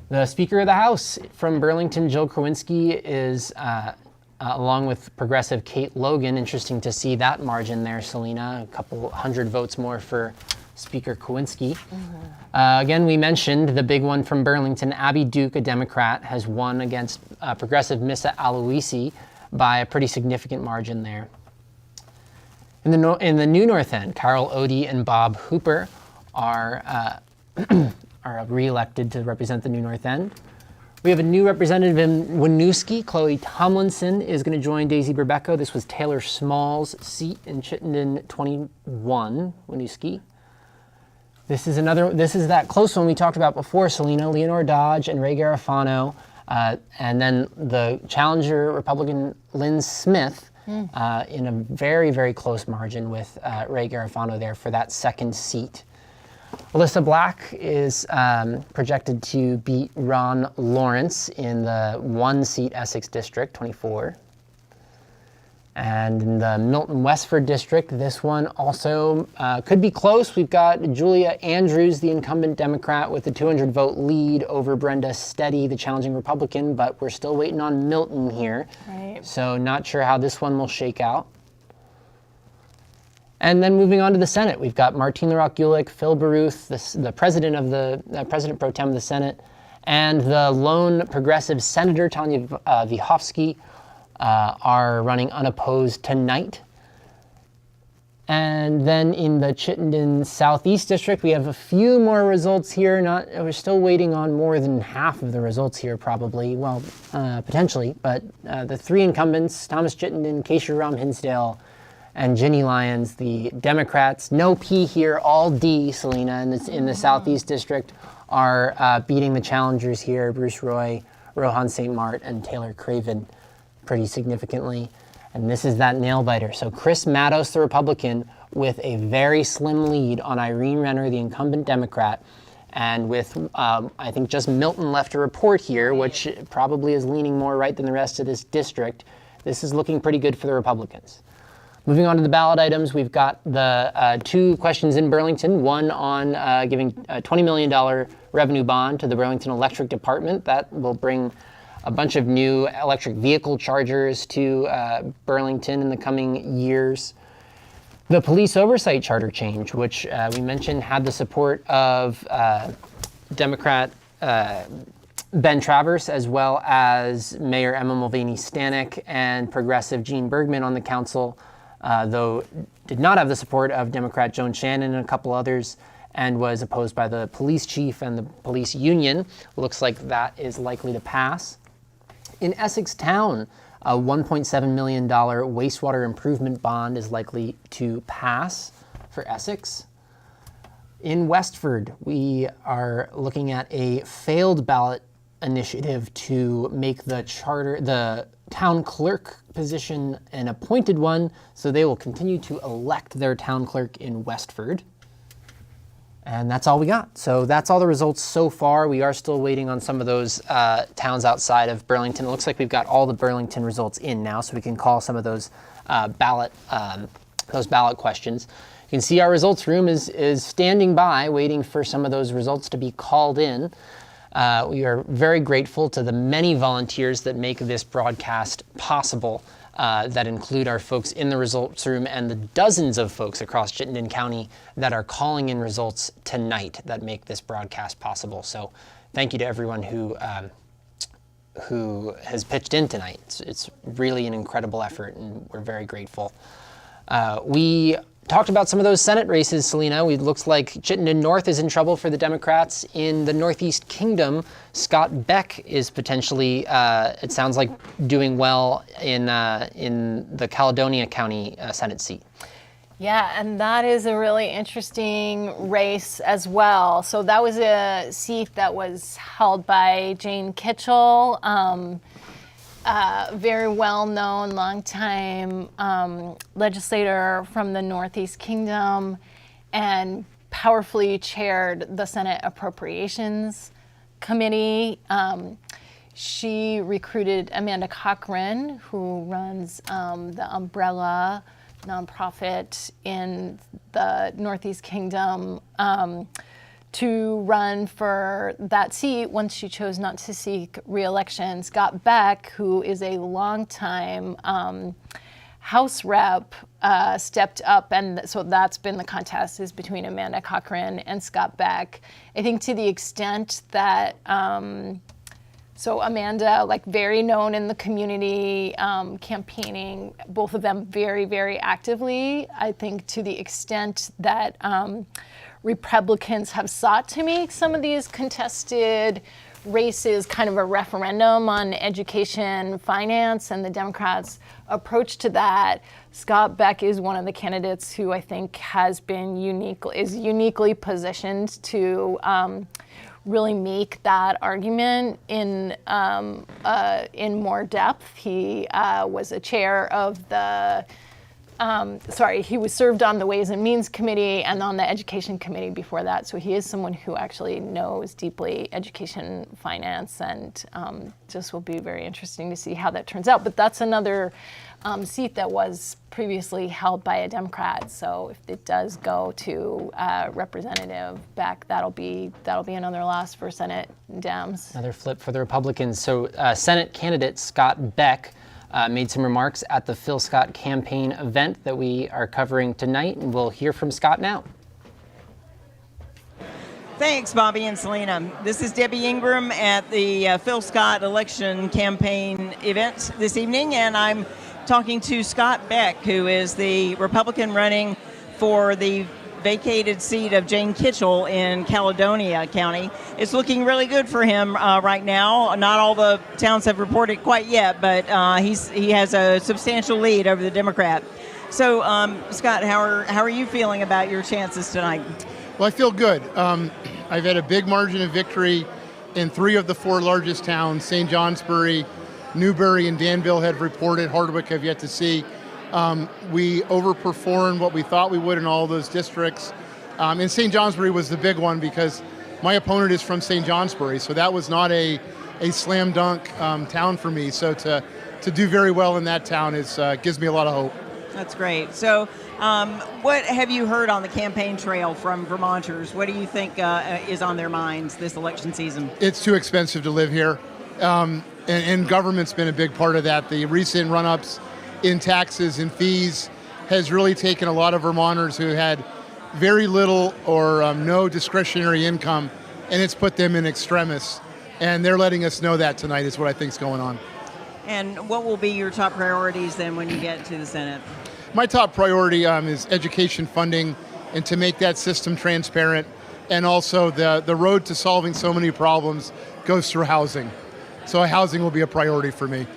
[SPEAKER 6] The Speaker of the House from Burlington, Jill Krawinski, is along with progressive Kate Logan. Interesting to see that margin there, Selena. A couple hundred votes more for Speaker Krawinski. Again, we mentioned the big one from Burlington. Abby Duke, a Democrat, has won against progressive Missa Aloisi by a pretty significant margin there. In the New North End, Carol Odie and Bob Hooper are re-elected to represent the New North End. We have a new representative in Winooski. Chloe Tomlinson is going to join Daisy Berbecco. This was Taylor Small's seat in Chittenden 21, Winooski. This is that close one we talked about before, Selena, Leonore Dodge and Ray Garofano. And then the challenger Republican Lynn Smith in a very, very close margin with Ray Garofano there for that second seat. Alyssa Black is projected to beat Ron Lawrence in the one-seat Essex District, 24. And in the Milton Westford District, this one also could be close. We've got Julia Andrews, the incumbent Democrat, with a 200-vote lead over Brenda Steady, the challenging Republican, but we're still waiting on Milton here.
[SPEAKER 21] Right.
[SPEAKER 6] So not sure how this one will shake out. And then moving on to the Senate, we've got Martine LaRoque-Gulick, Phil Baruth, the president of the President Pro Tem of the Senate, and the lone progressive Senator Tanya Vyhovsky are running unopposed tonight. And then in the Chittenden Southeast District, we have a few more results here. We're still waiting on more than half of the results here, probably. Well, potentially. But the three incumbents, Thomas Chittenden, Keisha Ram Hinsdale, and Ginny Lyons, the Democrats, no P here, all D, Selena, in the Southeast District, are beating the challengers here, Bruce Roy, Rohan St. Mart, and Taylor Craven, pretty significantly. And this is that nail biter. So Chris Mattos, the Republican, with a very slim lead on Irene Renner, the incumbent Democrat, and with, I think, just Milton left to report here, which probably is leaning more right than the rest of this district. This is looking pretty good for the Republicans. Moving on to the ballot items, we've got the two questions in Burlington, one on giving a $20 million revenue bond to the Burlington Electric Department. That will bring a bunch of new electric vehicle chargers to Burlington in the coming years. The police oversight charter change, which we mentioned had the support of Democrat Ben Travers, as well as Mayor Emma Mulvaney Stanek and progressive Gene Bergman on the council, though did not have the support of Democrat Joan Shannon and a couple others, and was opposed by the police chief and the police union. Looks like that is likely to pass. In Essex Town, a $1.7 million wastewater improvement bond is likely to pass for Essex. In Westford, we are looking at a failed ballot initiative to make the town clerk position an appointed one, so they will continue to elect their town clerk in Westford. And that's all we got. So that's all the results so far. We are still waiting on some of those towns outside of Burlington. It looks like we've got all the Burlington results in now, so we can call some of those ballot questions. You can see our results room is standing by, waiting for some of those results to be called in. We are very grateful to the many volunteers that make this broadcast possible, that include our folks in the results room and the dozens of folks across Chittenden County that are calling in results tonight that make this broadcast possible. So thank you to everyone who has pitched in tonight. It's really an incredible effort, and we're very grateful. We talked about some of those Senate races, Selena. It looks like Chittenden North is in trouble for the Democrats. In the Northeast Kingdom, Scott Beck is potentially, it sounds like, doing well in the Caledonia County Senate seat.
[SPEAKER 21] Yeah, and that is a really interesting race as well. So that was a seat that was held by Jane Kitchell, very well-known, long-time legislator from the Northeast Kingdom, and powerfully chaired the Senate Appropriations Committee. She recruited Amanda Cochran, who runs the Umbrella nonprofit in the Northeast Kingdom, to run for that seat once she chose not to seek re-election. Scott Beck, who is a longtime House rep, stepped up, and so that's been the contest, is between Amanda Cochran and Scott Beck. I think to the extent that, so Amanda, like, very known in the community, campaigning, both of them very, very actively. I think to the extent that Republicans have sought to make some of these contested races kind of a referendum on education, finance, and the Democrats' approach to that, Scott Beck is one of the candidates who I think is uniquely positioned to really make that argument in more depth. He was a chair of the he was served on the Ways and Means Committee and on the Education Committee before that. So he is someone who actually knows deeply education, finance, and just will be very interesting to see how that turns out. But that's another seat that was previously held by a Democrat. So if it does go to Representative Beck, that'll be another loss for Senate Dems.
[SPEAKER 6] Another flip for the Republicans. So Senate candidate Scott Beck made some remarks at the Phil Scott campaign event that we are covering tonight, and we'll hear from Scott now.
[SPEAKER 2] Thanks, Bobby and Selena. This is Debbie Ingram at the Phil Scott election campaign event this evening, and I'm talking to Scott Beck, who is the Republican running for the vacated seat of Jane Kitchell in Caledonia County. It's looking really good for him right now. Not all the towns have reported quite yet, but he has a substantial lead over the Democrat. So, Scott, how are you feeling about your chances tonight?
[SPEAKER 15] Well, I feel good. I've had a big margin of victory in 3 of the 4 largest towns. St. Johnsbury, Newbury, and Danville have reported. Hardwick have yet to see. We overperformed what we thought we would in all those districts. And St. Johnsbury was the big one because my opponent is from St. Johnsbury, so that was not a slam dunk town for me. So to do very well in that town gives me a lot of hope.
[SPEAKER 2] That's great. So what have you heard on the campaign trail from Vermonters? What do you think is on their minds this election season?
[SPEAKER 15] It's too expensive to live here. And government's been a big part of that. The recent run-ups in taxes and fees has really taken a lot of Vermonters who had very little or no discretionary income, and it's put them in extremis. And they're letting us know that tonight is what I think is going on.
[SPEAKER 2] And what will be your top priorities then when you get to the Senate?
[SPEAKER 15] My top priority is education funding and to make that system transparent. And also the road to solving so many problems goes through housing. So housing will be a priority for me.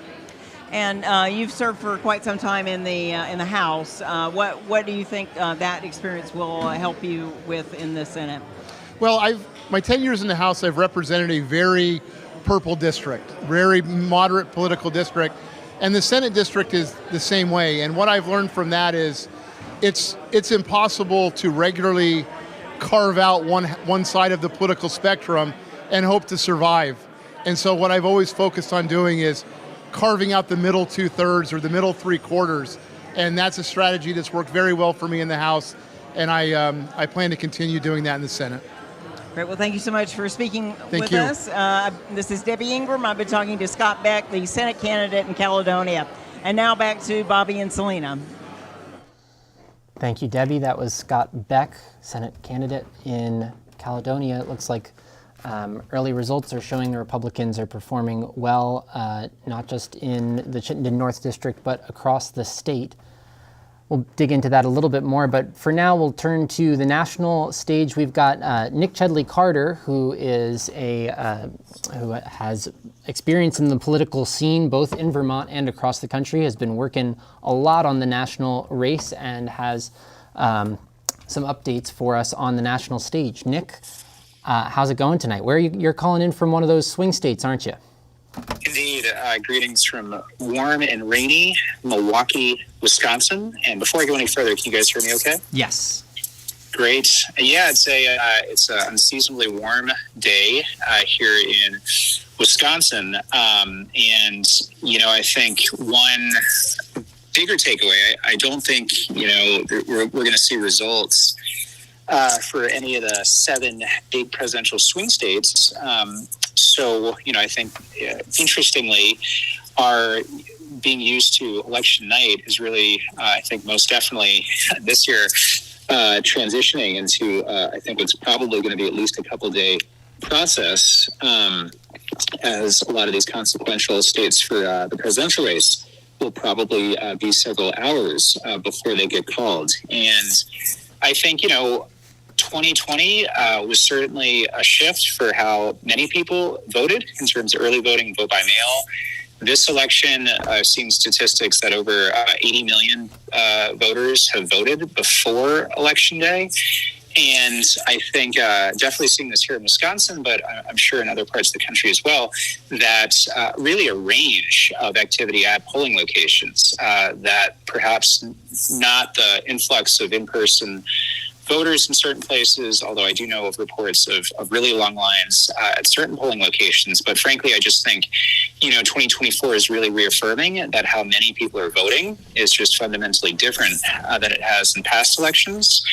[SPEAKER 2] And you've served for quite some time in the House. What do you think that experience will help you with in the Senate?
[SPEAKER 15] Well, my 10 years in the House, I've represented a very purple district, very moderate political district, and the Senate district is the same way. And what I've learned from that is it's impossible to regularly carve out one side of the political spectrum and hope to survive. And so what I've always focused on doing is carving out the middle 2/3 or the middle 3/4, and that's a strategy that's worked very well for me in the House, and I plan to continue doing that in the Senate.
[SPEAKER 2] Great. Well, thank you so much for speaking with
[SPEAKER 15] you.
[SPEAKER 2] us. This is Debbie Ingram. I've been talking to Scott Beck, the Senate candidate in Caledonia. And now back to Bobby and Selena.
[SPEAKER 6] Thank you, Debbie. That was Scott Beck, Senate candidate in Caledonia. It looks like early results are showing the Republicans are performing well, not just in the Chittenden North District, but across the state. We'll dig into that a little bit more, but for now we'll turn to the national stage. We've got Nick Chedley-Carter, who is who has experience in the political scene, both in Vermont and across the country, has been working a lot on the national race and has some updates for us on the national stage. Nick, how's it going tonight? You're calling in from one of those swing states, aren't you?
[SPEAKER 16] Indeed. Greetings from warm and rainy Milwaukee, Wisconsin. And before I go any further, can you guys hear me okay?
[SPEAKER 6] Yes.
[SPEAKER 16] Great. Yeah, it's an unseasonably warm day here in Wisconsin. And, I think one bigger takeaway, I don't think, we're going to see results for any of the 7 big presidential swing states. So, I think, interestingly, our being used to election night is really, I think, most definitely this year transitioning into, I think, what's probably going to be at least a couple-day process as a lot of these consequential states for the presidential race will probably be several hours before they get called. And I think, 2020 was certainly a shift for how many people voted in terms of early voting and vote by mail. This election, I've seen statistics that over 80 million voters have voted before Election Day. And I think definitely seeing this here in Wisconsin, but I'm sure in other parts of the country as well, that really a range of activity at polling locations that perhaps not the influx of in-person voters in certain places, although I do know of reports of really long lines at certain polling locations. But frankly, I just think, 2024 is really reaffirming that how many people are voting is just fundamentally different than it has in past elections.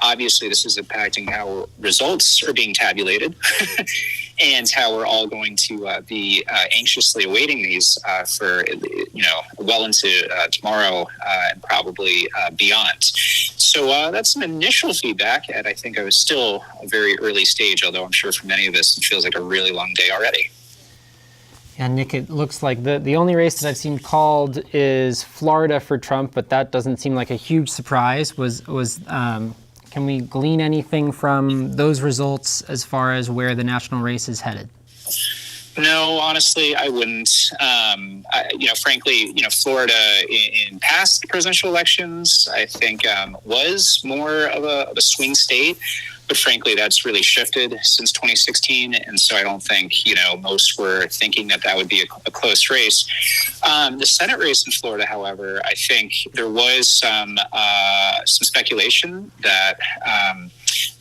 [SPEAKER 16] Obviously, this is impacting how results are being tabulated and how we're all going to be anxiously awaiting these for, well into tomorrow and probably beyond. So that's some initial feedback, and I think I was still a very early stage, although I'm sure for many of us it feels like a really long day already.
[SPEAKER 6] And Nick, it looks like the only race that I've seen called is Florida for Trump, but that doesn't seem like a huge surprise. Can we glean anything from those results as far as where the national race is headed?
[SPEAKER 16] No, honestly, I wouldn't. Frankly, Florida in past presidential elections, I think was more of a swing state. But frankly, that's really shifted since 2016. And so I don't think, most were thinking that would be a close race. The Senate race in Florida, however, I think there was some speculation that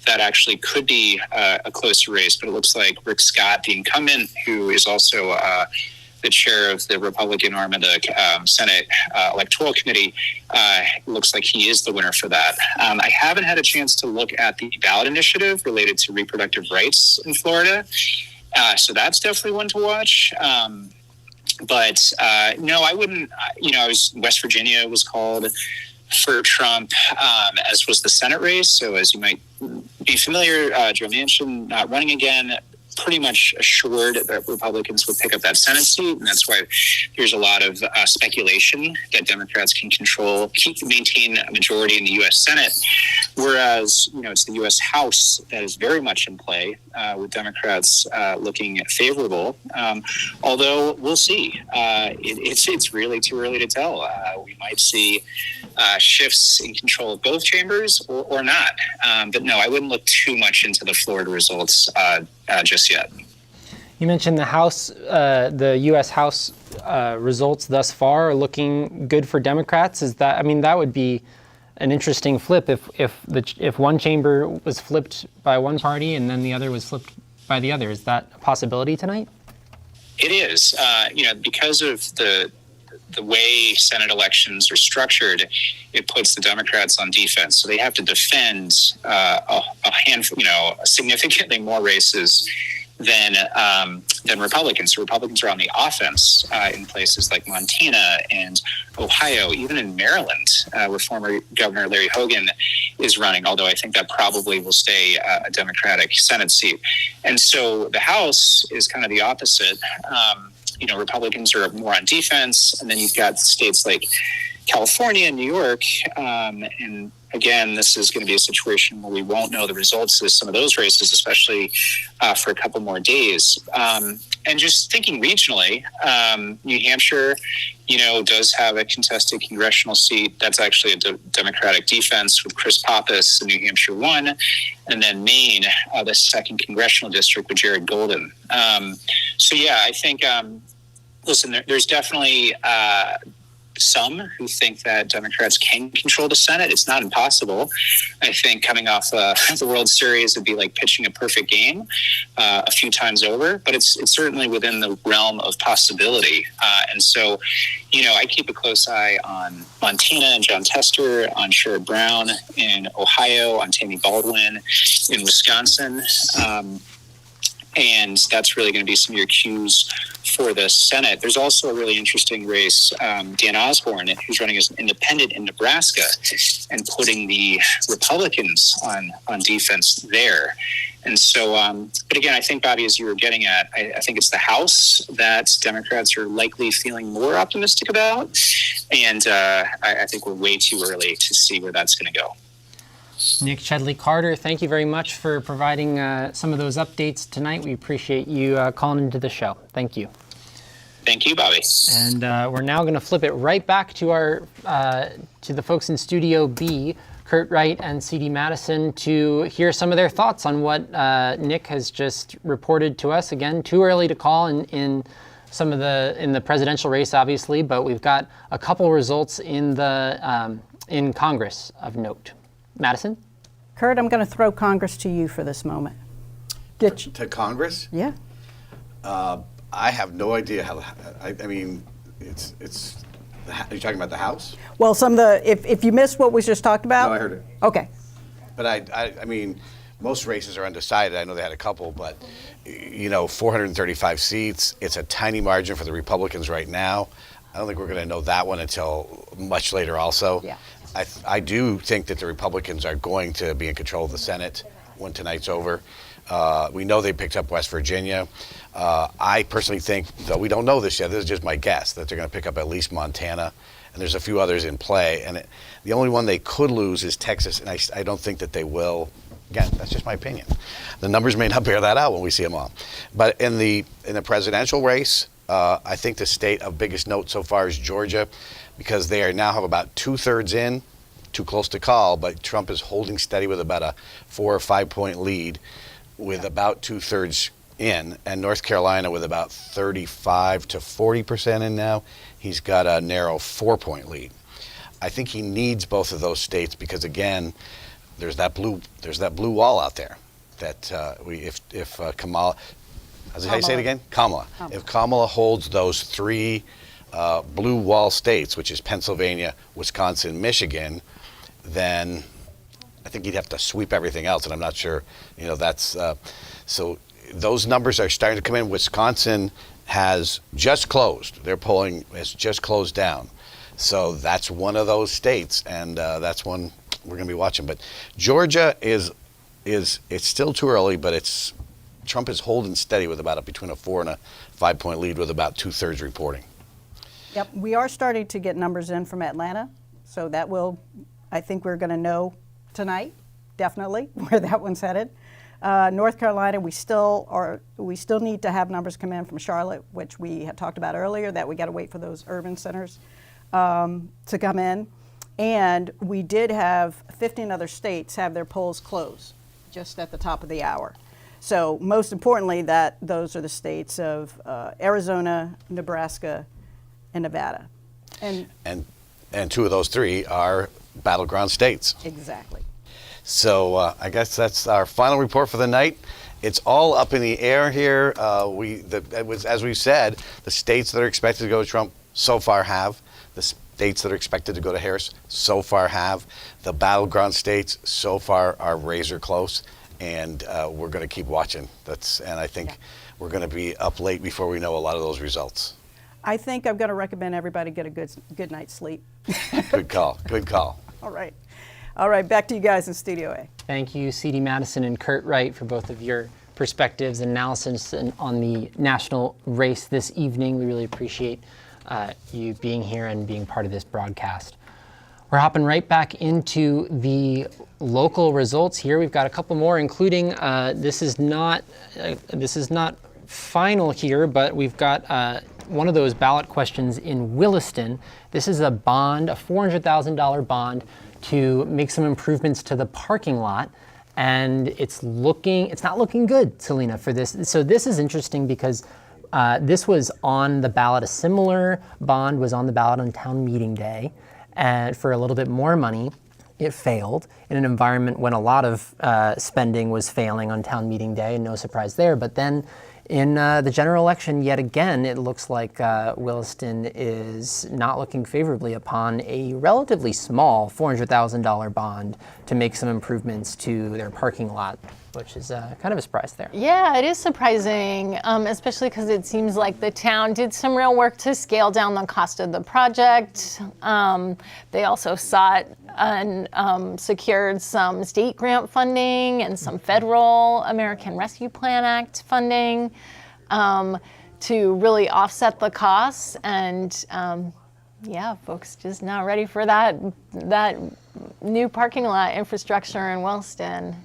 [SPEAKER 16] actually could be a closer race. But it looks like Rick Scott, the incumbent, who is also the chair of the Republican arm of the Senate Electoral Committee, looks like he is the winner for that. I haven't had a chance to look at the ballot initiative related to reproductive rights in Florida. So that's definitely one to watch. But no, I wouldn't, West Virginia was called for Trump, as was the Senate race. So as you might be familiar, Joe Manchin not running again, pretty much assured that Republicans would pick up that Senate seat, and that's why there's a lot of speculation that Democrats can maintain a majority in the U.S. Senate, whereas it's the U.S. House that is very much in play, with Democrats looking favorable. Although we'll see, it's really too early to tell. We might see shifts in control of both chambers or not. But no, I wouldn't look too much into the Florida results just yet.
[SPEAKER 6] You mentioned the House, the U.S. House results thus far are looking good for Democrats. That would be an interesting flip if one chamber was flipped by one party and then the other was flipped by the other. Is that a possibility tonight?
[SPEAKER 16] It is, because of the way Senate elections are structured, it puts the Democrats on defense. So they have to defend a handful, significantly more races than Republicans. So Republicans are on the offense in places like Montana and Ohio, even in Maryland, where former Governor Larry Hogan is running, although I think that probably will stay a Democratic Senate seat. And so the House is kind of the opposite. Republicans are more on defense, and then you've got states like California and New York. And again, this is going to be a situation where we won't know the results of some of those races, especially for a couple more days. And just thinking regionally, New Hampshire, does have a contested congressional seat. That's actually a Democratic defense with Chris Pappas in New Hampshire 1. And then Maine, the 2nd congressional district with Jared Golden. So, yeah, I think, listen, there's definitely some who think that Democrats can control the Senate. It's not impossible. I think coming off the World Series would be like pitching a perfect game a few times over, but it's certainly within the realm of possibility. And so, I keep a close eye on Montana and John Tester, on Sherrod Brown in Ohio, on Tammy Baldwin in Wisconsin. And that's really going to be some of your cues for the Senate. There's also a really interesting race, Dan Osborne, who's running as an independent in Nebraska and putting the Republicans on defense there. And so, but again, I think, Bobby, as you were getting at, I think it's the House that Democrats are likely feeling more optimistic about. And I think we're way too early to see where that's going to go.
[SPEAKER 6] Nick Chedley-Carter, thank you very much for providing some of those updates tonight. We appreciate you calling into the show. Thank you.
[SPEAKER 16] Thank you, Bobby.
[SPEAKER 6] And we're now going to flip it right back to our to the folks in Studio B, Kurt Wright and C.D. Madison, to hear some of their thoughts on what Nick has just reported to us. Again, too early to call in some of the presidential race, obviously, but we've got a couple results in the in Congress of note. Madison?
[SPEAKER 22] Kurt, I'm going to throw Congress to you for this moment.
[SPEAKER 23] To Congress?
[SPEAKER 22] Yeah.
[SPEAKER 23] I have no idea how. I mean, it's. Are you talking about the House?
[SPEAKER 22] Well, some of the if you missed what was just talked about.
[SPEAKER 23] No, I heard it.
[SPEAKER 22] Okay.
[SPEAKER 23] But I mean, most races are undecided. I know they had a couple, but 435 seats. It's a tiny margin for the Republicans right now. I don't think we're going to know that one until much later. Also.
[SPEAKER 22] Yeah.
[SPEAKER 23] I do think that the Republicans are going to be in control of the Senate when tonight's over. We know they picked up West Virginia. I personally think, though we don't know this yet, this is just my guess, that they're going to pick up at least Montana, and there's a few others in play. And the only one they could lose is Texas, and I don't think that they will. Again, that's just my opinion. The numbers may not bear that out when we see them all. But in the presidential race, I think the state of biggest note so far is Georgia, because they now have about 2/3 in, too close to call, but Trump is holding steady with about a 4 or 5 point lead with about 2/3 in, and North Carolina with about 35 to 40% in now. He's got a narrow 4 point lead. I think he needs both of those states because, again, there's that blue wall out there that if Kamala, how do you say it again? Kamala. If Kamala holds those 3 blue wall states, which is Pennsylvania, Wisconsin, Michigan, then I think he'd have to sweep everything else, and I'm not sure, that's, so those numbers are starting to come in. Wisconsin has just closed. Their polling has just closed down. So that's one of those states, and that's one we're going to be watching. But Georgia it's still too early, but Trump is holding steady with between a 4 and a 5 point lead with about 2/3 reporting.
[SPEAKER 22] Yep, we are starting to get numbers in from Atlanta, so I think we're going to know tonight, definitely, where that one's headed. North Carolina, we still need to have numbers come in from Charlotte, which we had talked about earlier, that we got to wait for those urban centers to come in. And we did have 15 other states have their polls closed just at the top of the hour. So most importantly, those are the states of Arizona, Nebraska, and Nevada. And
[SPEAKER 23] 2 of those 3 are battleground states.
[SPEAKER 22] Exactly.
[SPEAKER 23] So I guess that's our final report for the night. It's all up in the air here. As we said, the states that are expected to go to Trump so far have. The states that are expected to go to Harris so far have. The battleground states so far are razor close, and we're going to keep watching. And I think we're going to be up late before we know a lot of those results.
[SPEAKER 22] I think I'm going to recommend everybody get a good night's sleep.
[SPEAKER 23] Good call. Good call.
[SPEAKER 22] All right. All right, back to you guys in Studio A.
[SPEAKER 6] Thank you, C.D. Madison and Kurt Wright, for both of your perspectives and analysis on the national race this evening. We really appreciate you being here and being part of this broadcast. We're hopping right back into the local results here. We've got a couple more, including this is not final here, but we've got one of those ballot questions in Williston. This is a bond, a $400,000 bond to make some improvements to the parking lot. And it's not looking good, Selena, for this. So this is interesting because this was on the ballot. A similar bond was on the ballot on town meeting day. And for a little bit more money, it failed in an environment when a lot of spending was failing on town meeting day, and no surprise there. But then in the general election, yet again, it looks like Williston is not looking favorably upon a relatively small $400,000 bond to make some improvements to their parking lot, which is kind of a surprise there.
[SPEAKER 21] Yeah, it is surprising, especially because it seems like the town did some real work to scale down the cost of the project. They also sought and secured some state grant funding and some federal American Rescue Plan Act funding to really offset the costs. And yeah, folks just not ready for that new parking lot infrastructure in Williston.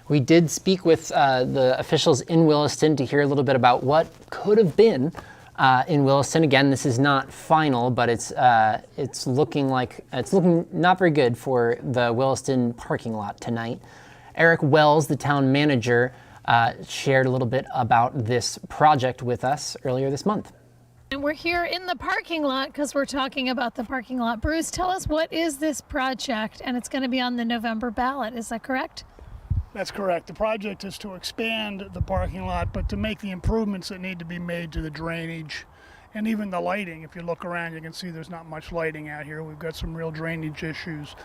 [SPEAKER 6] We did speak with the officials in Williston to hear a little bit about what could have been in Williston. Again, this is not final, but it's looking not very good for the Williston parking lot tonight. Eric Wells, the town manager, shared a little bit about this project with us earlier this month.
[SPEAKER 17] And we're here in the parking lot because we're talking about the parking lot. Bruce, tell us, what is this project? And it's going to be on the November ballot. Is that correct?
[SPEAKER 18] That's correct. The project is to expand the parking lot, but to make the improvements that need to be made to the drainage and even the lighting. If you look around, you can see there's not much lighting out here. We've got some real drainage issues.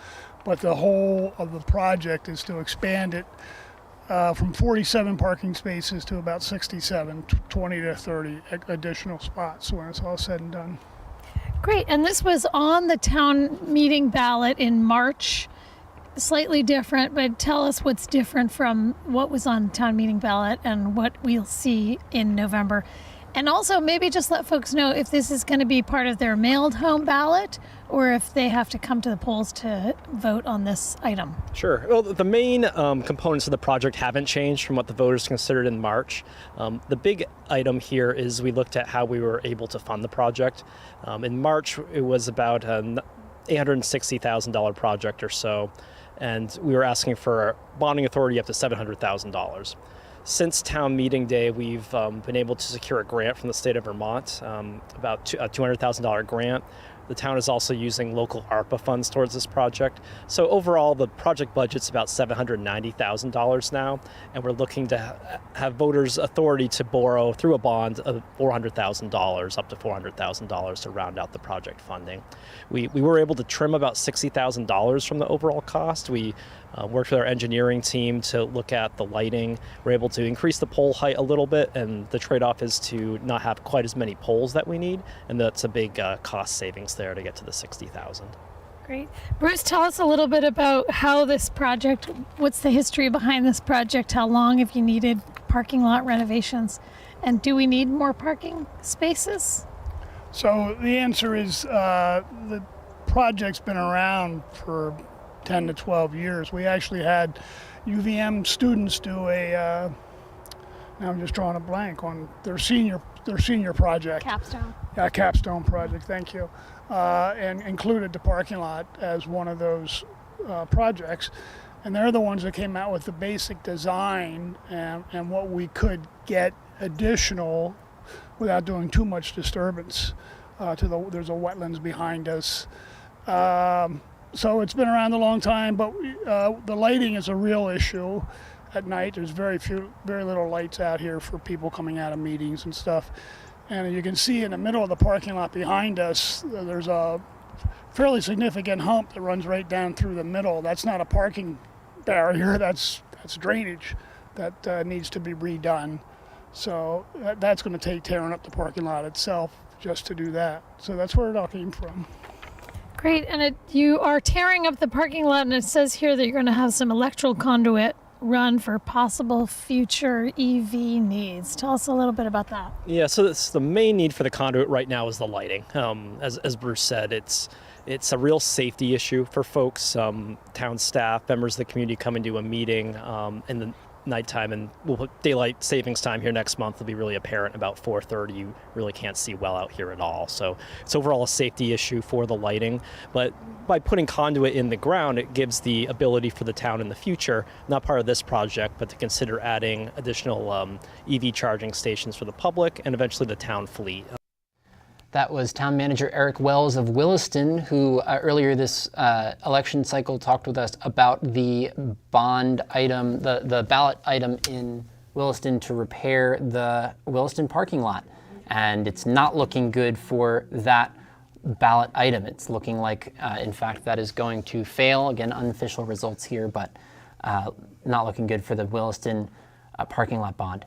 [SPEAKER 18] But the whole of the project is to expand it from 47 parking spaces to about 67, 20 to 30 additional spots when it's all said and done.
[SPEAKER 17] Great. And this was on the town meeting ballot in March. slightly different, but tell us what's different from what was on town meeting ballot and what we'll see in November. And also maybe just let folks know if this is going to be part of their mailed home ballot or if they have to come to the polls to vote on this item.
[SPEAKER 3] Sure. Well, the main components of the project haven't changed from what the voters considered in March. The big item here is we looked at how we were able to fund the project. In March, it was about an $860,000 project or so, and we were asking for bonding authority up to $700,000. Since town meeting day, we've been able to secure a grant from the state of Vermont, about a $200,000 grant. The town is also using local ARPA funds towards this project. So overall, the project budget's about $790,000 now, and we're looking to have voters' authority to borrow through a bond of $400,000, up to $400,000 to round out the project funding. We were able to trim about $60,000 from the overall cost. We worked with our engineering team to look at the lighting. We're able to increase the pole height a little bit, and the trade-off is to not have quite as many poles that we need, and that's a big cost savings there to get to the $60,000.
[SPEAKER 17] Great. Bruce, tell us a little bit about how this project, what's the history behind this project? How long have you needed parking lot renovations? And do we need more parking spaces?
[SPEAKER 18] So the answer is the project's been around for 10 to 12 years. We actually had UVM students do now I'm just drawing a blank on their senior project.
[SPEAKER 17] Capstone.
[SPEAKER 18] Yeah, capstone project, thank you. And included the parking lot as one of those projects. And they're the ones that came out with the basic design and what we could get additional without doing too much disturbance. There's a wetlands behind us. So it's been around a long time, but the lighting is a real issue at night. There's very little lights out here for people coming out of meetings and stuff. And you can see in the middle of the parking lot behind us, there's a fairly significant hump that runs right down through the middle. That's not a parking barrier, that's drainage that needs to be redone. So that's going to take tearing up the parking lot itself just to do that. So that's where it all came from.
[SPEAKER 17] Great, and you are tearing up the parking lot, and it says here that you're going to have some electrical conduit run for possible future EV needs. Tell us a little bit about that.
[SPEAKER 3] Yeah, so the main need for the conduit right now is the lighting. As Bruce said, it's a real safety issue for folks. Town staff, members of the community come into a meeting in the nighttime, and we'll put daylight savings time here next month. Will be really apparent about 4:30. You really can't see well out here at all. So it's overall a safety issue for the lighting. But by putting conduit in the ground, it gives the ability for the town in the future, not part of this project, but to consider adding additional EV charging stations for the public and eventually the town fleet.
[SPEAKER 6] That was Town Manager Eric Wells of Williston, who earlier this election cycle talked with us about the bond item, the ballot item in Williston to repair the Williston parking lot. And it's not looking good for that ballot item. It's looking like, in fact, that is going to fail. Again, unofficial results here, but not looking good for the Williston parking lot bond.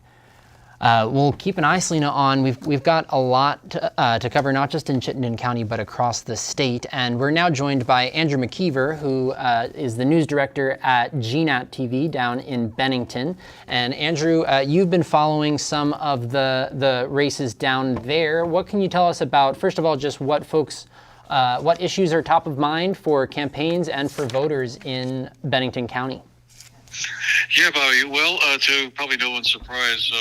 [SPEAKER 6] We'll keep an eye, Selena, on. We've got a lot to cover, not just in Chittenden County, but across the state. And we're now joined by Andrew McKeever, who is the news director at GNAT TV down in Bennington. And Andrew, you've been following some of the races down there. What can you tell us about, first of all, just what issues are top of mind for campaigns and for voters in Bennington County?
[SPEAKER 19] Yeah, Bobby. Well, to probably no one's surprise,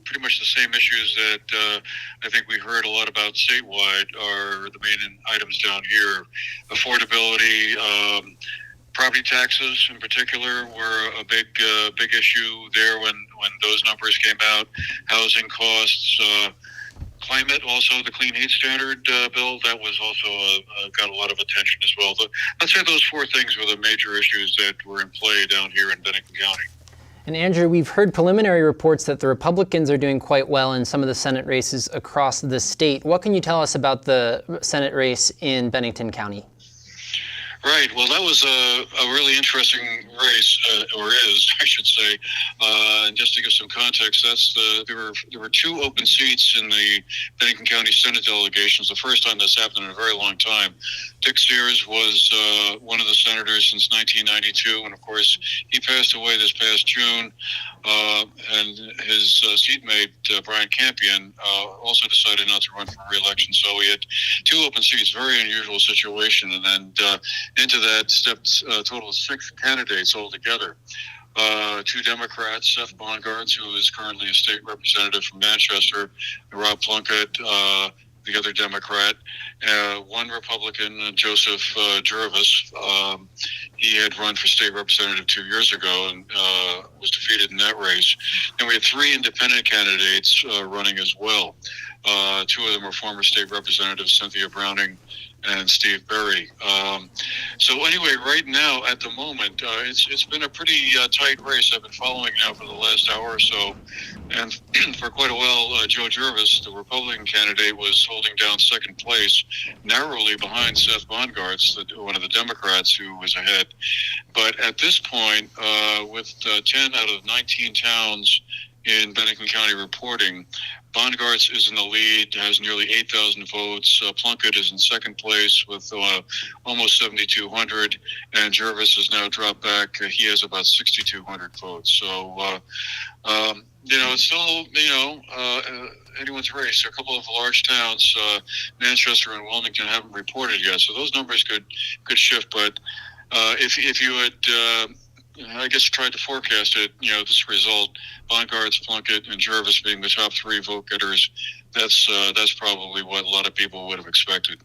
[SPEAKER 19] pretty much the same issues that I think we heard a lot about statewide are the main items down here. Affordability, property taxes in particular were a big issue there when those numbers came out. Housing costs, climate, also the Clean Heat Standard bill, that was also got a lot of attention as well. So I'd say those four things were the major issues that were in play down here in Bennington County.
[SPEAKER 6] And Andrew, we've heard preliminary reports that the Republicans are doing quite well in some of the Senate races across the state. What can you tell us about the Senate race in Bennington County?
[SPEAKER 19] Right. Well, that was a really interesting race, or is, I should say. And just to give some context, there were two open seats in the Bennington County Senate delegations. The first time this happened in a very long time. Dick Sears was one of the senators since 1992, and of course, he passed away this past June. And his seatmate, Brian Campion, also decided not to run for re-election. So we had two open seats, very unusual situation. And then into that stepped a total of 6 candidates altogether. 2 Democrats, Seth Bongartz, who is currently a state representative from Manchester, and Rob Plunkett, the other Democrat, 1 Republican, Joseph Jervis. He had run for state representative 2 years ago and was defeated in that race. And we had 3 independent candidates running as well. 2 of them are former state representatives, Cynthia Browning and Steve Berry. So anyway, right now, at the moment, it's been a pretty tight race. I've been following now for the last hour or so. And for quite a while, Joe Jervis, the Republican candidate, was holding down second place, narrowly behind Seth Bongartz, one of the Democrats who was ahead. But at this point, with 10 out of 19 towns in Bennington County reporting, Bongartz is in the lead, has nearly 8,000 votes. Plunkett is in second place with almost 7,200, and Jervis has now dropped back. He has about 6,200 votes. So, it's still, anyone's race. A couple of large towns, Manchester and Wilmington, haven't reported yet, so those numbers could shift. But if you had I guess tried to forecast it, this result, Bongartz, Plunkett, and Jervis being the top 3 vote getters, that's probably what a lot of people would have expected.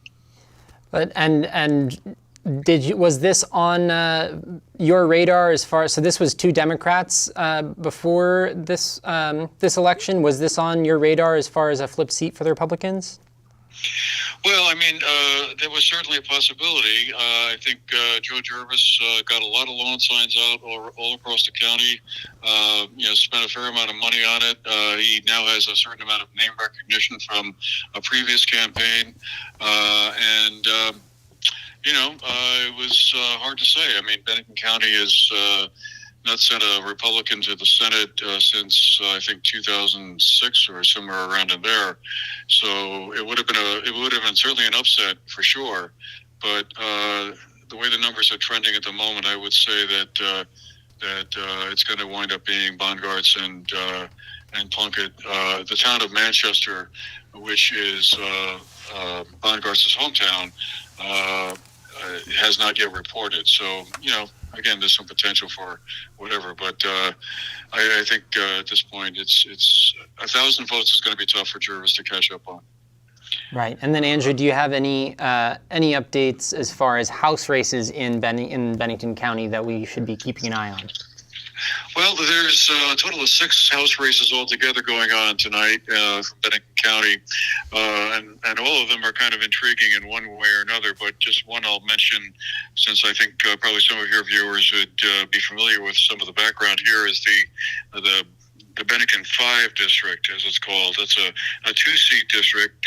[SPEAKER 6] But and was this on your radar as far? So this was 2 Democrats before this this election. Was this on your radar as far as a flip seat for the Republicans?
[SPEAKER 19] Well, there was certainly a possibility. I think Joe Jervis got a lot of lawn signs out all across the county, spent a fair amount of money on it. He now has a certain amount of name recognition from a previous campaign. It was hard to say. Bennington County has not sent a Republican to the Senate since I think 2006 or somewhere around in there. So it would have been certainly an upset for sure. But the way the numbers are trending at the moment, I would say that it's going to wind up being Bongartz and Plunkett. The town of Manchester, which is Bongartz's hometown, has not yet reported. So again, there's some potential for whatever, but I think at this point, it's 1,000 votes is going to be tough for Jervis to catch up on.
[SPEAKER 6] Right, and then Andrew, do you have any updates as far as House races in Bennington County that we should be keeping an eye on?
[SPEAKER 19] Well, there's a total of 6 House races altogether going on tonight from Bennington County, and all of them are kind of intriguing in one way or another, but just one I'll mention, since I think probably some of your viewers would be familiar with some of the background here, is the Bennington 5 district, as it's called. That's a 2-seat district,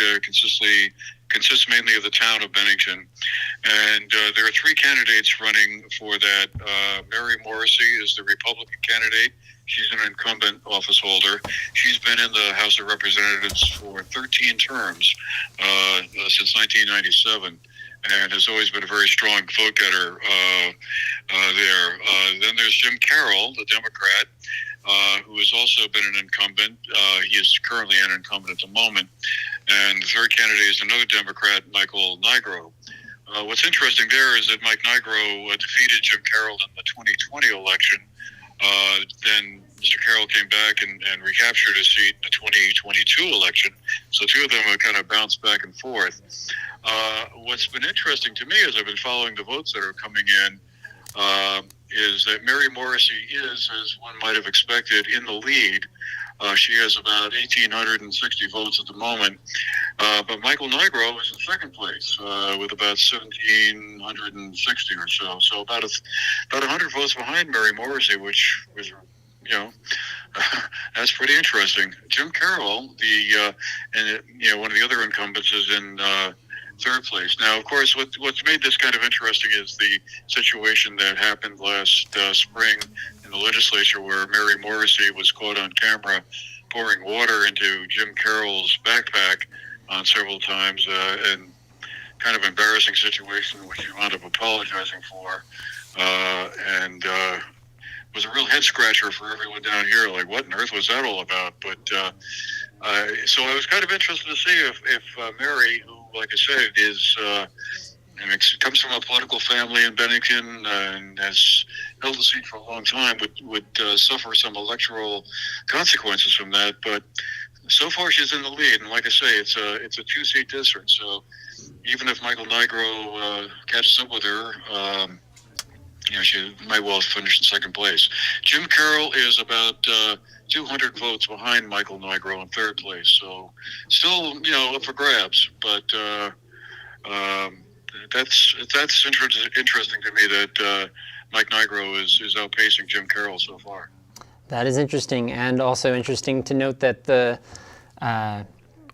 [SPEAKER 19] consists mainly of the town of Bennington. And there are 3 candidates running for that. Mary Morrissey is the Republican candidate. She's an incumbent office holder. She's been in the House of Representatives for 13 terms since 1997. And has always been a very strong vote getter there. Then there's Jim Carroll, the Democrat, who has also been an incumbent. He is currently an incumbent at the moment. And the third candidate is another Democrat, Michael Nigro. What's interesting there is that Mike Nigro defeated Jim Carroll in the 2020 election. Then Mr. Carroll came back and recaptured his seat in the 2022 election. So 2 of them have kind of bounced back and forth. What's been interesting to me as I've been following the votes that are coming in is that Mary Morrissey is, as one might have expected, in the lead. She has about 1,860 votes at the moment. But Michael Nigro is in second place with about 1,760 or so. So about 100 votes behind Mary Morrissey, which was, that's pretty interesting. Jim Carroll, one of the other incumbents, is in third place. Now, of course, what's made this kind of interesting is the situation that happened last spring in the legislature, where Mary Morrissey was caught on camera pouring water into Jim Carroll's backpack on several times, and kind of embarrassing situation, which she wound up apologizing for, and was a real head scratcher for everyone down here. Like, what on earth was that all about? But so I was kind of interested to see if Mary, who, like I said, is comes from a political family in Bennington and has held the seat for a long time, would suffer some electoral consequences from that. But so far, she's in the lead, and like I say, it's a 2-seat district. So even if Michael Nigro catches up with her, she might well finish in second place. Jim Carroll is about 200 votes behind Michael Nigro in third place. So still, up for grabs. But that's interesting to me that Mike Nigro is outpacing Jim Carroll so far.
[SPEAKER 6] That is interesting, and also interesting to note that the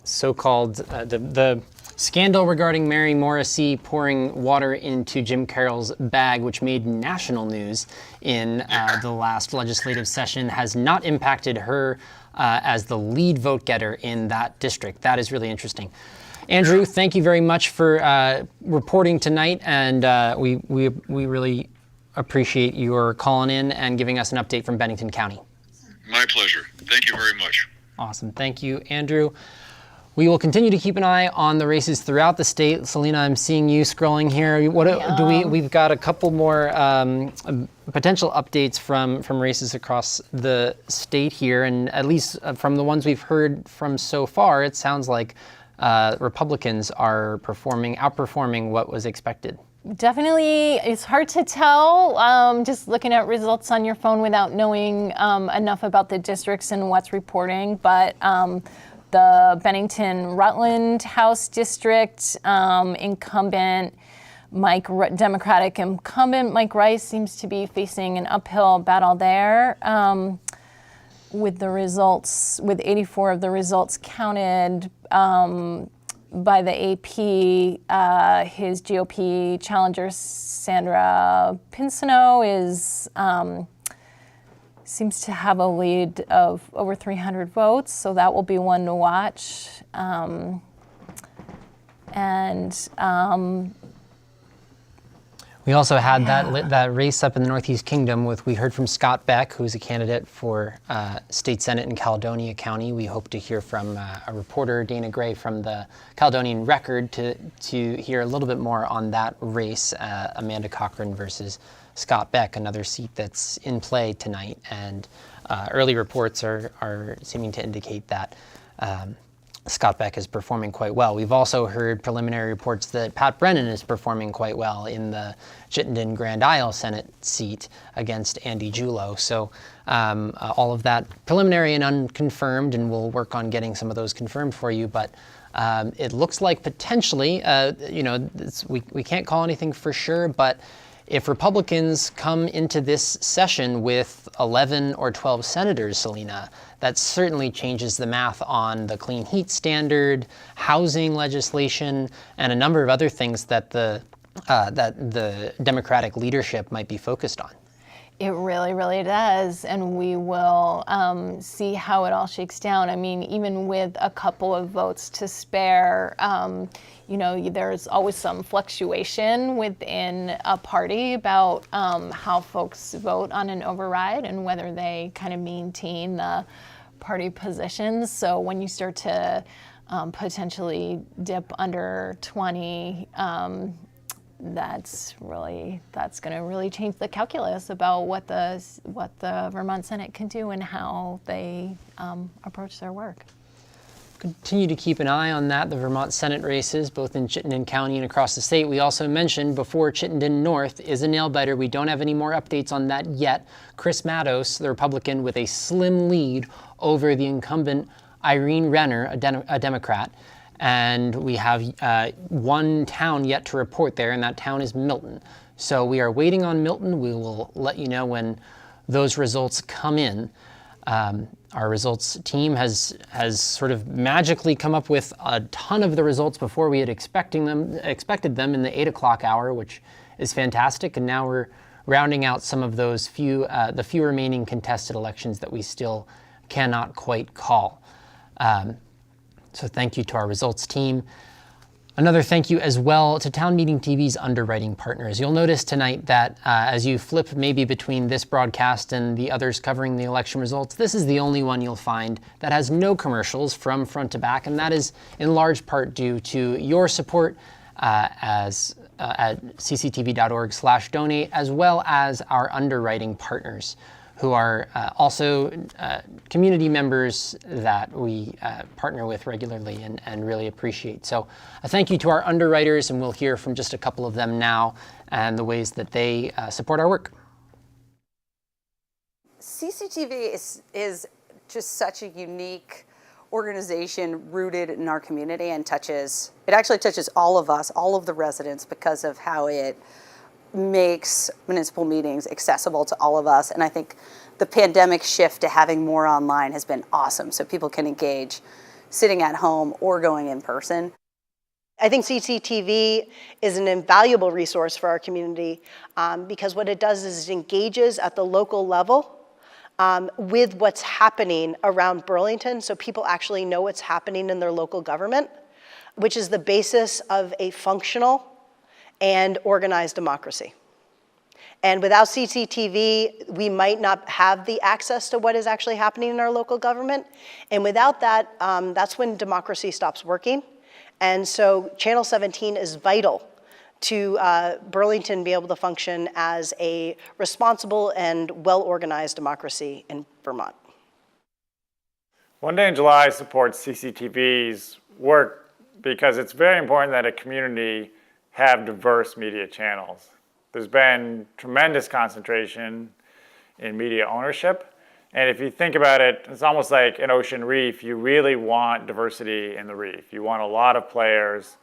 [SPEAKER 6] so-called the scandal regarding Mary Morrissey pouring water into Jim Carroll's bag, which made national news in the last legislative session, has not impacted her as the lead vote getter in that district. That is really interesting. Andrew, thank you very much for reporting tonight, and we really appreciate your calling in and giving us an update from Bennington County.
[SPEAKER 19] My pleasure. Thank you very much.
[SPEAKER 6] Awesome. Thank you, Andrew. We will continue to keep an eye on the races throughout the state. Selena, I'm seeing you scrolling here. We've got a couple more potential updates from races across the state here, and at least from the ones we've heard from so far, it sounds like Republicans are outperforming what was expected.
[SPEAKER 21] Definitely, it's hard to tell just looking at results on your phone without knowing enough about the districts and what's reporting, but the Bennington-Rutland House District Democratic incumbent Mike Rice seems to be facing an uphill battle there. With 84 of the results counted by the AP, his GOP challenger Sandra Pinsino seems to have a lead of over 300 votes, so that will be one to watch.
[SPEAKER 6] We also had that race up in the Northeast Kingdom we heard from Scott Beck, who's a candidate for State Senate in Caledonia County. We hope to hear from a reporter, Dana Gray, from the Caledonian Record to hear a little bit more on that race, Amanda Cochran versus Scott Beck, another seat that's in play tonight. And early reports are seeming to indicate that Scott Beck is performing quite well. We've also heard preliminary reports that Pat Brennan is performing quite well in the Chittenden Grand Isle Senate seat against Andy Julo. So all of that preliminary and unconfirmed, and we'll work on getting some of those confirmed for you. But it looks like potentially, we can't call anything for sure, but if Republicans come into this session with 11 or 12 senators, Selena, that certainly changes the math on the clean heat standard, housing legislation, and a number of other things that the Democratic leadership might be focused on.
[SPEAKER 21] It really, really does, and we will see how it all shakes down. I mean, even with a couple of votes to spare, there's always some fluctuation within a party about how folks vote on an override and whether they kind of maintain the party positions. So when you start to potentially dip under 20, that's going to really change the calculus about what the Vermont Senate can do and how they approach their work.
[SPEAKER 6] Continue to keep an eye on that, the Vermont Senate races, both in Chittenden County and across the state. We also mentioned before Chittenden North is a nail-biter. We don't have any more updates on that yet. Chris Mattos, the Republican, with a slim lead over the incumbent Irene Renner, a Democrat. And we have one town yet to report there, and that town is Milton. So we are waiting on Milton. We will let you know when those results come in. Our results team has sort of magically come up with a ton of the results before we had expected them in the 8 o'clock hour, which is fantastic. And now we're rounding out some of those the few remaining contested elections that we still cannot quite call. So thank you to our results team. Another thank you as well to Town Meeting TV's underwriting partners. You'll notice tonight that as you flip maybe between this broadcast and the others covering the election results, this is the only one you'll find that has no commercials from front to back, and that is in large part due to your support at cctv.org/donate, as well as our underwriting partners, who are also community members that we partner with regularly and really appreciate. So a thank you to our underwriters, and we'll hear from just a couple of them now and the ways that they support our work.
[SPEAKER 4] CCTV is just such a unique organization rooted in our community, and it actually touches all of us, all of the residents, because of how it makes municipal meetings accessible to all of us. And I think the pandemic shift to having more online has been awesome, so people can engage sitting at home or going in person.
[SPEAKER 5] I think CCTV is an invaluable resource for our community because what it does is it engages at the local level with what's happening around Burlington, so people actually know what's happening in their local government, which is the basis of a functional and organized democracy. And without CCTV, we might not have the access to what is actually happening in our local government. And without that, that's when democracy stops working. And so Channel 17 is vital to Burlington be able to function as a responsible and well-organized democracy in Vermont.
[SPEAKER 20] One Day in July supports CCTV's work because it's very important that a community have diverse media channels. There's been tremendous concentration in media ownership. And if you think about it, it's almost like an ocean reef. You really want diversity in the reef. You want a lot of players.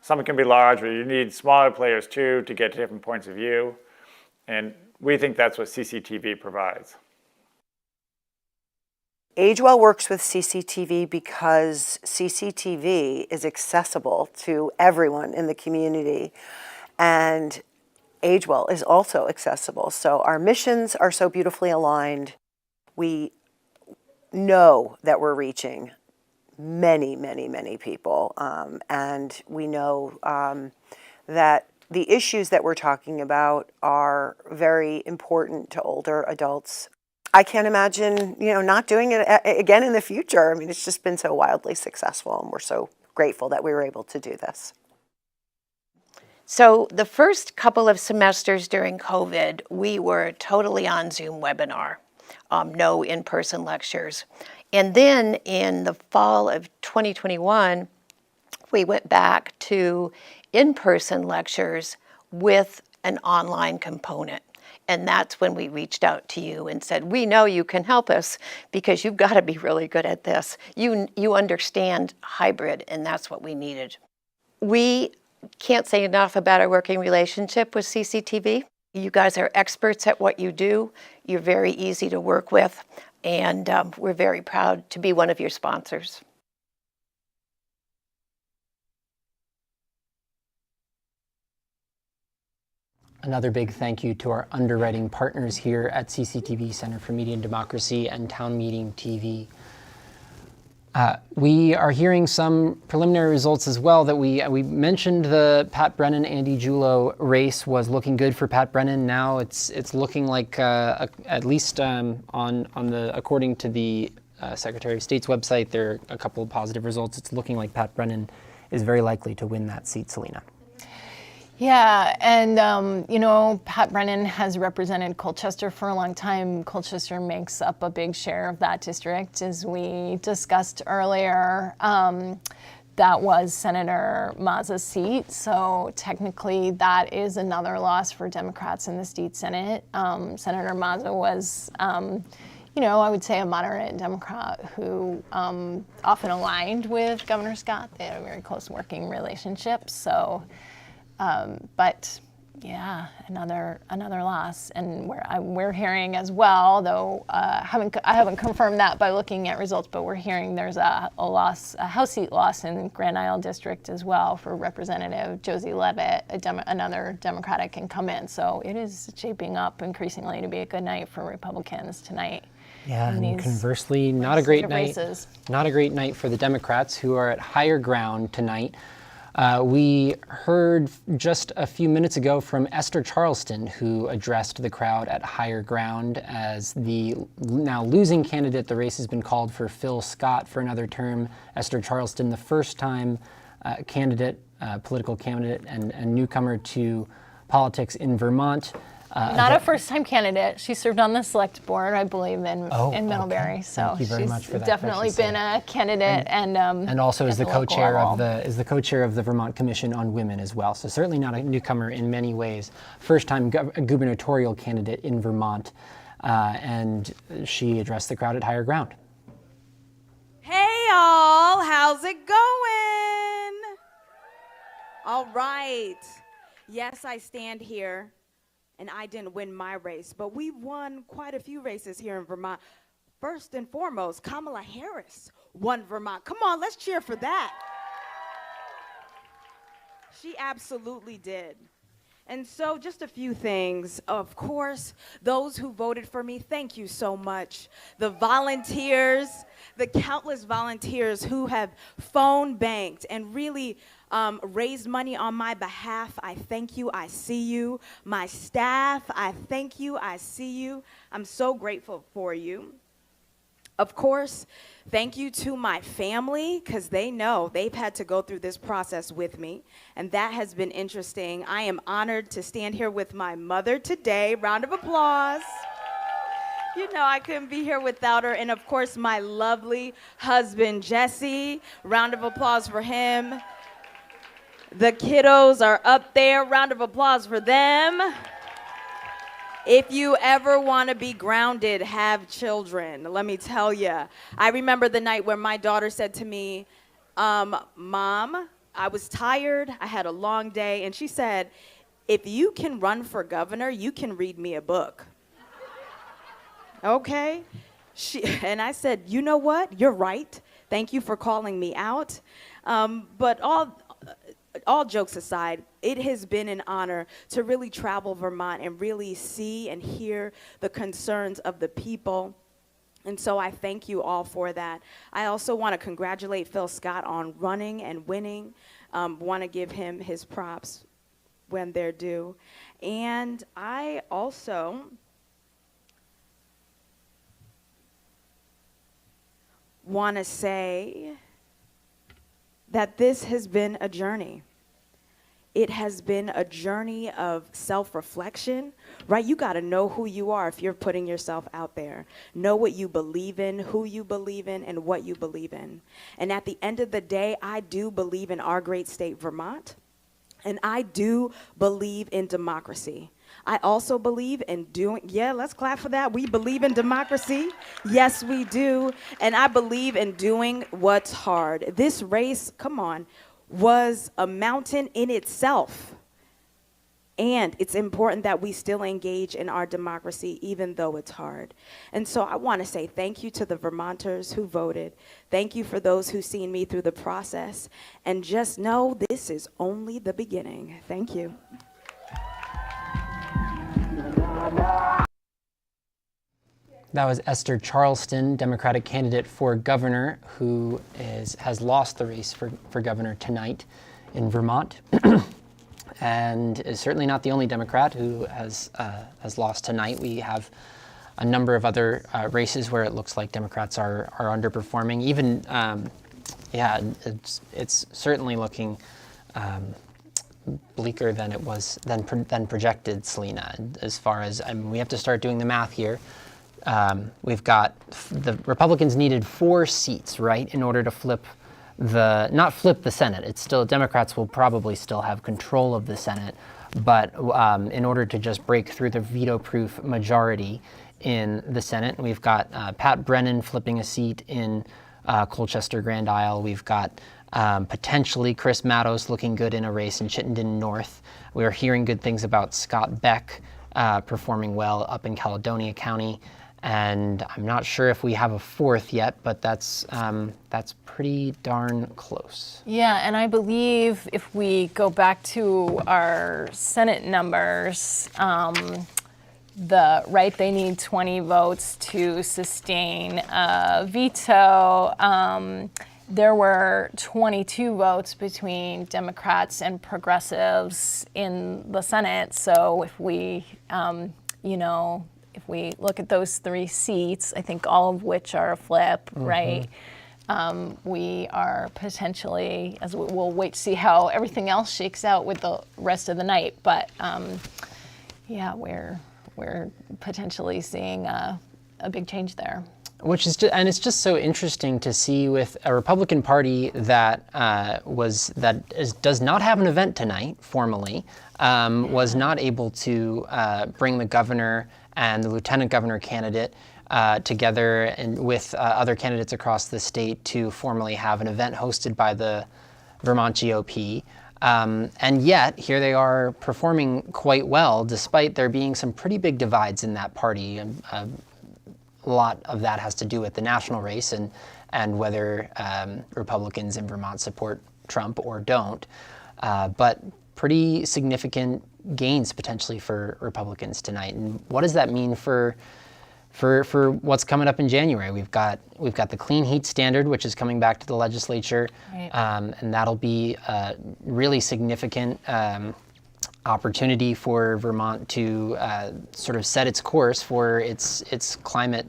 [SPEAKER 20] Some can be large, but you need smaller players too to get to different points of view. And we think that's what CCTV provides.
[SPEAKER 24] AgeWell works with CCTV because CCTV is accessible to everyone in the community, and AgeWell is also accessible. So our missions are so beautifully aligned. We know that we're reaching many, many, many people, and we know that the issues that we're talking about are very important to older adults. I can't imagine, not doing it again in the future. I mean, it's just been so wildly successful, and we're so grateful that we were able to do this.
[SPEAKER 25] So the first couple of semesters during COVID, we were totally on Zoom webinar, no in-person lectures. And then in the fall of 2021, we went back to in-person lectures with an online component. And that's when we reached out to you and said, we know you can help us because you've got to be really good at this. You understand hybrid, and that's what we needed. We can't say enough about our working relationship with CCTV. You guys are experts at what you do. You're very easy to work with, and we're very proud to be one of your sponsors.
[SPEAKER 6] Another big thank you to our underwriting partners here at CCTV, Center for Media and Democracy, and Town Meeting TV. We are hearing some preliminary results as well that we mentioned the Pat Brennan-Andy Julo race was looking good for Pat Brennan. Now it's looking like, at least according to the Secretary of State's website, there are a couple of positive results. It's looking like Pat Brennan is very likely to win that seat, Selena.
[SPEAKER 21] Yeah, and Pat Brennan has represented Colchester for a long time. Colchester makes up a big share of that district, as we discussed earlier. That was Senator Mazza's seat, so technically that is another loss for Democrats in the state Senate. Senator Mazza was, I would say a moderate Democrat who often aligned with Governor Scott. They had a very close working relationship, so. But Yeah, another loss, and we're hearing as well, though I haven't confirmed that by looking at results, but we're hearing there's a House seat loss in Grand Isle District as well for Representative Josie Levitt, another Democratic incumbent. So it is shaping up increasingly to be a good night for Republicans tonight.
[SPEAKER 6] Yeah, and conversely, not a great night.
[SPEAKER 21] Races.
[SPEAKER 6] Not a great night for the Democrats, who are at higher ground tonight. We heard just a few minutes ago from Esther Charlestown, who addressed the crowd at higher ground as the now losing candidate. The race has been called for Phil Scott for another term. Esther Charlestown, the first-time political candidate and newcomer to politics in Vermont.
[SPEAKER 21] Not a first-time candidate. She served on the select board, I believe, in Middlebury.
[SPEAKER 6] Okay.
[SPEAKER 21] So
[SPEAKER 6] Thank you very
[SPEAKER 21] she's
[SPEAKER 6] much for that,
[SPEAKER 21] definitely been a candidate, and
[SPEAKER 6] also is the co-chair
[SPEAKER 21] of
[SPEAKER 6] the Vermont Commission on Women as well. So certainly not a newcomer in many ways. First-time gubernatorial candidate in Vermont, and she addressed the crowd at higher ground.
[SPEAKER 7] Hey all, how's it going? All right. Yes, I stand here. And I didn't win my race, but we've won quite a few races here in Vermont. First and foremost, Kamala Harris won Vermont. Come on, let's cheer for that. She absolutely did. And so just a few things. Of course, those who voted for me, thank you so much. The volunteers, the countless volunteers who have phone banked and really raised money on my behalf. I thank you, I see you. My staff, I thank you, I see you. I'm so grateful for you. Of course, thank you to my family, because they know they've had to go through this process with me, and that has been interesting. I am honored to stand here with my mother today. Round of applause. You know, I couldn't be here without her. And of course, my lovely husband, Jesse. Round of applause for him. The kiddos are up there. Round of applause for them. If you ever want to be grounded, have children. Let me tell you. I remember the night where my daughter said to me, Mom, I was tired. I had a long day. And she said, if you can run for governor, you can read me a book. Okay? And I said, you know what? You're right. Thank you for calling me out. But all jokes aside, it has been an honor to really travel Vermont and really see and hear the concerns of the people. And so I thank you all for that. I also want to congratulate Phil Scott on running and winning. Want to give him his props when they're due. And I also want to say that this has been a journey. It has been a journey of self-reflection, right? You got to know who you are if you're putting yourself out there. Know what you believe in, who you believe in, and what you believe in. And at the end of the day, I do believe in our great state, Vermont, and I do believe in democracy. I also believe in let's clap for that. We believe in democracy. Yes, we do. And I believe in doing what's hard. This race, come on, was a mountain in itself. And it's important that we still engage in our democracy, even though it's hard. And so I want to say thank you to the Vermonters who voted. Thank you for those who've seen me through the process. And just know this is only the beginning. Thank you.
[SPEAKER 6] That was Esther Charlestown, Democratic candidate for governor, who has lost the race for governor tonight in Vermont, and is certainly not the only Democrat who has lost tonight. We have a number of other races where it looks like Democrats are underperforming. Even, it's certainly looking bleaker than it was than projected, Selena. As far as we have to start doing the math here. We've got the Republicans needed 4 seats, right, in order to not flip the Senate. It's still, Democrats will probably still have control of the Senate, but in order to just break through the veto-proof majority in the Senate, we've got Pat Brennan flipping a seat in Colchester Grand Isle. We've got Potentially Chris Mattos looking good in a race in Chittenden North. We are hearing good things about Scott Beck performing well up in Caledonia County. And I'm not sure if we have a fourth yet, but that's pretty darn close.
[SPEAKER 21] Yeah, and I believe if we go back to our Senate numbers, they need 20 votes to sustain a veto. There were 22 votes between Democrats and progressives in the Senate. So if we, if we look at those 3 seats, I think all of which are a flip, right? We are potentially, as we'll wait to see how everything else shakes out with the rest of the night. But yeah, we're potentially seeing a big change there.
[SPEAKER 6] Which is, and it's just so interesting to see with a Republican Party that does not have an event tonight formally, was not able to bring the governor and the lieutenant governor candidate together and with other candidates across the state to formally have an event hosted by the Vermont GOP. And yet, here they are performing quite well, despite there being some pretty big divides in that party. A lot of that has to do with the national race and whether Republicans in Vermont support Trump or don't. But pretty significant gains potentially for Republicans tonight. And what does that mean for what's coming up in January? We've got the clean heat standard, which is coming back to the legislature, right. And that'll be a really significant opportunity for Vermont to sort of set its course for its climate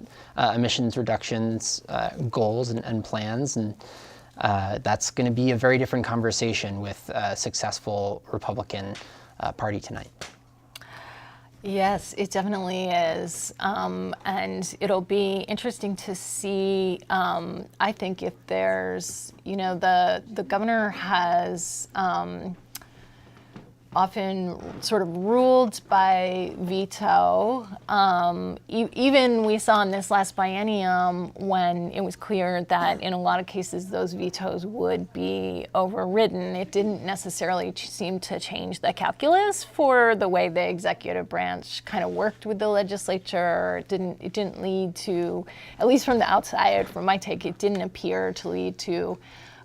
[SPEAKER 6] emissions reductions goals and plans, and that's going to be a very different conversation with a successful Republican Party tonight.
[SPEAKER 21] Yes, it definitely is, and it'll be interesting to see. I think if there's, the governor has often sort of ruled by veto. Even we saw in this last biennium when it was clear that in a lot of cases those vetoes would be overridden. It didn't necessarily seem to change the calculus for the way the executive branch kind of worked with the legislature. It didn't lead to, at least from the outside, from my take, it didn't appear to lead to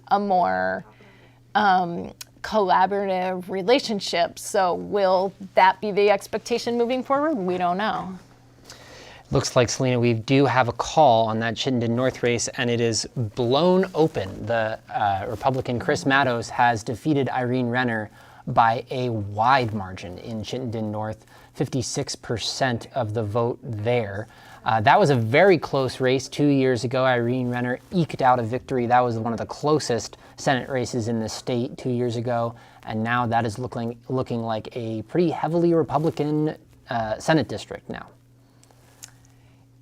[SPEAKER 21] a more collaborative relationship. So will that be the expectation moving forward? We don't know.
[SPEAKER 6] Looks like, Selena, we do have a call on that Chittenden North race, and it is blown open. The Republican Chris Mattos has defeated Irene Renner by a wide margin in Chittenden North, 56% of the vote there. That was a very close race 2 years ago. Irene Renner eked out a victory. That was one of the closest Senate races in the state 2 years ago, and now that is looking like a pretty heavily Republican Senate district now.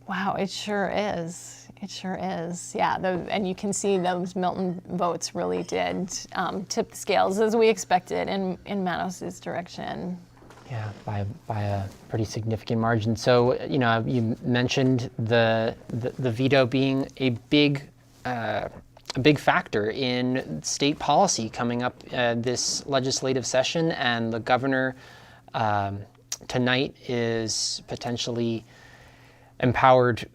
[SPEAKER 21] Wow, it sure is. It sure is. Yeah, and you can see those Milton votes really did tip the scales as we expected in Mattos' direction.
[SPEAKER 6] Yeah, by a pretty significant margin. So, you mentioned the veto being a big factor in state policy coming up this legislative session, and the governor tonight is potentially empowered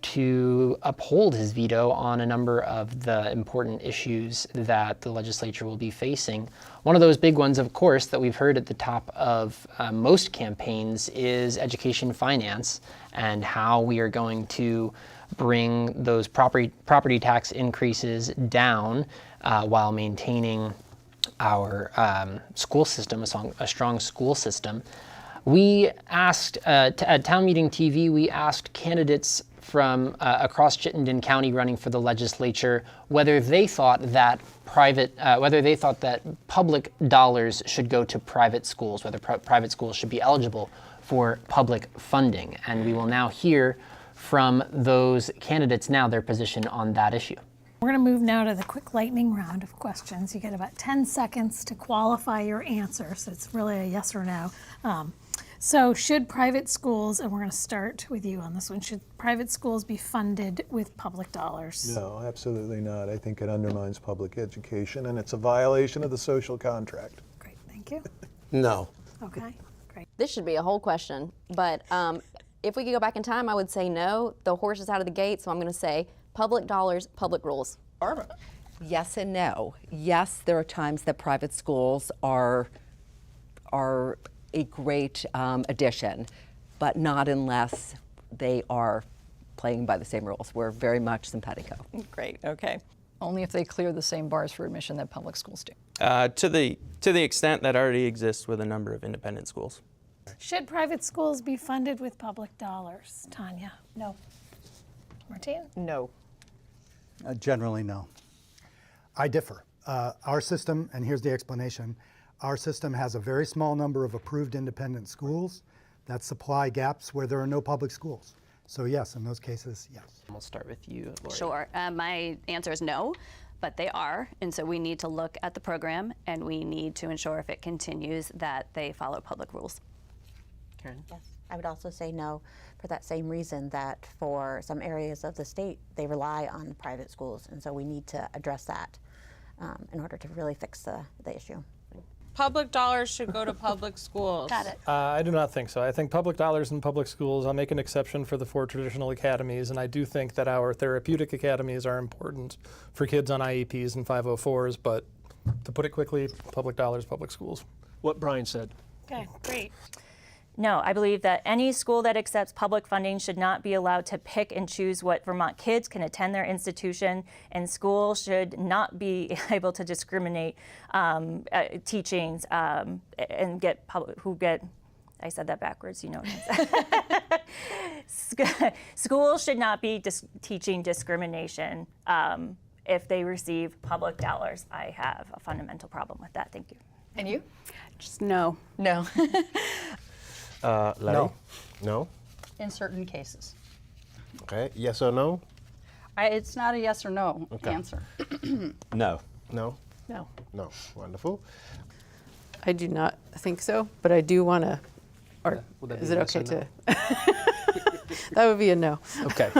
[SPEAKER 6] to uphold his veto on a number of the important issues that the legislature will be facing. One of those big ones, of course, that we've heard at the top of most campaigns is education finance, and how we are going to bring those property tax increases down while maintaining our school system, a strong school system. We asked, at Town Meeting TV, we asked candidates from across Chittenden County running for the legislature whether they thought that public dollars should go to private schools, whether private schools should be eligible for public funding. And we will now hear from those candidates now their position on that issue.
[SPEAKER 17] We're going to move now to the quick lightning round of questions. You get about 10 seconds to qualify your answer, so it's really a yes or no. So should private schools, and we're going to start with you on this one, should private schools be funded with public dollars?
[SPEAKER 8] No, absolutely not. I think it undermines public education, and it's a violation of the social contract.
[SPEAKER 17] Great, thank you.
[SPEAKER 9] No.
[SPEAKER 17] Okay, great.
[SPEAKER 10] This should be a whole question, but if we could go back in time, I would say no. The horse is out of the gate, so I'm going to say public dollars, public rules.
[SPEAKER 9] Barbara.
[SPEAKER 11] Yes and no. Yes, there are times that private schools are a great addition, but not unless they are playing by the same rules. We're very much simpatico.
[SPEAKER 2] Great, okay.
[SPEAKER 12] Only if they clear the same bars for admission that public schools do.
[SPEAKER 26] To the extent that already exists with a number of independent schools.
[SPEAKER 17] Should private schools be funded with public dollars? Tanya? No. Martine?
[SPEAKER 2] No.
[SPEAKER 27] Generally, no. I differ. Our system, and here's the explanation, our system has a very small number of approved independent schools that supply gaps where there are no public schools. So yes, in those cases, yes.
[SPEAKER 28] We'll start with you, Lori.
[SPEAKER 29] Sure. My answer is no, but they are. And so we need to look at the program and we need to ensure if it continues that they follow public rules.
[SPEAKER 28] Karen?
[SPEAKER 30] Yes, I would also say no for that same reason that for some areas of the state, they rely on private schools. And so we need to address that in order to really fix the issue.
[SPEAKER 31] Public dollars should go to public schools.
[SPEAKER 29] Got it.
[SPEAKER 3] I do not think so. I think public dollars in public schools, I'll make an exception for the 4 traditional academies, and I do think that our therapeutic academies are important for kids on IEPs and 504s, but to put it quickly, public dollars, public schools. What Brian said.
[SPEAKER 17] Okay, great.
[SPEAKER 32] No, I believe that any school that accepts public funding should not be allowed to pick and choose what Vermont kids can attend their institution, and schools should not be able to discriminate teachings and get I said that backwards, you know what I mean. Schools should not be teaching discrimination if they receive public dollars. I have a fundamental problem with that. Thank you.
[SPEAKER 12] And you?
[SPEAKER 29] Just no.
[SPEAKER 12] No.
[SPEAKER 9] Larry?
[SPEAKER 8] No.
[SPEAKER 9] No?
[SPEAKER 12] In certain cases.
[SPEAKER 9] Okay, yes or no?
[SPEAKER 12] It's not a yes or no answer.
[SPEAKER 9] No. No?
[SPEAKER 29] No.
[SPEAKER 9] No. Wonderful.
[SPEAKER 33] I do not think so, but I do want to, or is it okay to? That would be a no.
[SPEAKER 34] Okay.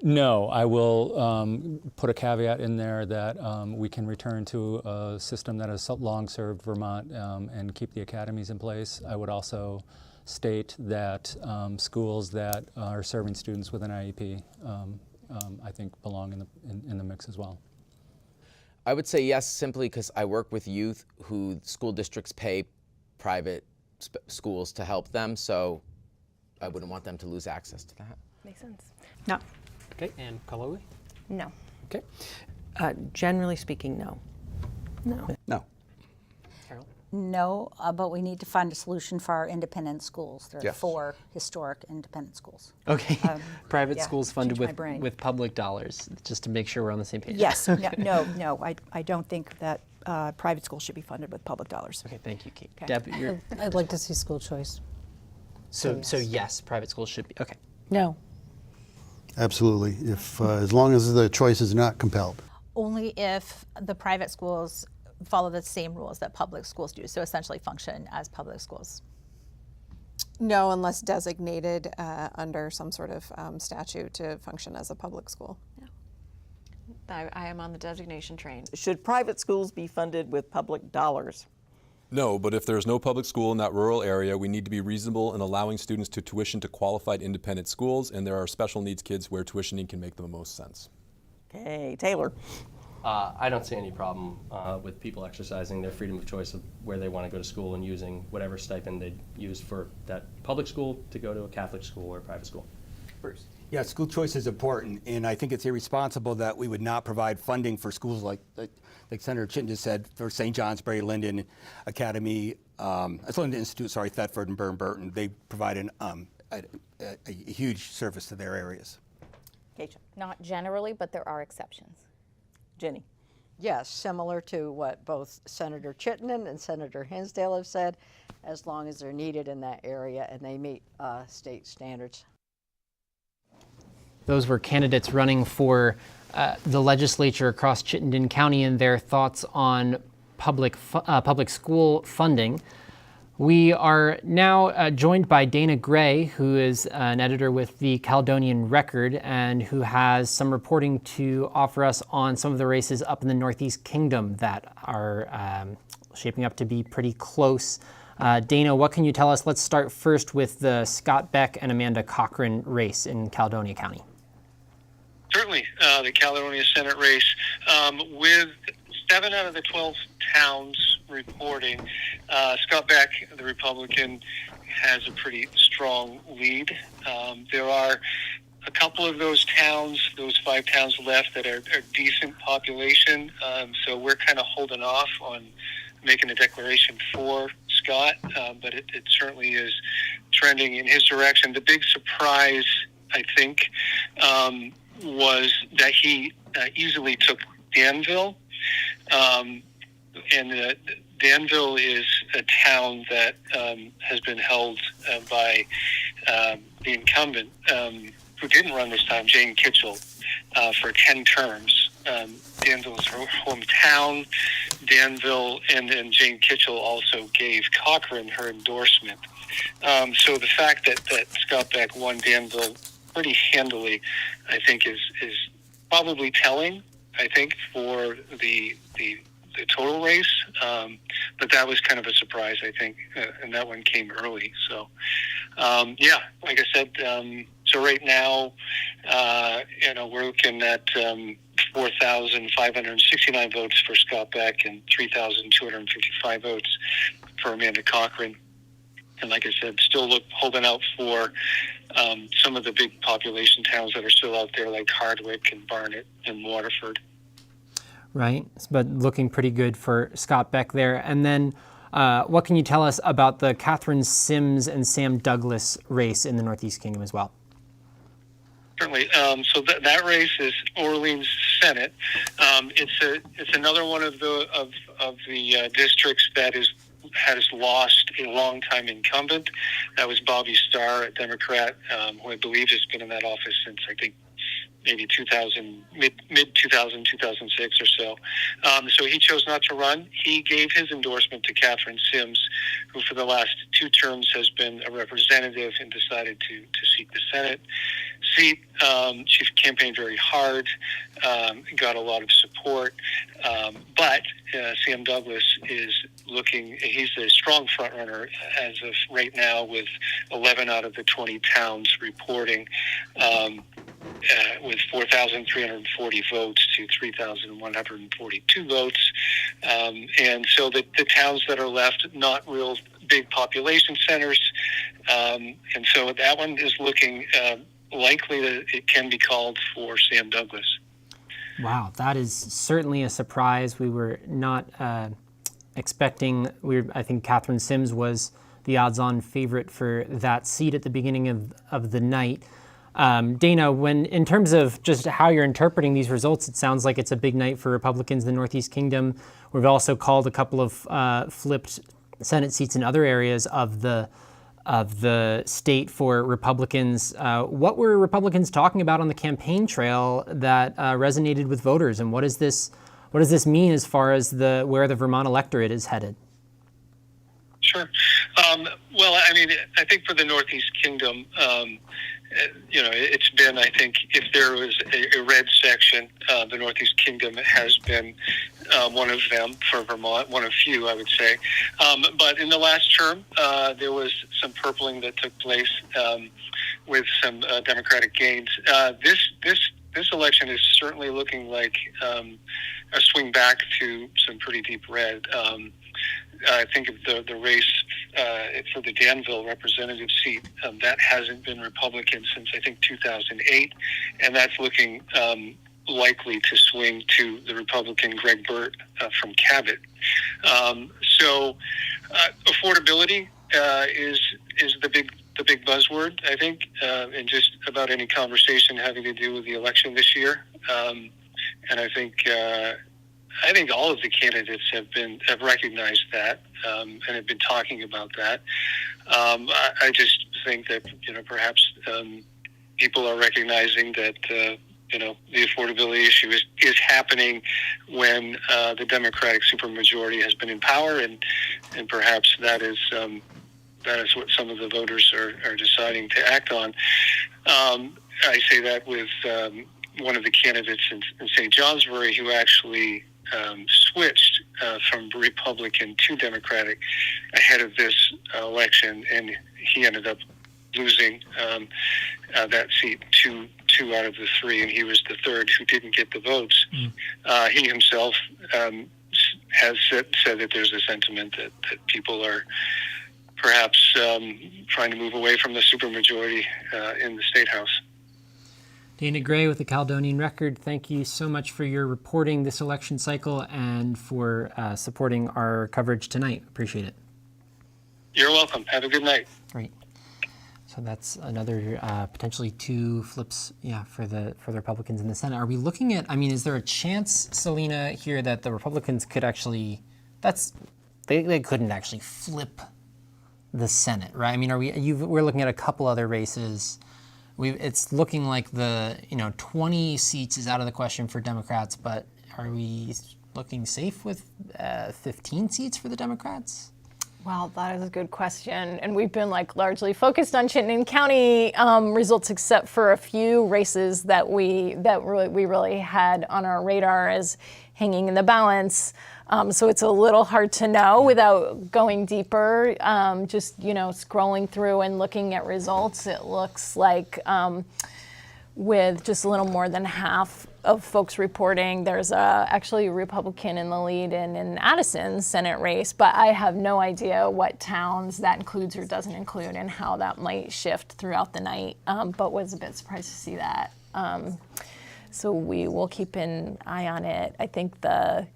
[SPEAKER 34] No, I will put a caveat in there that we can return to a system that has long served Vermont and keep the academies in place. I would also state that schools that are serving students with an IEP, I think belong in the mix as well.
[SPEAKER 1] I would say yes, simply because I work with youth who school districts pay private schools to help them, so I wouldn't want them to lose access to that.
[SPEAKER 29] Makes sense.
[SPEAKER 6] No.
[SPEAKER 34] Okay, and Kaloi?
[SPEAKER 29] No.
[SPEAKER 34] Okay.
[SPEAKER 6] Generally speaking, no.
[SPEAKER 29] No.
[SPEAKER 9] No.
[SPEAKER 34] Carol?
[SPEAKER 35] No, but we need to find a solution for our independent schools. There are
[SPEAKER 9] Yes.
[SPEAKER 35] 4 historic independent schools.
[SPEAKER 6] Okay. Private
[SPEAKER 35] yeah,
[SPEAKER 6] schools funded
[SPEAKER 35] changed my brain.
[SPEAKER 6] with public dollars, just to make sure we're on the same page.
[SPEAKER 36] Yes. No. I don't think that private schools should be funded with public dollars.
[SPEAKER 6] Okay, thank you, Kate.
[SPEAKER 36] Okay.
[SPEAKER 6] Deb, you're...
[SPEAKER 33] I'd like to see school choice.
[SPEAKER 6] So yes, private schools should be, okay.
[SPEAKER 33] No.
[SPEAKER 36] Absolutely, if as long as the choice is not compelled.
[SPEAKER 35] Only if the private schools follow the same rules that public schools do, so essentially function as public schools.
[SPEAKER 37] No, unless designated under some sort of statute to function as a public school.
[SPEAKER 21] I am on the designation train.
[SPEAKER 2] Should private schools be funded with public dollars?
[SPEAKER 38] No, but if there's no public school in that rural area, we need to be reasonable in allowing students to tuition to qualified independent schools, and there are special needs kids where tuitioning can make the most sense.
[SPEAKER 2] Okay, Taylor.
[SPEAKER 39] I don't see any problem with people exercising their freedom of choice of where they want to go to school and using whatever stipend they use for that public school to go to a Catholic school or a private school.
[SPEAKER 40] Bruce. Yeah, school choice is important, and I think it's irresponsible that we would not provide funding for schools like Senator Chittenden just said, for St. John's, Barry Lyndon Academy, Lyndon Institute, Thetford and Burton. They provide a huge service to their areas.
[SPEAKER 2] Keisha.
[SPEAKER 10] Not generally, but there are exceptions.
[SPEAKER 2] Jenny.
[SPEAKER 41] Yes, similar to what both Senator Chittenden and Senator Hinsdale have said, as long as they're needed in that area and they meet state standards.
[SPEAKER 6] Those were candidates running for the legislature across Chittenden County and their thoughts on public school funding. We are now joined by Dana Gray, who is an editor with the Caledonian Record and who has some reporting to offer us on some of the races up in the Northeast Kingdom that are shaping up to be pretty close. Dana, what can you tell us? Let's start first with the Scott Beck and Amanda Cochran race in Caledonia County.
[SPEAKER 3] Certainly, the Caledonia Senate race, with 7 out of the 12 towns reporting, Scott Beck, the Republican, has a pretty strong lead. There are a couple of those towns, those 5 towns left that are decent population, so we're kind of holding off on making a declaration for Scott, but it certainly is trending in his direction. The big surprise, I think, was that he easily took Danville. And Danville is a town that has been held by the incumbent, who didn't run this time, Jane Kitchell, for 10 terms. Danville's her hometown. Danville and Jane Kitchell also gave Cochran her endorsement. So the fact that Scott Beck won Danville pretty handily, I think, is probably telling, I think, for the total race. But that was kind of a surprise, I think, and that one came early. So, yeah, like I said, so right now, we're looking at 4,569 votes for Scott Beck and 3,255 votes for Amanda Cochran. And like I said, still holding out for some of the big population towns that are still out there, like Hardwick and Barnet and Waterford.
[SPEAKER 6] Right, but looking pretty good for Scott Beck there. And then what can you tell us about the Catherine Sims and Sam Douglas race in the Northeast Kingdom as well?
[SPEAKER 3] Certainly. So that race is Orleans Senate. It's another one of the districts that has lost a long-time incumbent. That was Bobby Starr, a Democrat, who I believe has been in that office since, I think, maybe mid-2000, 2006 or so. So he chose not to run. He gave his endorsement to Catherine Sims, who for the last 2 terms has been a representative and decided to seek the Senate seat. She campaigned very hard, got a lot of support, but Sam Douglas is he's a strong frontrunner as of right now, with 11 out of the 20 towns reporting, with 4,340 votes to 3,142 votes. And so the towns that are left, not real big population centers. And so that one is looking likely that it can be called for Sam Douglas.
[SPEAKER 6] Wow, that is certainly a surprise. We were not expecting. I think Catherine Sims was the odds-on favorite for that seat at the beginning of the night. Dana, in terms of just how you're interpreting these results, it sounds like it's a big night for Republicans in the Northeast Kingdom. We've also called a couple of flipped Senate seats in other areas of the state for Republicans. What were Republicans talking about on the campaign trail that resonated with voters, and what does this mean as far as where the Vermont electorate is headed?
[SPEAKER 3] Sure. Well, I mean, I think for the Northeast Kingdom, it's been, I think, if there was a red section, the Northeast Kingdom has been one of them for Vermont, one of few, I would say. But in the last term, there was some purpling that took place with some Democratic gains. This election is certainly looking like a swing back to some pretty deep red. I think of the race for the Danville representative seat, that hasn't been Republican since, I think, 2008, and that's looking likely to swing to the Republican Greg Burt from Cabot. So affordability is the big buzzword, I think, in just about any conversation having to do with the election this year. And I think all of the candidates have recognized that and have been talking about that. I just think that perhaps people are recognizing that the affordability issue is happening when the Democratic supermajority has been in power, and perhaps that is what some of the voters are deciding to act on. I say that with one of the candidates in St. Johnsbury who actually switched from Republican to Democratic ahead of this election, and he ended up losing that seat two out of the three, and he was the third who didn't get the votes. He himself has said that there's a sentiment that people are perhaps trying to move away from the supermajority in the State House.
[SPEAKER 6] Dana Gray with the Caledonian Record, thank you so much for your reporting this election cycle and for supporting our coverage tonight. Appreciate it.
[SPEAKER 3] You're welcome. Have a good night.
[SPEAKER 6] Great. So that's another potentially two flips, for the Republicans in the Senate. Are we looking at? I mean, is there a chance, Selena, here that the Republicans could actually? They couldn't actually flip the Senate, right? I mean, we're looking at a couple other races. It's looking like the 20 seats is out of the question for Democrats, but are we looking safe with 15 seats for the Democrats?
[SPEAKER 21] Well, that is a good question, and we've been largely focused on Chittenden County results, except for a few races that we really had on our radar as hanging in the balance. So it's a little hard to know without going deeper. Just scrolling through and looking at results, it looks like with just a little more than half of folks reporting, there's actually a Republican in the lead in Addison's Senate race, but I have no idea what towns that includes or doesn't include and how that might shift throughout the night, but was a bit surprised to see that. So we will keep an eye on it. I think the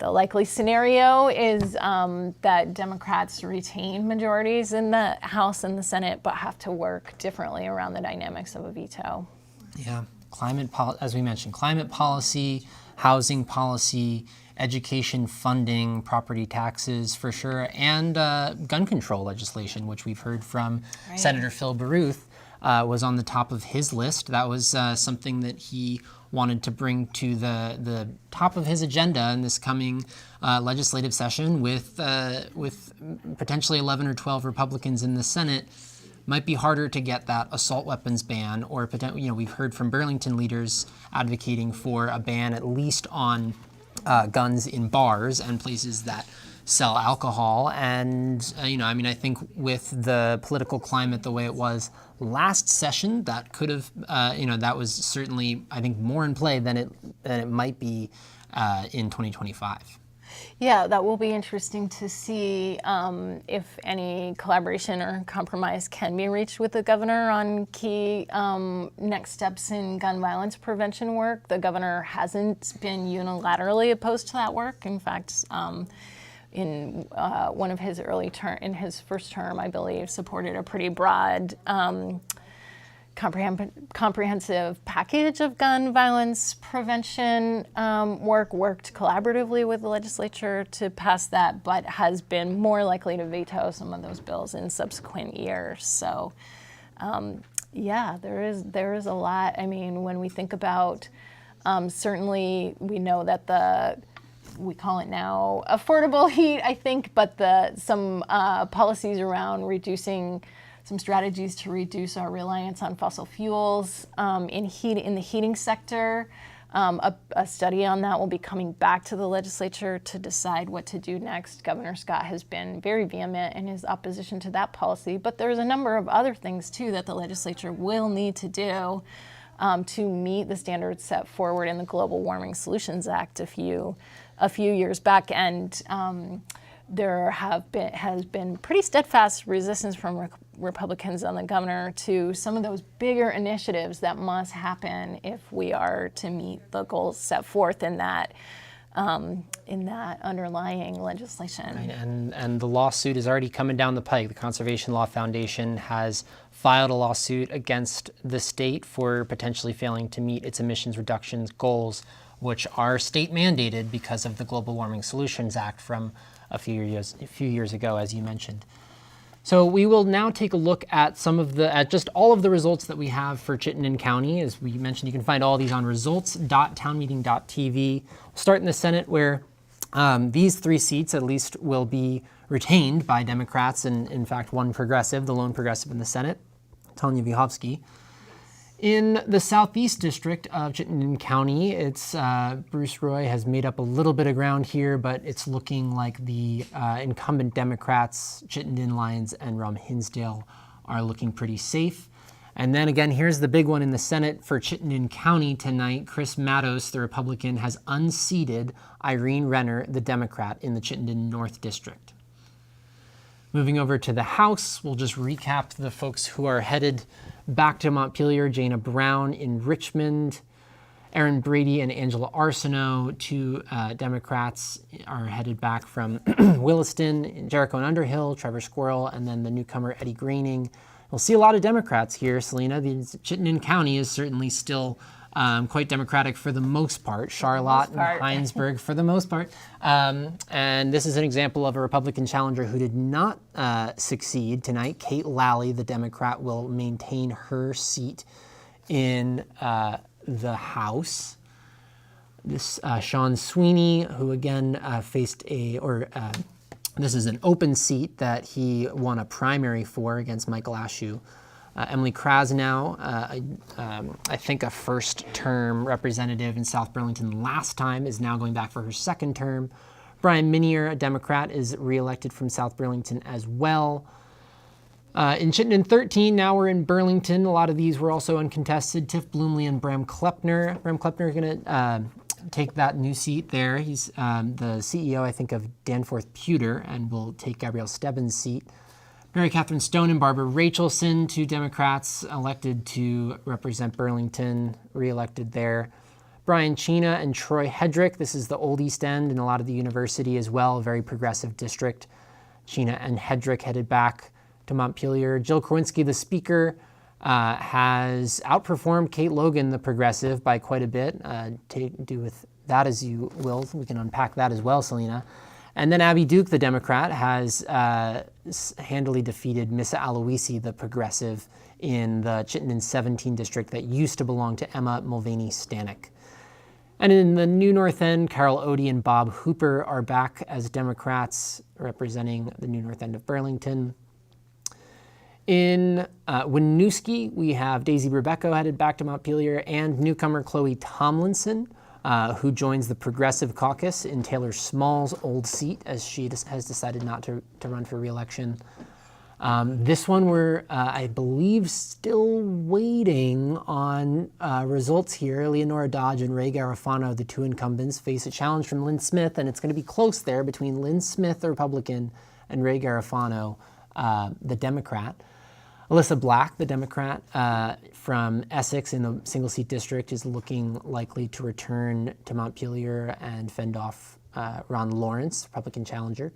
[SPEAKER 21] likely scenario is that Democrats retain majorities in the House and the Senate, but have to work differently around the dynamics of a veto.
[SPEAKER 6] Yeah, as we mentioned, climate policy, housing policy, education funding, property taxes for sure, and gun control legislation, which we've heard from Senator Phil Baruth was on the top of his list. That was something that he wanted to bring to the top of his agenda in this coming legislative session with potentially 11 or 12 Republicans in the Senate. Might be harder to get that assault weapons ban, or we've heard from Burlington leaders advocating for a ban at least on guns in bars and places that sell alcohol. And I think with the political climate the way it was last session, that could have that was certainly, I think, more in play than it might be in 2025.
[SPEAKER 21] Yeah, that will be interesting to see if any collaboration or compromise can be reached with the governor on key next steps in gun violence prevention work. The governor hasn't been unilaterally opposed to that work. In fact, in one of his in his first term, I believe, supported a pretty broad comprehensive package of gun violence prevention worked collaboratively with the legislature to pass that, but has been more likely to veto some of those bills in subsequent years. So there is a lot. I mean, when we think about, certainly we know that we call it now affordable heat, I think, but some policies around reducing some strategies to reduce our reliance on fossil fuels in the heating sector. A study on that will be coming back to the legislature to decide what to do next. Governor Scott has been very vehement in his opposition to that policy, but there's a number of other things too that the legislature will need to do to meet the standards set forward in the Global Warming Solutions Act a few years back, and there has been pretty steadfast resistance from Republicans on the governor to some of those bigger initiatives that must happen if we are to meet the goals set forth in that underlying legislation.
[SPEAKER 6] Right, and the lawsuit is already coming down the pike. The Conservation Law Foundation has filed a lawsuit against the state for potentially failing to meet its emissions reductions goals, which are state mandated because of the Global Warming Solutions Act from a few years ago, as you mentioned. So we will now take a look at just all of the results that we have for Chittenden County. As we mentioned, you can find all these on results.townmeeting.tv. We'll start in the Senate, where these 3 seats at least will be retained by Democrats, and in fact one progressive, the lone progressive in the Senate, Tanya Vyhovsky. In the Southeast District of Chittenden County, it's Bruce Roy has made up a little bit of ground here, but it's looking like the incumbent Democrats, Chittenden, Lyons, and Rum Hinsdale, are looking pretty safe. And then again, here's the big one in the Senate for Chittenden County tonight. Chris Mattos, the Republican, has unseated Irene Renner, the Democrat, in the Chittenden North District. Moving over to the House, we'll just recap the folks who are headed back to Montpelier. Jana Brown in Richmond, Erin Brady and Angela Arsenault, 2 Democrats, are headed back from Williston, Jericho and Underhill, Trevor Squirrel, and then the newcomer Eddie Graining. We'll see a lot of Democrats here, Selena. Chittenden County is certainly still quite Democratic for the most part. Charlotte and Heinsberg for the most part. And this is an example of a Republican challenger who did not succeed tonight. Kate Lally, the Democrat, will maintain her seat in the House. This Sean Sweeney, who again faced this is an open seat that he won a primary for against Michael Ashew. Emily Krasnow, I think a first-term representative in South Burlington last time, is now going back for her second term. Brian Minier, a Democrat, is reelected from South Burlington as well. In Chittenden 13, now we're in Burlington. A lot of these were also uncontested. Tiff Bloomley and Bram Klepner. Bram Klepner is going to take that new seat there. He's the CEO, I think, of Danforth Pewter, and will take Gabrielle Stebbins' seat. Mary Catherine Stone and Barbara Rachelson, 2 Democrats elected to represent Burlington, reelected there. Brian Chena and Troy Hedrick. This is the Old East End and a lot of the university as well, a very progressive district. Chena and Hedrick headed back to Montpelier. Jill Kowinski, the speaker, has outperformed Kate Logan, the progressive, by quite a bit. Do with that as you will. We can unpack that as well, Selena. And then Abby Duke, the Democrat, has handily defeated Missa Aloisi, the progressive, in the Chittenden 17 district that used to belong to Emma Mulvaney-Stanek. And in the New North End, Carol Odie and Bob Hooper are back as Democrats representing the New North End of Burlington. In Winooski, we have Daisy Rebecca headed back to Montpelier, and newcomer Chloe Tomlinson, who joins the Progressive Caucus in Taylor Small's old seat, as she has decided not to run for re-election. This one we're, I believe, still waiting on results here. Leonora Dodge and Ray Garofano, the 2 incumbents, face a challenge from Lynn Smith, and it's going to be close there between Lynn Smith, the Republican, and Ray Garofano, the Democrat. Alyssa Black, the Democrat from Essex in the single-seat district, is looking likely to return to Montpelier and fend off Ron Lawrence, Republican challenger.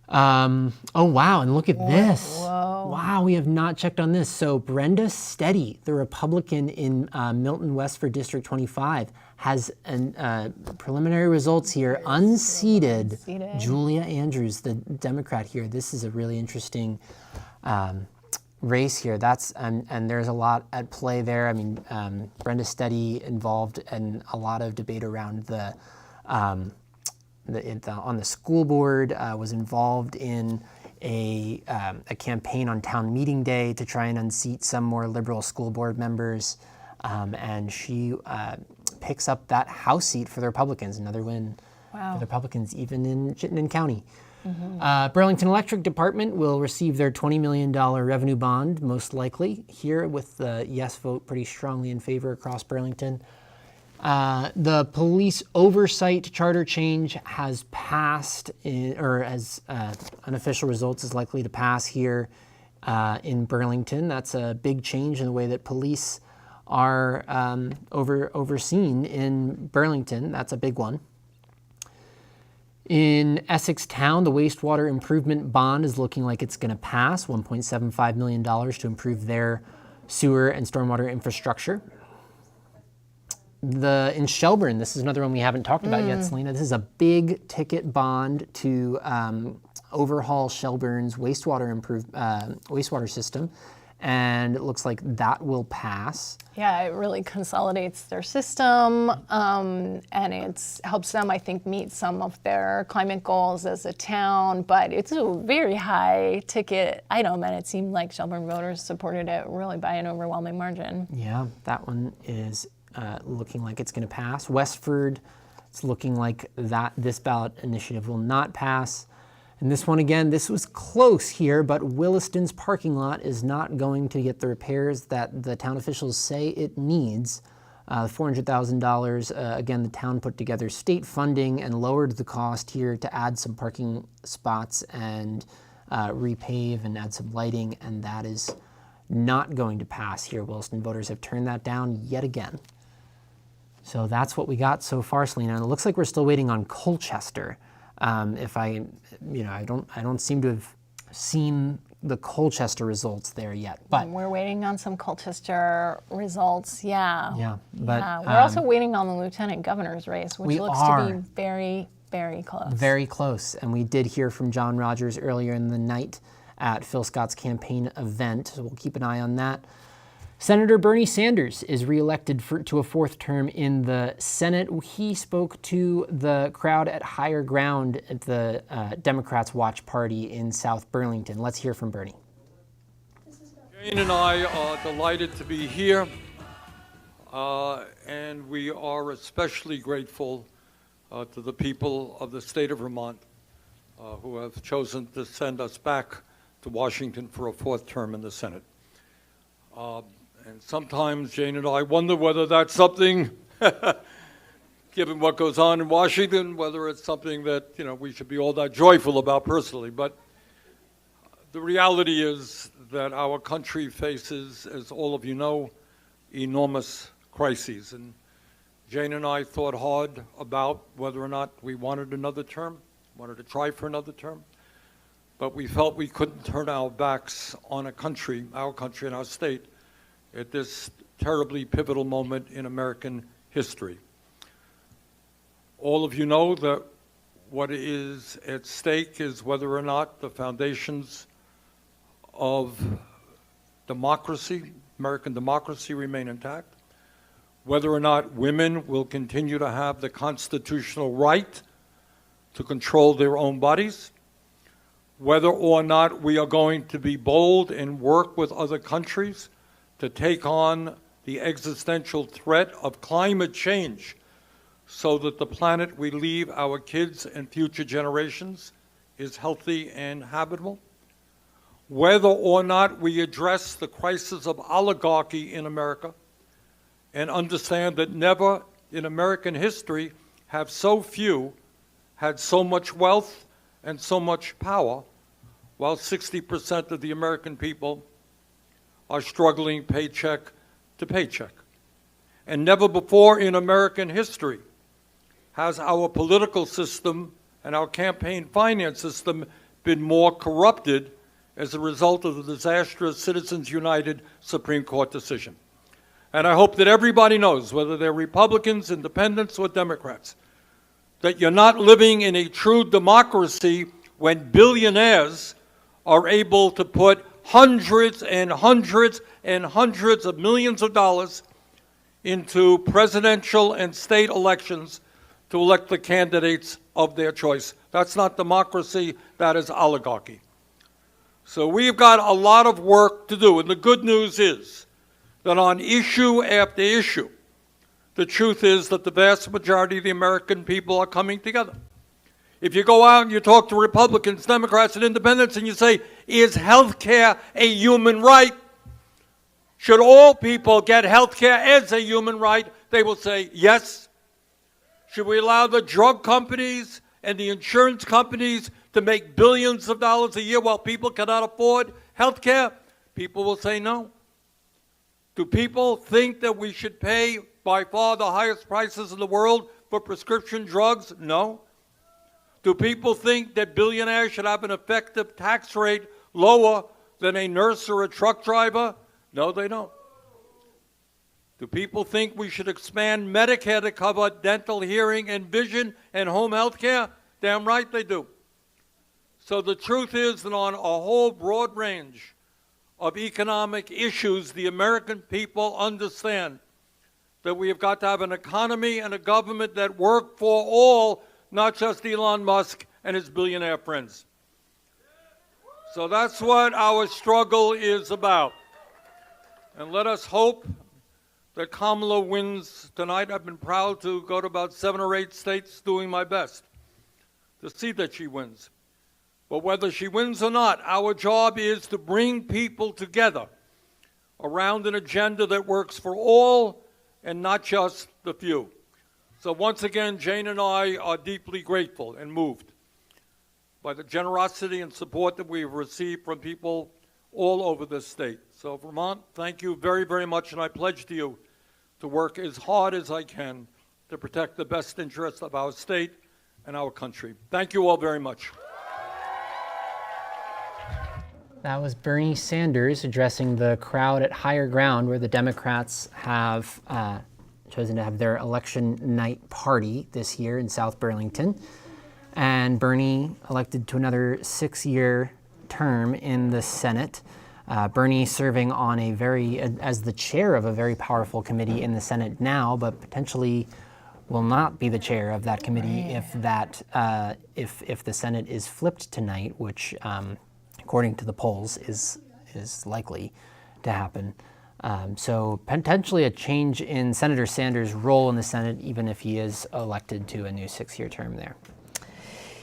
[SPEAKER 6] Oh, wow, and look at this. Whoa. Wow, we have not checked on this. So Brenda Steady, the Republican in Milton Westford District 25, has preliminary results here, unseated Julia Andrews, the Democrat here. This is a really interesting race here. And there's a lot at play there. I mean, Brenda Steady involved in a lot of debate around on the school board, was involved in a campaign on town meeting day to try and unseat some more liberal school board members, and she picks up that House seat for the Republicans, another win for the Republicans, even in Chittenden County. Mm-hmm. Burlington Electric Department will receive their $20 million revenue bond, most likely, here with the yes vote pretty strongly in favor across Burlington. The police oversight charter change has passed, as unofficial results is likely to pass here in Burlington. That's a big change in the way that police are overseen in Burlington. That's a big one. In Essex Town, the wastewater improvement bond is looking like it's going to pass, $1.75 million to improve their sewer and stormwater infrastructure. In Shelburne, this is another one we haven't talked about yet, Selena. This is a big ticket bond to overhaul Shelburne's wastewater system, and it looks like that will pass.
[SPEAKER 21] Yeah, it really consolidates their system, and it helps them, I think, meet some of their climate goals as a town, but it's a very high ticket item, and it seemed like Shelburne voters supported it really by an overwhelming margin.
[SPEAKER 6] Yeah, that one is looking like it's going to pass. Westford, it's looking like this ballot initiative will not pass. And this one, again, this was close here, but Williston's parking lot is not going to get the repairs that the town officials say it needs. $400,000, again, the town put together state funding and lowered the cost here to add some parking spots and repave and add some lighting, and that is not going to pass here. Williston voters have turned that down yet again. So that's what we got so far, Selena. And it looks like we're still waiting on Colchester. I don't seem to have seen the Colchester results there yet, but
[SPEAKER 21] we're waiting on some Colchester results. Yeah.
[SPEAKER 6] Yeah, but
[SPEAKER 21] we're also waiting on the lieutenant governor's race, which looks to be very, very close.
[SPEAKER 6] Very close, and we did hear from John Rogers earlier in the night at Phil Scott's campaign event, so we'll keep an eye on that. Senator Bernie Sanders is reelected to a fourth term in the Senate. He spoke to the crowd at Higher Ground at the Democrats' watch party in South Burlington. Let's hear from Bernie.
[SPEAKER 4] Jane and I are delighted to be here, and we are especially grateful to the people of the state of Vermont who have chosen to send us back to Washington for a fourth term in the Senate. And sometimes Jane and I wonder whether that's something, given what goes on in Washington, whether it's something that we should be all that joyful about personally. But the reality is that our country faces, as all of you know, enormous crises. And Jane and I thought hard about whether or not we wanted another term, wanted to try for another term. But we felt we couldn't turn our backs on our country and our state, at this terribly pivotal moment in American history. All of you know that what is at stake is whether or not the foundations of democracy, American democracy, remain intact, whether or not women will continue to have the constitutional right to control their own bodies, whether or not we are going to be bold and work with other countries to take on the existential threat of climate change so that the planet we leave our kids and future generations is healthy and habitable. Whether or not we address the crisis of oligarchy in America and understand that never in American history have so few had so much wealth and so much power, while 60% of the American people are struggling paycheck to paycheck. And never before in American history has our political system and our campaign finance system been more corrupted as a result of the disastrous Citizens United Supreme Court decision. And I hope that everybody knows, whether they're Republicans, Independents, or Democrats, that you're not living in a true democracy when billionaires are able to put hundreds and hundreds and hundreds of millions of dollars into presidential and state elections to elect the candidates of their choice. That's not democracy, that is oligarchy. So we've got a lot of work to do, and the good news is that on issue after issue, the truth is that the vast majority of the American people are coming together. If you go out and you talk to Republicans, Democrats, and Independents, and you say, is health care a human right? Should all people get health care as a human right? They will say yes. Should we allow the drug companies and the insurance companies to make billions of dollars a year while people cannot afford health care? People will say no. Do people think that we should pay by far the highest prices in the world for prescription drugs? No. Do people think that billionaires should have an effective tax rate lower than a nurse or a truck driver? No, they don't. Do people think we should expand Medicare to cover dental, hearing, and vision and home health care? Damn right they do. So the truth is that on a whole broad range of economic issues, the American people understand that we have got to have an economy and a government that work for all, not just Elon Musk and his billionaire friends. So that's what our struggle is about. And let us hope that Kamala wins tonight. I've been proud to go to about 7 or 8 states doing my best to see that she wins. But whether she wins or not, our job is to bring people together around an agenda that works for all and not just the few. So once again, Jane and I are deeply grateful and moved by the generosity and support that we've received from people all over this state. So Vermont, thank you very, very much, and I pledge to you to work as hard as I can to protect the best interests of our state and our country. Thank you all very much.
[SPEAKER 6] That was Bernie Sanders addressing the crowd at Higher Ground, where the Democrats have chosen to have their election night party this year in South Burlington. And Bernie elected to another 6-year term in the Senate. Bernie serving on as the chair of a very powerful committee in the Senate now, but potentially will not be the chair of that committee if the Senate is flipped tonight, which according to the polls is likely to happen. So potentially a change in Senator Sanders' role in the Senate, even if he is elected to a new 6-year term there.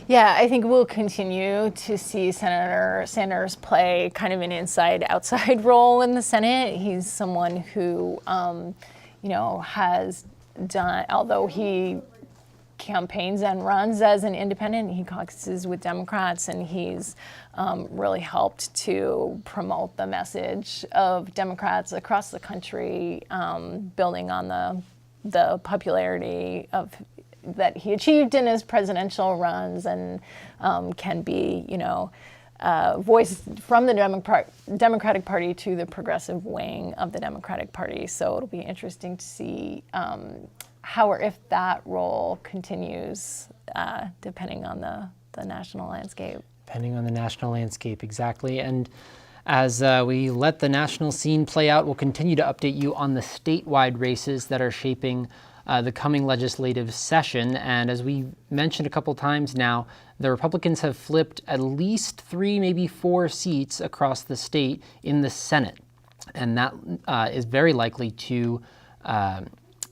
[SPEAKER 21] Yeah, I think we'll continue to see Senator Sanders play kind of an inside-outside role in the Senate. He's someone who, has done, although he campaigns and runs as an independent, he caucuses with Democrats, and he's really helped to promote the message of Democrats across the country, building on the popularity that he achieved in his presidential runs, and can be, voice from the Democratic Party to the progressive wing of the Democratic Party. So it'll be interesting to see how or if that role continues, depending on the national landscape.
[SPEAKER 6] Depending on the national landscape, exactly. And as we let the national scene play out, we'll continue to update you on the statewide races that are shaping the coming legislative session. And as we mentioned a couple times now, the Republicans have flipped at least 3, maybe 4 seats across the state in the Senate. And that is very likely to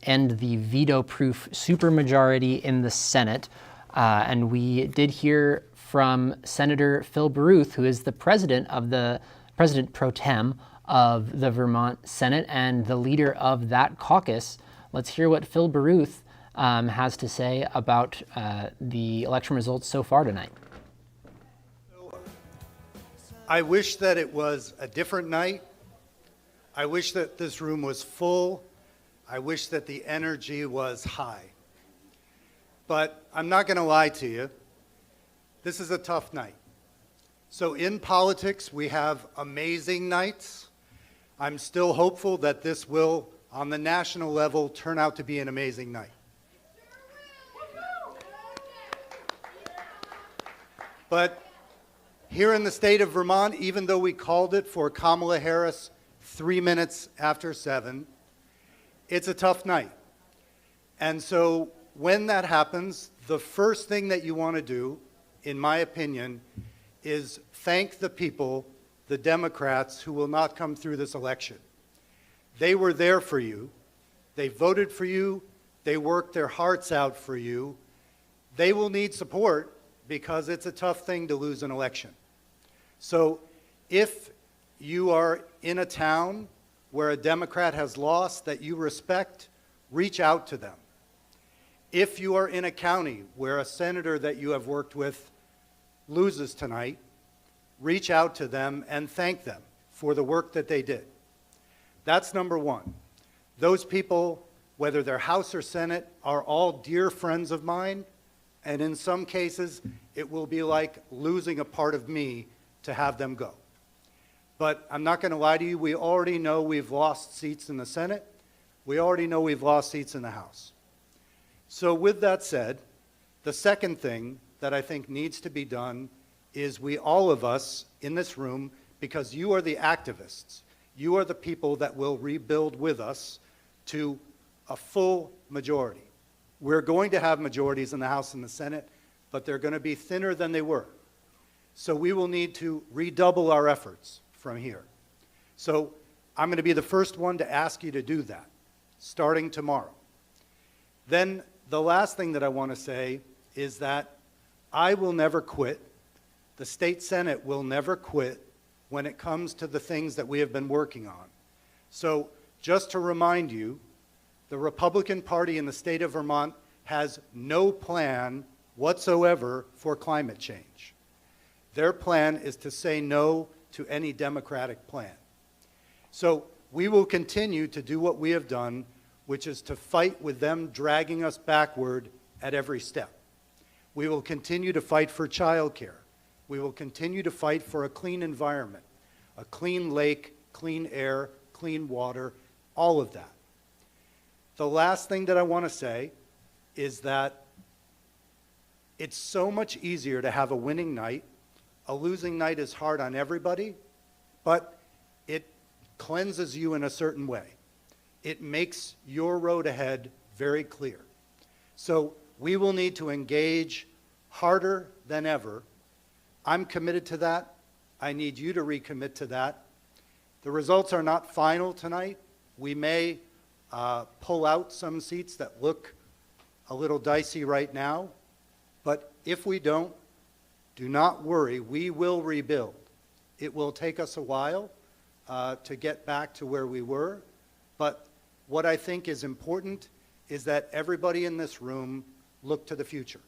[SPEAKER 6] end the veto-proof supermajority in the Senate. And we did hear from Senator Phil Baruth, who is the president pro tem of the Vermont Senate and the leader of that caucus. Let's hear what Phil Baruth has to say about the election results so far tonight.
[SPEAKER 5] I wish that it was a different night. I wish that this room was full. I wish that the energy was high. But I'm not going to lie to you. This is a tough night. So in politics, we have amazing nights. I'm still hopeful that this will, on the national level, turn out to be an amazing night. But here in the state of Vermont, even though we called it for Kamala Harris 3 minutes after 7, it's a tough night. And so when that happens, the first thing that you want to do, in my opinion, is thank the people, the Democrats, who will not come through this election. They were there for you. They voted for you. They worked their hearts out for you. They will need support because it's a tough thing to lose an election. So if you are in a town where a Democrat has lost that you respect, reach out to them. If you are in a county where a senator that you have worked with loses tonight, reach out to them and thank them for the work that they did. That's number one. Those people, whether they're House or Senate, are all dear friends of mine, and in some cases, it will be like losing a part of me to have them go. But I'm not going to lie to you, we already know we've lost seats in the Senate. We already know we've lost seats in the House. So with that said, the second thing that I think needs to be done is all of us in this room, because you are the activists, you are the people that will rebuild with us to a full majority. We're going to have majorities in the House and the Senate, but they're going to be thinner than they were. So we will need to redouble our efforts from here. So I'm going to be the first one to ask you to do that, starting tomorrow. Then the last thing that I want to say is that I will never quit. The state Senate will never quit when it comes to the things that we have been working on. So just to remind you, the Republican Party in the state of Vermont has no plan whatsoever for climate change. Their plan is to say no to any Democratic plan. So we will continue to do what we have done, which is to fight with them dragging us backward at every step. We will continue to fight for childcare. We will continue to fight for a clean environment, a clean lake, clean air, clean water, all of that. The last thing that I want to say is that it's so much easier to have a winning night. A losing night is hard on everybody, but it cleanses you in a certain way. It makes your road ahead very clear. So we will need to engage harder than ever. I'm committed to that. I need you to recommit to that. The results are not final tonight. We may pull out some seats that look a little dicey right now, but if we don't, do not worry, we will rebuild. It will take us a while to get back to where we were, but what I think is important is that everybody in this room look to the future.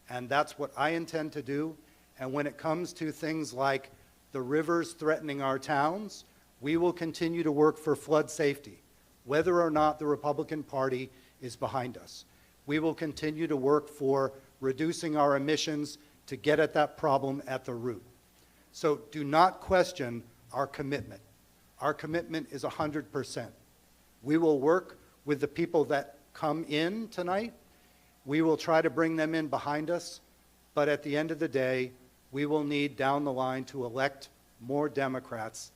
[SPEAKER 5] And that's what I intend to do. And when it comes to things like the rivers threatening our towns, we will continue to work for flood safety, whether or not the Republican Party is behind us. We will continue to work for reducing our emissions to get at that problem at the root. So do not question our commitment. Our commitment is 100%. We will work with the people that come in tonight. We will try to bring them in behind us, but at the end of the day, we will need down the line to elect more Democrats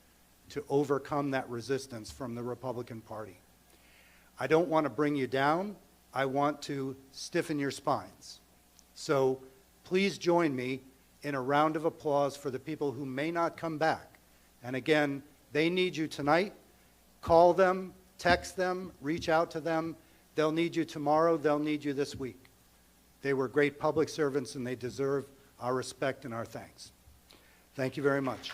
[SPEAKER 5] to overcome that resistance from the Republican Party. I don't want to bring you down. I want to stiffen your spines. So please join me in a round of applause for the people who may not come back. And again, they need you tonight. Call them, text them, reach out to them. They'll need you tomorrow. They'll need you this week. They were great public servants and they deserve our respect and our thanks. Thank you very much.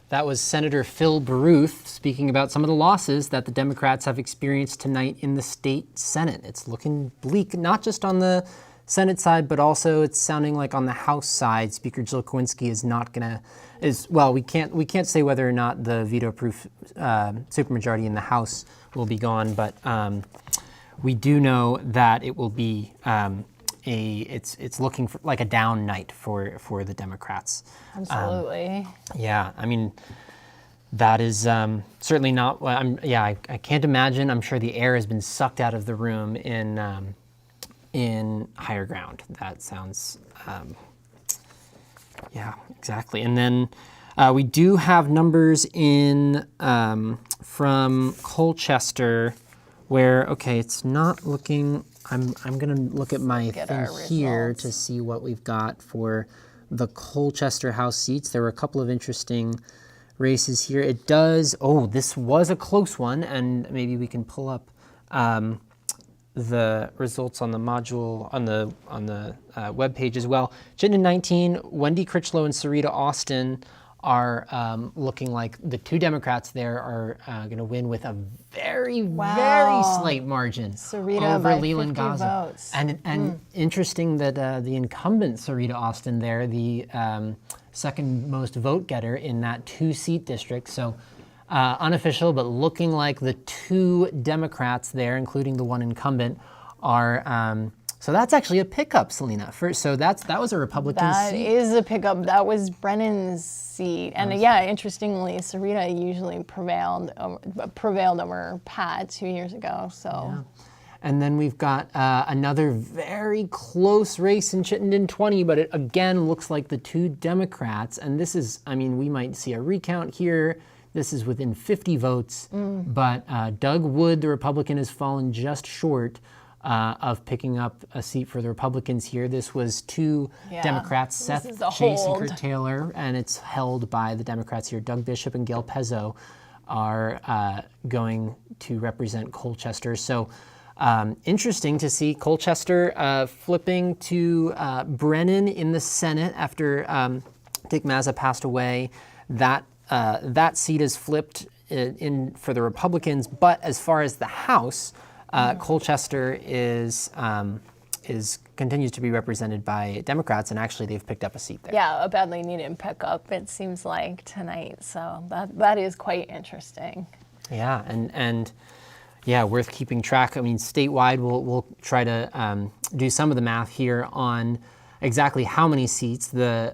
[SPEAKER 6] That was Senator Phil Baruth speaking about some of the losses that the Democrats have experienced tonight in the state Senate. It's looking bleak, not just on the Senate side, but also it's sounding like on the House side, Speaker Jill Kowinski is not going to, well, we can't say whether or not the veto-proof supermajority in the House will be gone, but we do know that it will be it's looking for like a down night for the Democrats.
[SPEAKER 21] Absolutely.
[SPEAKER 6] Yeah, I mean, that is certainly not. I can't imagine. I'm sure the air has been sucked out of the room in higher ground. That sounds. Yeah, exactly. And then we do have numbers in from Colchester, where it's not looking. I'm going to look at my thing here to see what we've got for the Colchester House seats. There were a couple of interesting races here. It does. Oh, this was a close one, and maybe we can pull up the results on the module on the web page as well. Chittenden 19, Wendy Critchlow and Sarita Austin are looking like the two Democrats there are going to win with a very, very slight margin
[SPEAKER 21] Sarita
[SPEAKER 6] over
[SPEAKER 21] by
[SPEAKER 6] Leland
[SPEAKER 21] 50
[SPEAKER 6] Gaza.
[SPEAKER 21] votes.
[SPEAKER 6] And interesting that the incumbent Sarita Austin there, the second most vote getter in that 2-seat district. So unofficial, but looking like the two Democrats there, including the one incumbent, are So that's actually a pickup, Selena. So that was a Republican
[SPEAKER 21] That
[SPEAKER 6] seat.
[SPEAKER 21] is a pickup. That was Brennan's seat. And yeah, interestingly, Sarita usually prevailed over Pat 2 years ago. So.
[SPEAKER 6] Yeah. And then we've got another very close race in Chittenden 20, but it again looks like the two Democrats. And this is, I mean, we might see a recount here. This is within 50 votes. But Doug Wood, the Republican, has fallen just short of picking up a seat for the Republicans here. This was two Democrats, Seth Chase and Kurt Taylor, and it's held by the Democrats here. Doug Bishop and Gail Pezzo are going to represent Colchester. So interesting to see Colchester flipping to Brennan in the Senate after Dick Mazza passed away. That seat is flipped in for the Republicans, but as far as the House, Colchester continues to be represented by Democrats, and actually they've picked up a seat there.
[SPEAKER 21] Yeah, a badly needed pickup, it seems like, tonight. So that is quite interesting.
[SPEAKER 6] Yeah, and yeah, worth keeping track. I mean, statewide, we'll try to do some of the math here on exactly how many seats the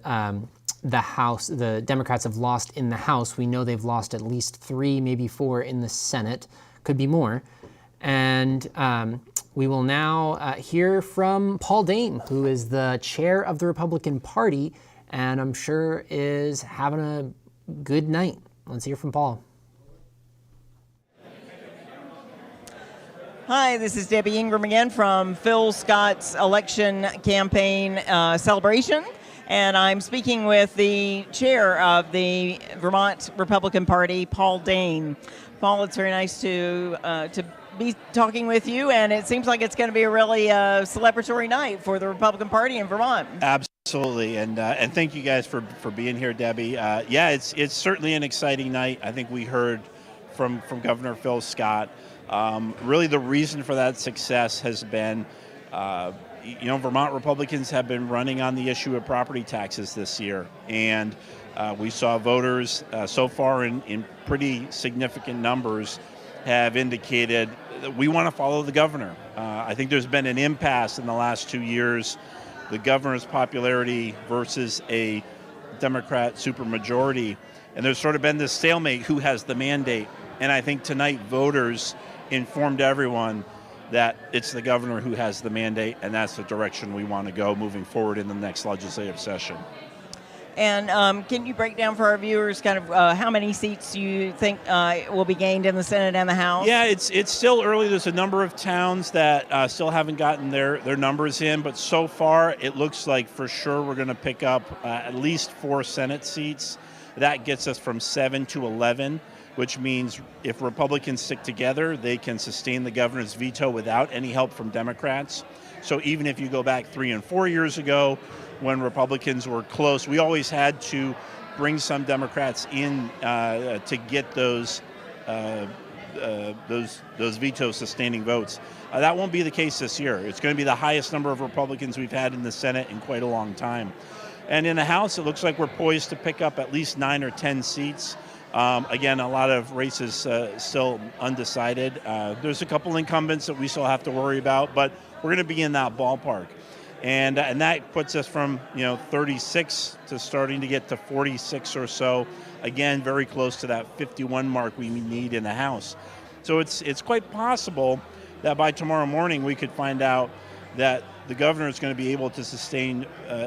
[SPEAKER 6] House, the Democrats have lost in the House. We know they've lost at least 3, maybe 4 in the Senate. Could be more. And we will now hear from Paul Dame, who is the chair of the Republican Party, and I'm sure is having a good night. Let's hear from Paul.
[SPEAKER 2] Hi, this is Debbie Ingram again from Phil Scott's election campaign celebration, and I'm speaking with the chair of the Vermont Republican Party, Paul Dame. Paul, it's very nice to be talking with you, and it seems like it's going to be a really celebratory night for the Republican Party in Vermont.
[SPEAKER 7] Absolutely, and thank you guys for being here, Debbie. Yeah, it's certainly an exciting night. I think we heard from Governor Phil Scott. Really, the reason for that success has been, Vermont Republicans have been running on the issue of property taxes this year, and we saw voters so far in pretty significant numbers have indicated that we want to follow the governor. I think there's been an impasse in the last 2 years, the governor's popularity versus a Democrat supermajority, and there's sort of been this stalemate, who has the mandate. And I think tonight voters informed everyone that it's the governor who has the mandate, and that's the direction we want to go moving forward in the next legislative session.
[SPEAKER 2] And can you break down for our viewers kind of how many seats you think will be gained in the Senate and the House?
[SPEAKER 7] Yeah, it's still early. There's a number of towns that still haven't gotten their numbers in, but so far it looks like for sure we're going to pick up at least 4 Senate seats. That gets us from 7 to 11. Which means if Republicans stick together, they can sustain the governor's veto without any help from Democrats. So even if you go back 3 and 4 years ago, when Republicans were close, we always had to bring some Democrats in to get those veto-sustaining votes. That won't be the case this year. It's going to be the highest number of Republicans we've had in the Senate in quite a long time. And in the House, it looks like we're poised to pick up at least 9 or 10 seats. Again, a lot of races still undecided. There's a couple incumbents that we still have to worry about, but we're going to be in that ballpark. And that puts us from 36 to starting to get to 46 or so. Again, very close to that 51 mark we need in the House. So it's quite possible that by tomorrow morning we could find out that the governor is going to be able to sustain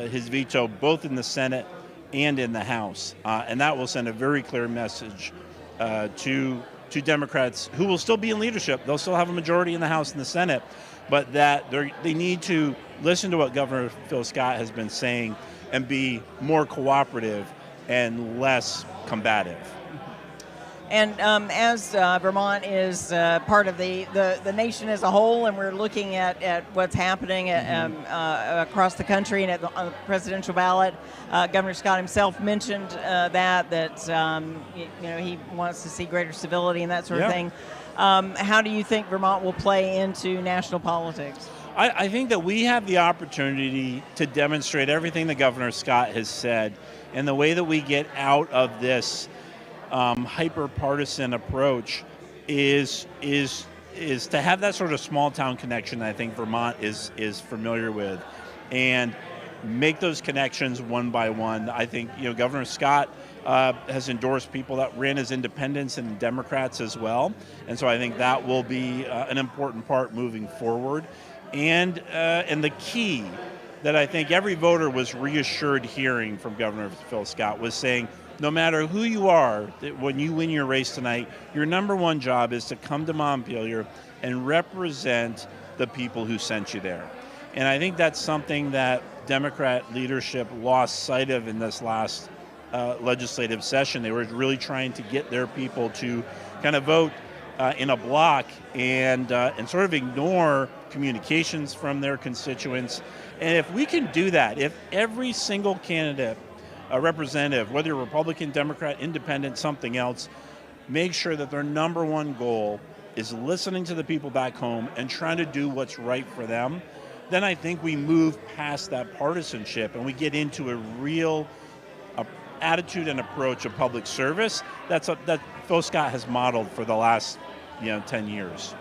[SPEAKER 7] his veto both in the Senate and in the House. And that will send a very clear message to Democrats who will still be in leadership. They'll still have a majority in the House and the Senate, but that they need to listen to what Governor Phil Scott has been saying and be more cooperative and less combative.
[SPEAKER 2] And as Vermont is part of the nation as a whole, and we're looking at what's happening across the country and on the presidential ballot, Governor Scott himself mentioned that he wants to see greater civility and that sort of thing. How do you think Vermont will play into national politics?
[SPEAKER 7] I think that we have the opportunity to demonstrate everything that Governor Scott has said, and the way that we get out of this hyper-partisan approach is is to have that sort of small town connection that I think Vermont is familiar with, and make those connections one by one. I think Governor Scott has endorsed people that ran as independents and Democrats as well, and so I think that will be an important part moving forward. And the key that I think every voter was reassured hearing from Governor Phil Scott was saying, no matter who you are, when you win your race tonight, your number one job is to come to Montpelier and represent the people who sent you there. And I think that's something that Democrat leadership lost sight of in this last legislative session. They were really trying to get their people to kind of vote in a block and sort of ignore communications from their constituents. And if we can do that, if every single candidate, a representative, whether you're Republican, Democrat, Independent, something else, make sure that their number one goal is listening to the people back home and trying to do what's right for them, then I think we move past that partisanship and we get into a real attitude and approach of public service that Phil Scott has modeled for the last 10 years.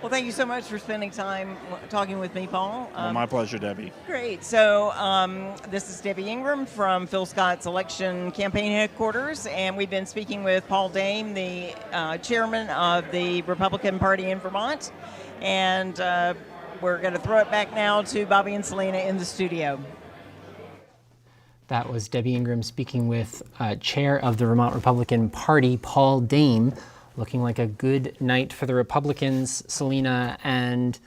[SPEAKER 2] Well, thank you so much for spending time talking with me, Paul.
[SPEAKER 7] My pleasure, Debbie.
[SPEAKER 2] Great. So this is Debbie Ingram from Phil Scott's election campaign headquarters, and we've been speaking with Paul Dame, the chairman of the Republican Party in Vermont. And we're going to throw it back now to Bobby and Selena in the studio.
[SPEAKER 6] That was Debbie Ingram speaking with chair of the Vermont Republican Party, Paul Dame. Looking like a good night for the Republicans, Selena, and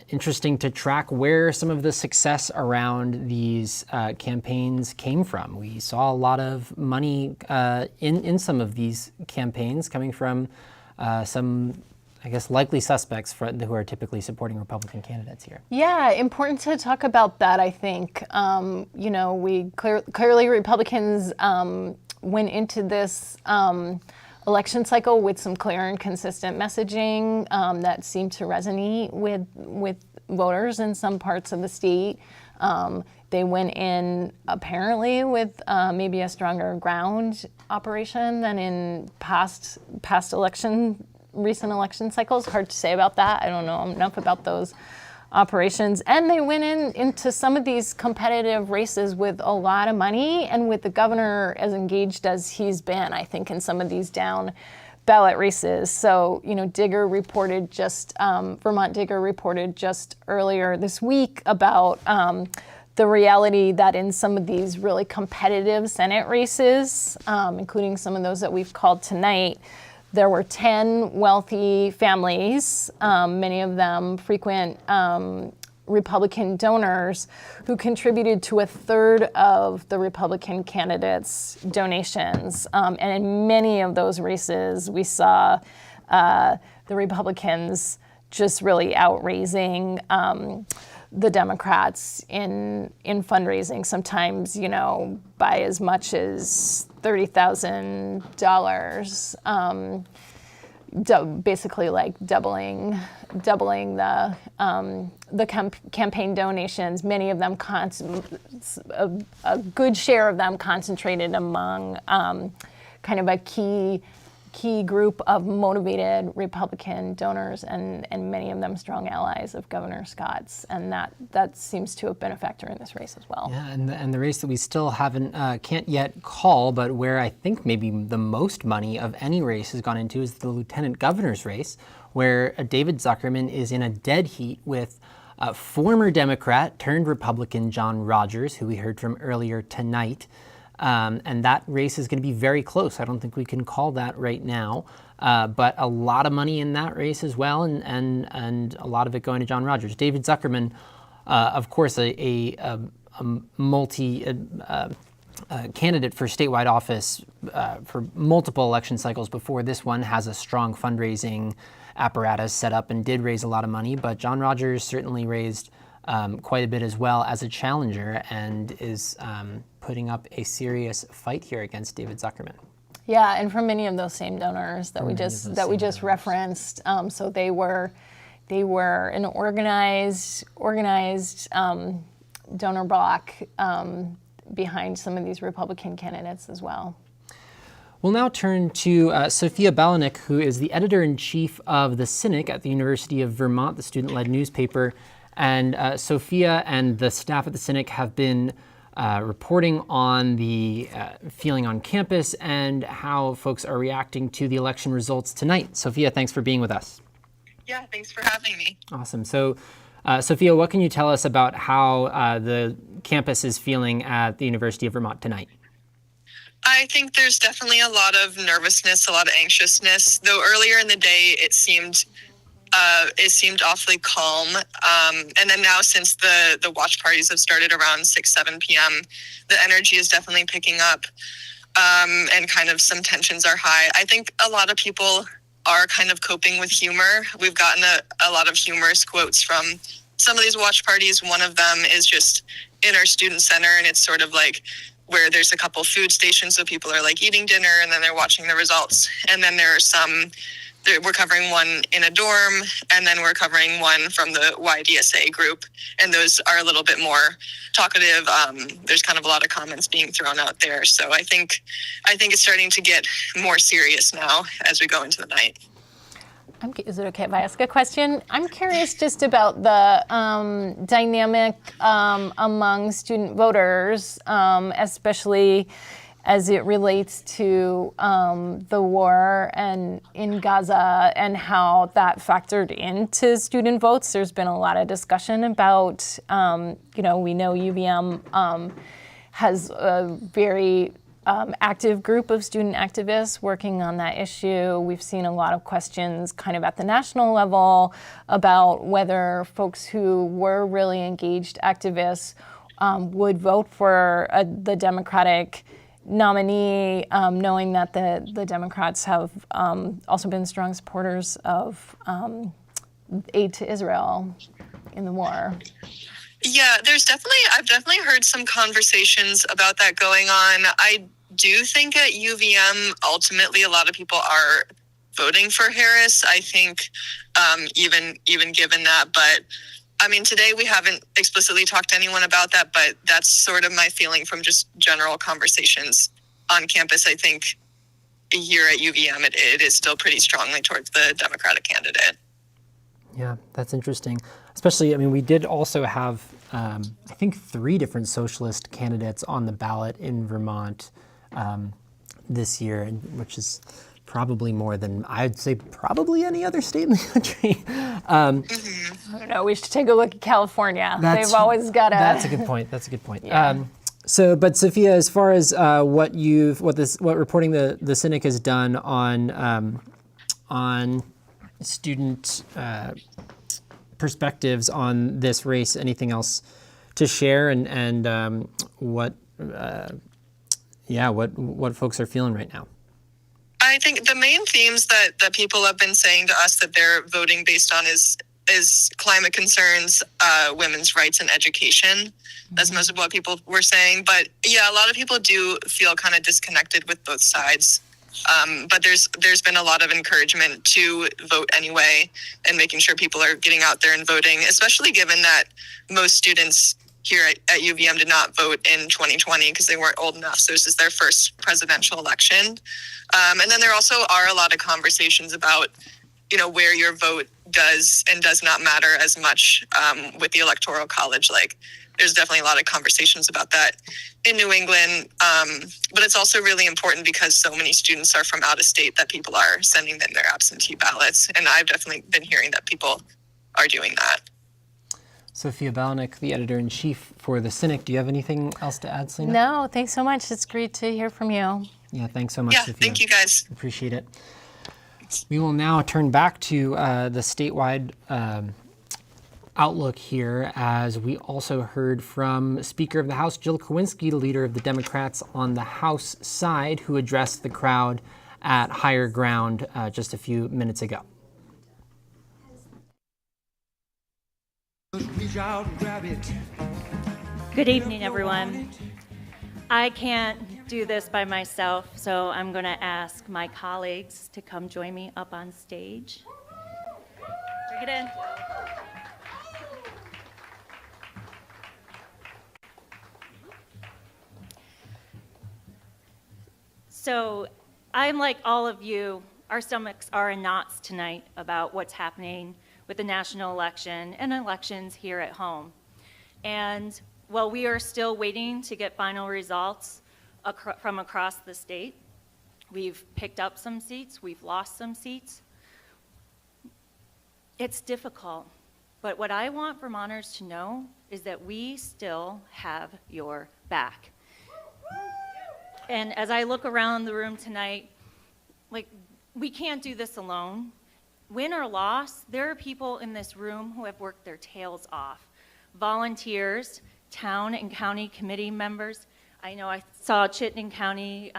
[SPEAKER 6] interesting to track where some of the success around these campaigns came from. We saw a lot of money in some of these campaigns coming from some, I guess, likely suspects who are typically supporting Republican candidates here.
[SPEAKER 21] Yeah, important to talk about that, I think. We clearly Republicans went into this election cycle with some clear and consistent messaging that seemed to resonate with voters in some parts of the state. They went in apparently with maybe a stronger ground operation than in past recent election cycles. Hard to say about that. I don't know enough about those operations. And they went into some of these competitive races with a lot of money and with the governor as engaged as he's been, I think, in some of these down ballot races. So, Vermont Digger reported just earlier this week about the reality that in some of these really competitive Senate races, including some of those that we've called tonight, there were 10 wealthy families, many of them frequent Republican donors, who contributed to a third of the Republican candidates' donations. And in many of those races, we saw the Republicans just really outraising the Democrats in fundraising, sometimes, by as much as $30,000, basically like doubling the campaign donations. Many of them, a good share of them, concentrated among kind of a key group of motivated Republican donors, and many of them strong allies of Governor Scott's, and that seems to have been a factor in this race as well.
[SPEAKER 6] Yeah, and the race that we still can't yet call, but where I think maybe the most money of any race has gone into is the lieutenant governor's race, where David Zuckerman is in a dead heat with former Democrat turned Republican John Rogers, who we heard from earlier tonight. And that race is going to be very close. I don't think we can call that right now, but a lot of money in that race as well, and a lot of it going to John Rogers. David Zuckerman, of course, a candidate for statewide office for multiple election cycles before this one, has a strong fundraising apparatus set up and did raise a lot of money, but John Rogers certainly raised quite a bit as well as a challenger, and is putting up a serious fight here against David Zuckerman.
[SPEAKER 21] Yeah, and from many of those same donors that we just referenced. So they were an organized donor block behind some of these Republican candidates as well.
[SPEAKER 6] We'll now turn to Sophia Balanik, who is the editor-in-chief of the Cynic at the University of Vermont, the student-led newspaper. And Sophia and the staff at the Cynic have been reporting on the feeling on campus and how folks are reacting to the election results tonight. Sophia, thanks for being with us.
[SPEAKER 8] Yeah, thanks for having me.
[SPEAKER 6] Awesome. So, Sophia, what can you tell us about how the campus is feeling at the University of Vermont tonight?
[SPEAKER 8] I think there's definitely a lot of nervousness, a lot of anxiousness. Though earlier in the day, it seemed awfully calm. And then now, since the watch parties have started around 6, 7 p.m., the energy is definitely picking up, and kind of some tensions are high. I think a lot of people are kind of coping with humor. We've gotten a lot of humorous quotes from some of these watch parties. One of them is just in our student center, and it's sort of like where there's a couple food stations, so people are like eating dinner and then they're watching the results. And then there are we're covering one in a dorm, and then we're covering one from the YDSA group, and those are a little bit more talkative. There's kind of a lot of comments being thrown out there, so I think it's starting to get more serious now as we go into the night.
[SPEAKER 21] Is it okay if I ask a question? I'm curious just about the dynamic among student voters, especially as it relates to the war and in Gaza and how that factored into student votes. There's been a lot of discussion about, we know UVM has a very active group of student activists working on that issue. We've seen a lot of questions kind of at the national level about whether folks who were really engaged activists would vote for the Democratic nominee, knowing that the Democrats have also been strong supporters of aid to Israel in the war.
[SPEAKER 8] Yeah, I've definitely heard some conversations about that going on. I do think at UVM, ultimately, a lot of people are voting for Harris. I think even given that, but I mean, today we haven't explicitly talked to anyone about that, but that's sort of my feeling from just general conversations on campus. I think here at UVM, it is still pretty strongly towards the Democratic candidate.
[SPEAKER 6] Yeah, that's interesting. Especially, I mean, we did also have, I think, 3 different socialist candidates on the ballot in Vermont this year, which is probably more than, I'd say, probably any other state in the country.
[SPEAKER 21] I don't know, we should take a look at California. They've always got a...
[SPEAKER 6] That's a good point. That's a good point.
[SPEAKER 21] Yeah.
[SPEAKER 6] But Sophia, as far as what reporting the Cynic has done on student perspectives on this race, anything else to share, and what folks are feeling right now?
[SPEAKER 8] I think the main themes that people have been saying to us that they're voting based on is climate concerns, women's rights, and education. That's most of what people were saying. But yeah, a lot of people do feel kind of disconnected with both sides. But there's been a lot of encouragement to vote anyway, and making sure people are getting out there and voting, especially given that most students here at UVM did not vote in 2020 because they weren't old enough. So this is their first presidential election. And then there also are a lot of conversations about, where your vote does and does not matter as much with the Electoral College. Like, there's definitely a lot of conversations about that in New England. But it's also really important because so many students are from out of state that people are sending in their absentee ballots. And I've definitely been hearing that people are doing that.
[SPEAKER 6] Sophia Balanik, the editor-in-chief for The Cynic. Do you have anything else to add, Selena?
[SPEAKER 21] No, thanks so much. It's great to hear from you.
[SPEAKER 6] Yeah, thanks so much, Sophia.
[SPEAKER 8] Thank you, guys.
[SPEAKER 6] Appreciate it. We will now turn back to the statewide outlook here, as we also heard from Speaker of the House Jill Kowinski, the leader of the Democrats on the House side, who addressed the crowd at Higher Ground just a few minutes ago.
[SPEAKER 11] Good evening, everyone. I can't do this by myself, so I'm going to ask my colleagues to come join me up on stage. Bring it in. So I'm like all of you, our stomachs are in knots tonight about what's happening with the national election and elections here at home. And while we are still waiting to get final results from across the state, we've picked up some seats, we've lost some seats. It's difficult, but what I want Vermonters to know is that we still have your back. And as I look around the room tonight, like, we can't do this alone. Win or loss, there are people in this room who have worked their tails off. Volunteers, town and county committee members. I know I saw Chittenden County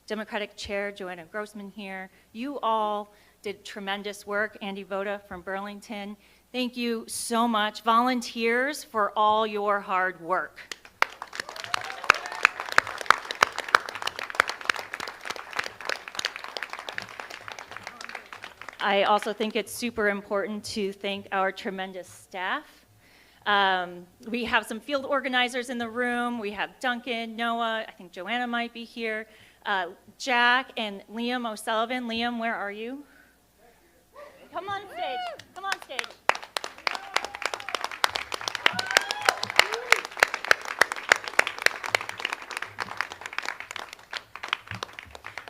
[SPEAKER 11] Democratic Chair Joanna Grossman here. You all did tremendous work. Andy Voda from Burlington. Thank you so much. Volunteers, for all your hard work. I also think it's super important to thank our tremendous staff. We have some field organizers in the room. We have Duncan, Noah, I think Joanna might be here, Jack, and Liam O'Sullivan. Liam, where are you? Come on stage, come on stage.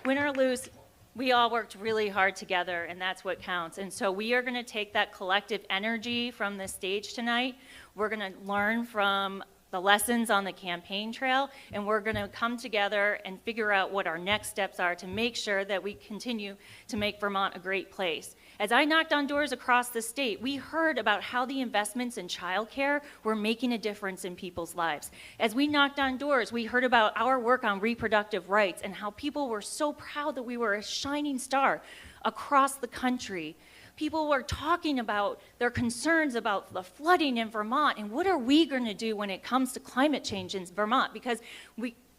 [SPEAKER 11] Win or lose, we all worked really hard together, and that's what counts. And so we are going to take that collective energy from the stage tonight. We're going to learn from the lessons on the campaign trail, and we're going to come together and figure out what our next steps are to make sure that we continue to make Vermont a great place. As I knocked on doors across the state, we heard about how the investments in childcare were making a difference in people's lives. As we knocked on doors, we heard about our work on reproductive rights and how people were so proud that we were a shining star across the country. People were talking about their concerns about the flooding in Vermont and what are we going to do when it comes to climate change in Vermont, because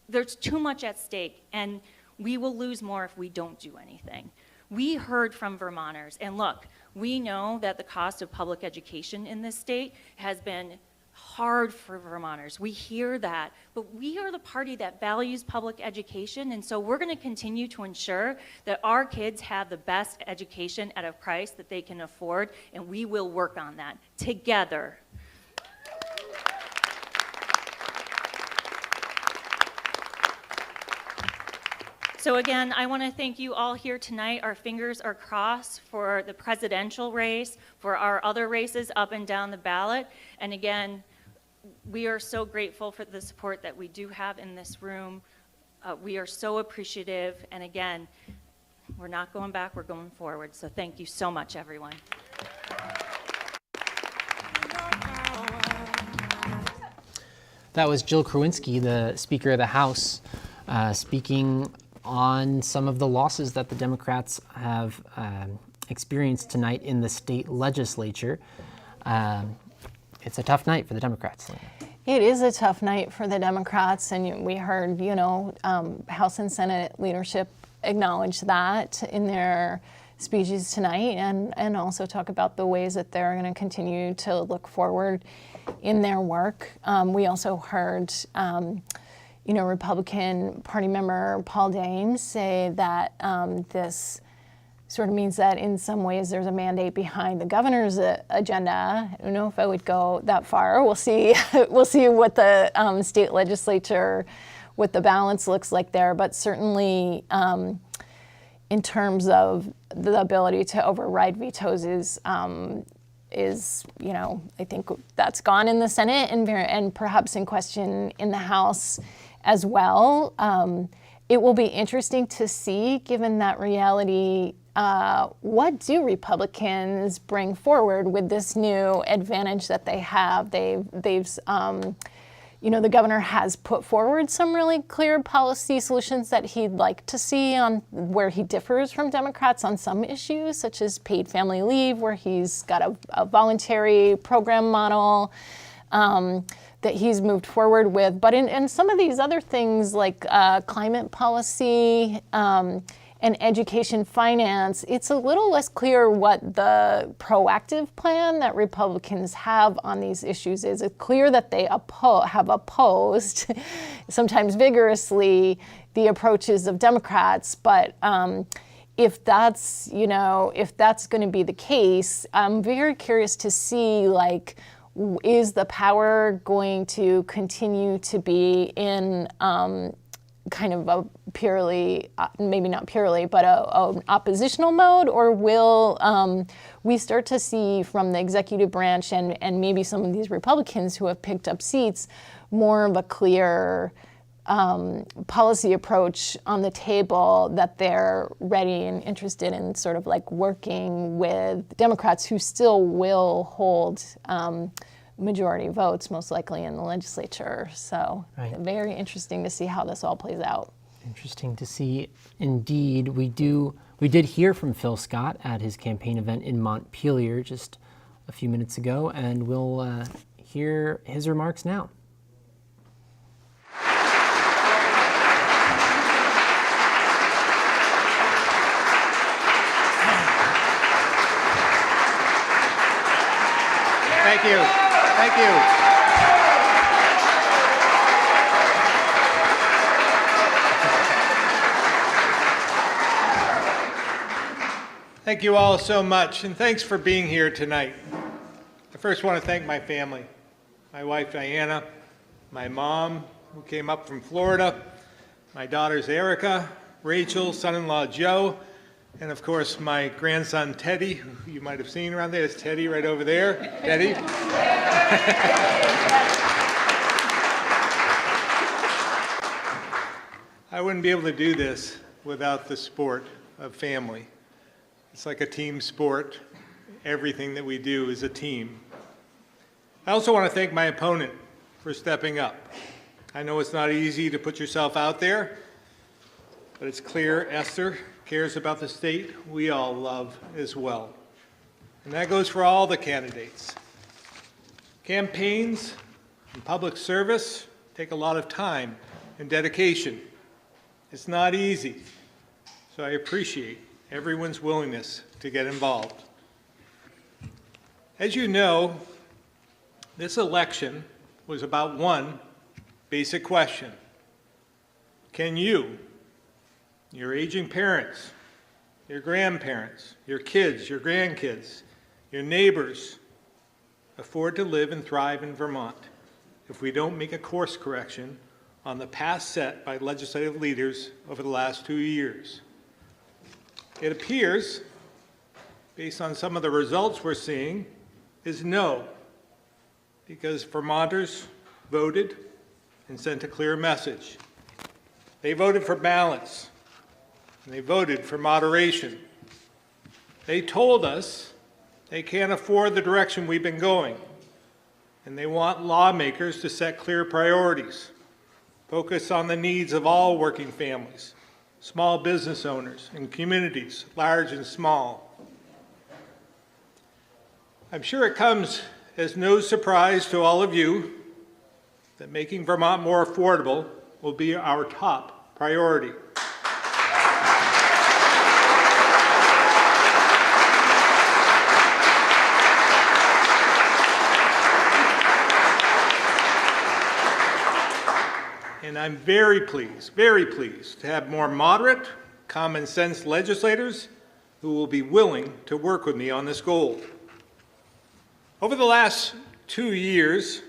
[SPEAKER 11] there's too much at stake and we will lose more if we don't do anything. We heard from Vermonters, and look, we know that the cost of public education in this state has been hard for Vermonters. We hear that, but we are the party that values public education, and so we're going to continue to ensure that our kids have the best education at a price that they can afford, and we will work on that together. So again, I want to thank you all here tonight. Our fingers are crossed for the presidential race, for our other races up and down the ballot. And again, we are so grateful for the support that we do have in this room. We are so appreciative. And again, we're not going back, we're going forward. So thank you so much, everyone.
[SPEAKER 6] That was Jill Krowinski, the Speaker of the House, speaking on some of the losses that the Democrats have experienced tonight in the state legislature. It's a tough night for the Democrats.
[SPEAKER 21] It is a tough night for the Democrats, and we heard, House and Senate leadership acknowledge that in their speeches tonight, and also talk about the ways that they're going to continue to look forward in their work. We also heard Republican Party member Paul Dames say that this sort of means that in some ways there's a mandate behind the governor's agenda. I don't know if I would go that far. We'll see. We'll see what the state legislature, what the balance looks like there. But certainly, in terms of the ability to override vetoes is I think that's gone in the Senate and perhaps in question in the House as well. It will be interesting to see, given that reality, what do Republicans bring forward with this new advantage that they have? The governor has put forward some really clear policy solutions that he'd like to see on where he differs from Democrats on some issues, such as paid family leave, where he's got a voluntary program model that he's moved forward with. But in some of these other things like climate policy and education finance, it's a little less clear what the proactive plan that Republicans have on these issues is. It's clear that they have opposed, sometimes vigorously, the approaches of Democrats, but if that's going to be the case, I'm very curious to see, like, is the power going to continue to be in kind of a purely, maybe not purely, but an oppositional mode, or will we start to see from the executive branch and maybe some of these Republicans who have picked up seats more of a clear policy approach on the table, that they're ready and interested in sort of like working with Democrats who still will hold majority votes, most likely in the legislature. So very interesting to see how this all plays out.
[SPEAKER 6] Interesting to see. Indeed, we did hear from Phil Scott at his campaign event in Montpelier just a few minutes ago, and we'll hear his remarks now.
[SPEAKER 1] Thank you. Thank you. Thank you all so much, and thanks for being here tonight. I first want to thank my family, my wife Diana, my mom who came up from Florida, my daughters Erica, Rachel, son-in-law Joe, and of course my grandson Teddy, who you might have seen around there. There's Teddy right over there. Teddy. I wouldn't be able to do this without the support of family. It's like a team sport. Everything that we do is a team. I also want to thank my opponent for stepping up. I know it's not easy to put yourself out there, but it's clear Esther cares about the state we all love as well. And that goes for all the candidates. Campaigns and public service take a lot of time and dedication. It's not easy, so I appreciate everyone's willingness to get involved. As you know, this election was about one basic question. Can you, your aging parents, your grandparents, your kids, your grandkids, your neighbors, afford to live and thrive in Vermont if we don't make a course correction on the path set by legislative leaders over the last 2 years? It appears, based on some of the results we're seeing, is no, because Vermonters voted and sent a clear message. They voted for balance, and they voted for moderation. They told us they can't afford the direction we've been going, and they want lawmakers to set clear priorities, focus on the needs of all working families, small business owners, and communities, large and small. I'm sure it comes as no surprise to all of you that making Vermont more affordable will be our top priority. And I'm very pleased to have more moderate, common sense legislators who will be willing to work with me on this goal. Over the last 2 years,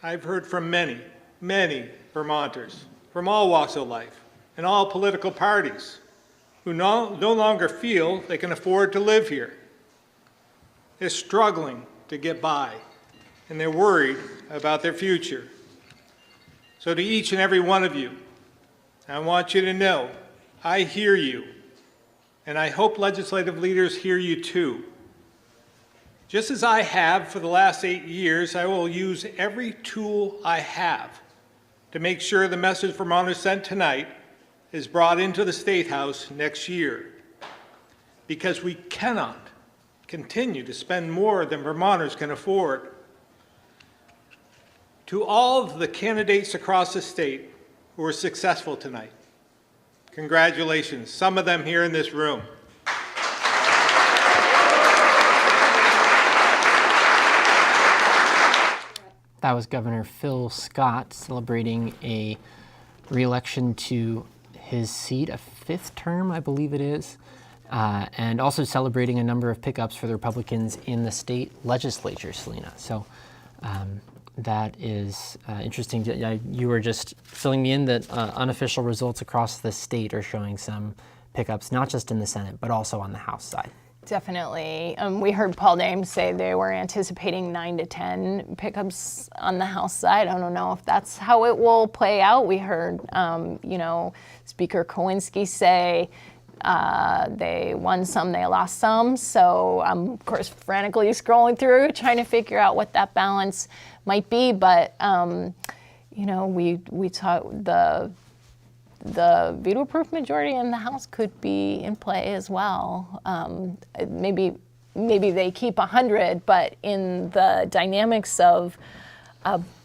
[SPEAKER 1] I've heard from many, many Vermonters from all walks of life and all political parties who no longer feel they can afford to live here. They're struggling to get by, and they're worried about their future. So to each and every one of you, I want you to know I hear you, and I hope legislative leaders hear you too. Just as I have for the last 8 years, I will use every tool I have to make sure the message Vermonters sent tonight is brought into the State House next year. Because we cannot continue to spend more than Vermonters can afford. To all of the candidates across the state who were successful tonight, congratulations, some of them here in this room.
[SPEAKER 6] That was Governor Phil Scott celebrating a re-election to his seat, a 5th term, I believe it is, and also celebrating a number of pickups for the Republicans in the state legislature, Selena. So that is interesting. You were just filling me in that unofficial results across the state are showing some pickups, not just in the Senate, but also on the House side.
[SPEAKER 21] Definitely. We heard Paul Dames say they were anticipating 9 to 10 pickups on the House side. I don't know if that's how it will play out. We heard, Speaker Kowinski say they won some, they lost some. So I'm, of course, frantically scrolling through, trying to figure out what that balance might be. But, we talked the veto-proof majority in the House could be in play as well. Maybe they keep 100, but in the dynamics of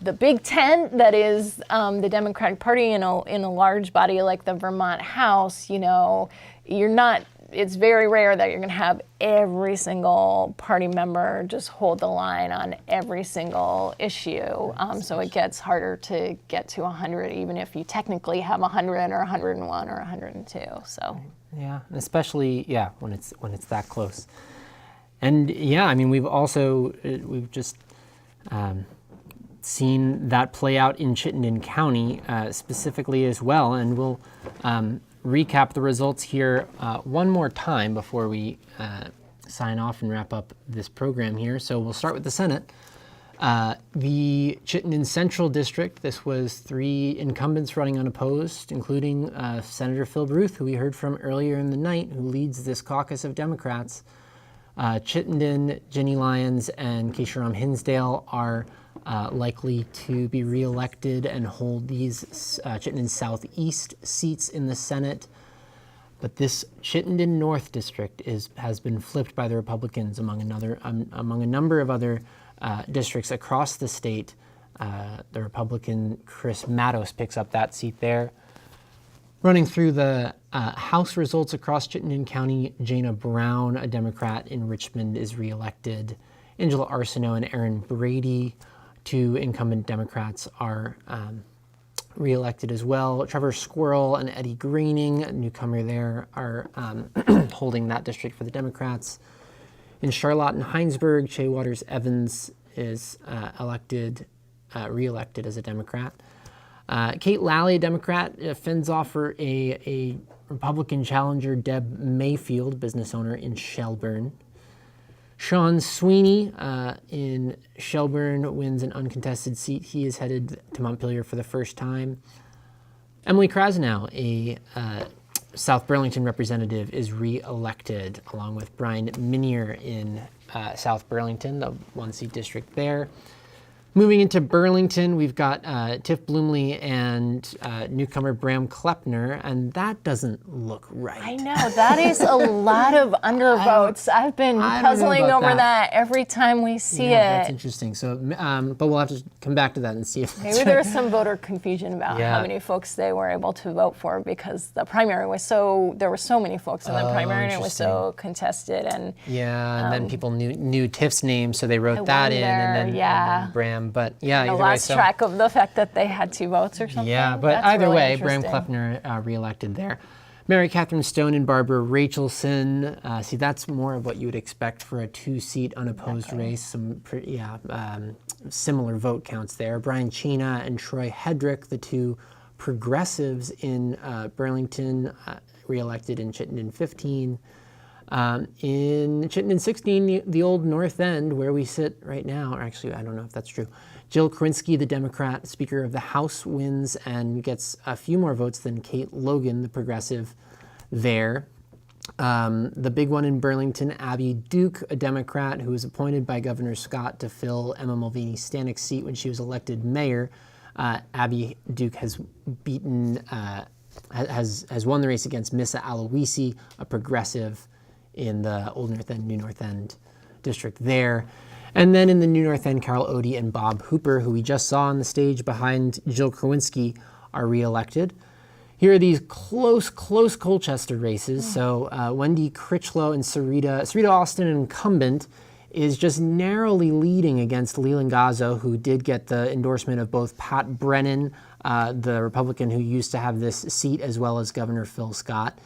[SPEAKER 21] the Big Tent that is the Democratic Party in a large body like the Vermont House, it's very rare that you're going to have every single party member just hold the line on every single issue. So it gets harder to get to 100, even if you technically have 100 or 101 or 102. So
[SPEAKER 6] yeah, especially when it's that close. And we've just seen that play out in Chittenden County specifically as well, and we'll recap the results here one more time before we sign off and wrap up this program here. So we'll start with the Senate. The Chittenden Central District, this was 3 incumbents running unopposed, including Senator Phil Baruth, who we heard from earlier in the night, who leads this caucus of Democrats. Chittenden, Ginny Lyons, and Keisharam Hinsdale are likely to be reelected and hold these Chittenden Southeast seats in the Senate. But this Chittenden North District has been flipped by the Republicans among a number of other districts across the state. The Republican Chris Mattos picks up that seat there. Running through the House results across Chittenden County, Jana Brown, a Democrat in Richmond, is reelected. Angela Arsenault and Aaron Brady, 2 incumbent Democrats, are reelected as well. Trevor Squirrel and Eddie Greening, a newcomer there, are holding that district for the Democrats. In Charlotte and Heinsberg, Che Waters Evans is reelected as a Democrat. Kate Lally, a Democrat, fends off for a Republican challenger, Deb Mayfield, business owner in Shelburne. Sean Sweeney in Shelburne wins an uncontested seat. He is headed to Montpelier for the first time. Emily Krasnow, a South Burlington representative, is re-elected, along with Brian Minier in South Burlington, the 1-seat district there. Moving into Burlington, we've got Tiff Bloomley and newcomer Bram Klepner, and that doesn't look right.
[SPEAKER 21] I know, that is a lot of undervotes. I've been puzzling over that every time we see it.
[SPEAKER 6] That's interesting. So, but we'll have to come back to that and see if that's
[SPEAKER 21] Maybe there's some voter confusion about how many folks they were able to vote for, because the primary was there were so many folks in the primary, and it was so contested. And
[SPEAKER 6] and then people knew Tiff's name, so they wrote that in, and then Bram. But
[SPEAKER 21] I lost track of the fact that they had 2 votes or something.
[SPEAKER 6] Yeah, but
[SPEAKER 21] that's
[SPEAKER 6] either
[SPEAKER 21] really
[SPEAKER 6] way, Bram Klepner reelected there. Mary Catherine Stone and Barbara Rachelson. See, that's more of what you would expect for a 2-seat unopposed race. Some similar vote counts there. Brian Chena and Troy Hedrick, the 2 progressives in Burlington, reelected in Chittenden 15. In Chittenden 16, the old North End, where we sit right now, or actually, I don't know if that's true. Jill Krinsky, the Democrat Speaker of the House, wins and gets a few more votes than Kate Logan, the progressive, there. The big one in Burlington, Abby Duke, a Democrat who was appointed by Governor Scott to fill Emma Mulvaney Stanik's seat when she was elected mayor. Abby Duke has has won the race against Missa Aloisi, a progressive in the Old North End, New North End district there. And then in the New North End, Carol Odie and Bob Hooper, who we just saw on the stage behind Jill Krawinski, are reelected. Here are these close Colchester races. So Wendy Critchlow and Sarita Austin, an incumbent, is just narrowly leading against Leland Gazzo, who did get the endorsement of both Pat Brennan, the Republican who used to have this seat, as well as Governor Phil Scott.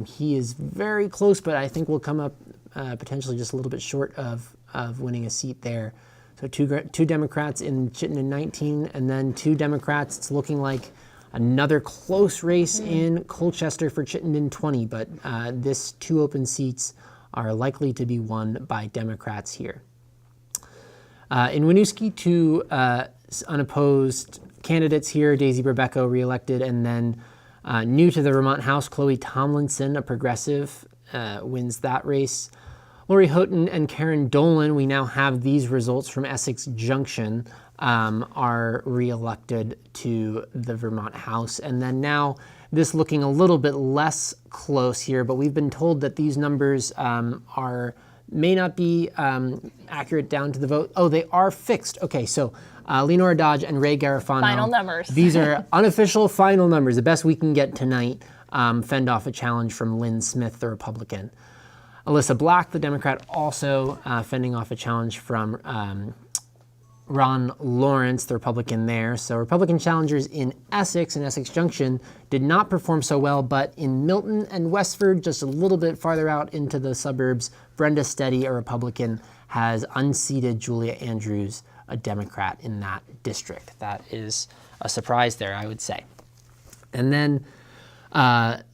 [SPEAKER 6] He is very close, but I think will come up potentially just a little bit short of winning a seat there. So two Democrats in Chittenden 19, and then 2 Democrats. It's looking like another close race in Colchester for Chittenden 20, but this 2 open seats are likely to be won by Democrats here. In Winooski, 2 unopposed candidates here, Daisy Berbeco reelected, and then new to the Vermont House, Chloe Tomlinson, a progressive, wins that race. Lori Houghton and Karen Dolan, we now have these results from Essex Junction, are reelected to the Vermont House. And then now this looking a little bit less close here, but we've been told that these numbers may not be accurate down to the vote. Oh, they are fixed. Okay, so Leonora Dodge and Ray Garofano.
[SPEAKER 21] Final numbers.
[SPEAKER 6] These are unofficial final numbers, the best we can get tonight, fend off a challenge from Lynn Smith, the Republican. Alyssa Black, the Democrat, also fending off a challenge from Ron Lawrence, the Republican there. So Republican challengers in Essex and Essex Junction did not perform so well, but in Milton and Westford, just a little bit farther out into the suburbs, Brenda Steady, a Republican, has unseated Julia Andrews, a Democrat, in that district. That is a surprise there, I would say. And then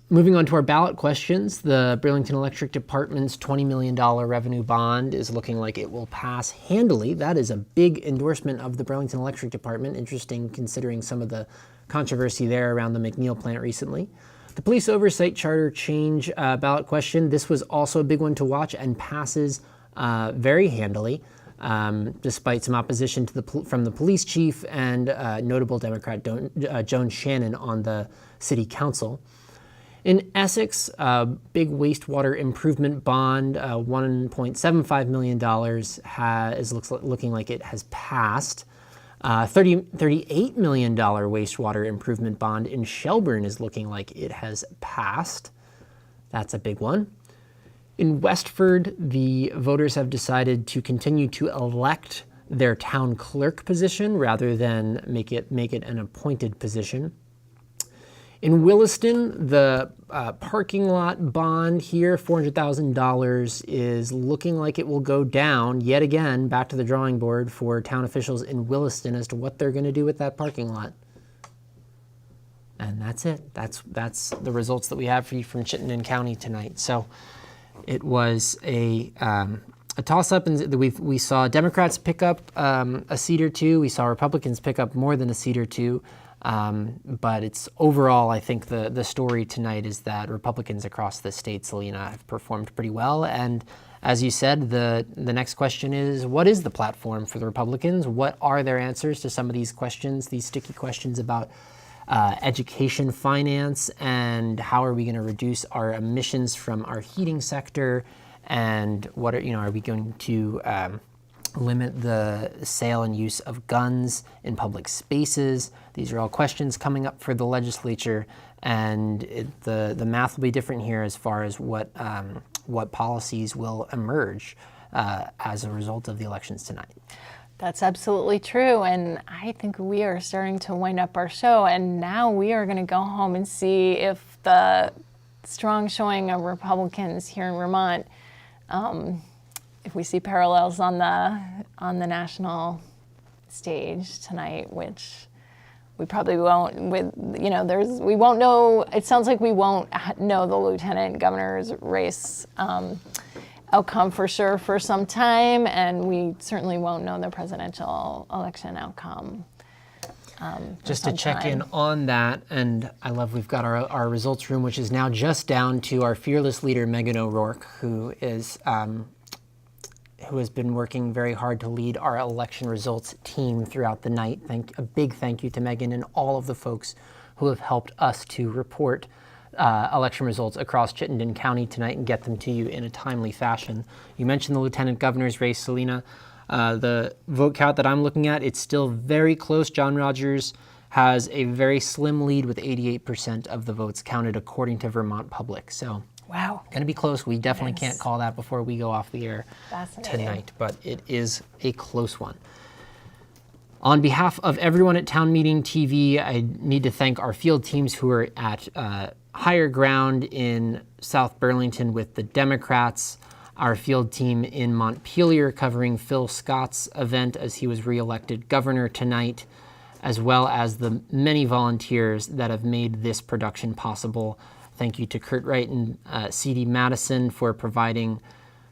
[SPEAKER 6] moving on to our ballot questions, the Burlington Electric Department's $20 million revenue bond is looking like it will pass handily. That is a big endorsement of the Burlington Electric Department. Interesting considering some of the controversy there around the McNeil plant recently. The police oversight charter change ballot question, this was also a big one to watch and passes very handily, despite some opposition to from the police chief and notable Democrat Joan Shannon on the city council. In Essex, big wastewater improvement bond, $1.75 million is looking like it has passed. $38 million wastewater improvement bond in Shelburne is looking like it has passed. That's a big one. In Westford, the voters have decided to continue to elect their town clerk position rather than make it an appointed position. In Williston, the parking lot bond here, $400,000, is looking like it will go down yet again, back to the drawing board for town officials in Williston as to what they're going to do with that parking lot. And that's it. That's the results that we have for you from Chittenden County tonight. So it was a toss-up, and we saw Democrats pick up a seat or 2. We saw Republicans pick up more than a seat or 2. But it's overall, I think the story tonight is that Republicans across the state, Selena, have performed pretty well. And as you said, the next question is, what is the platform for the Republicans? What are their answers to some of these questions, these sticky questions about education finance, and how are we going to reduce our emissions from our heating sector? And what are we going to limit the sale and use of guns in public spaces? These are all questions coming up for the legislature, and the math will be different here as far as what policies will emerge as a result of the elections tonight.
[SPEAKER 21] That's absolutely true, and I think we are starting to wind up our show, and now we are going to go home and see if the strong showing of Republicans here in Vermont, if we see parallels on the national stage tonight, which we probably won't. We won't know. It sounds like we won't know the lieutenant governor's race outcome for sure for some time, and we certainly won't know the presidential election outcome.
[SPEAKER 6] Just to check in on that, and I love we've got our results room, which is now just down to our fearless leader, Megan O'Rourke, who has been working very hard to lead our election results team throughout the night. A big thank you to Megan and all of the folks who have helped us to report election results across Chittenden County tonight and get them to you in a timely fashion. You mentioned the lieutenant governor's race, Selena. The vote count that I'm looking at, it's still very close. John Rogers has a very slim lead with 88% of the votes counted according to Vermont Public. So
[SPEAKER 21] wow,
[SPEAKER 6] going to be close. We definitely can't call that before we go off the air
[SPEAKER 21] Fascinating.
[SPEAKER 6] tonight, but it is a close one. On behalf of everyone at Town Meeting TV, I need to thank our field teams who are at Higher Ground in South Burlington with the Democrats, our field team in Montpelier covering Phil Scott's event as he was reelected governor tonight, as well as the many volunteers that have made this production possible. Thank you to Kurt Wright and C.D. Madison for providing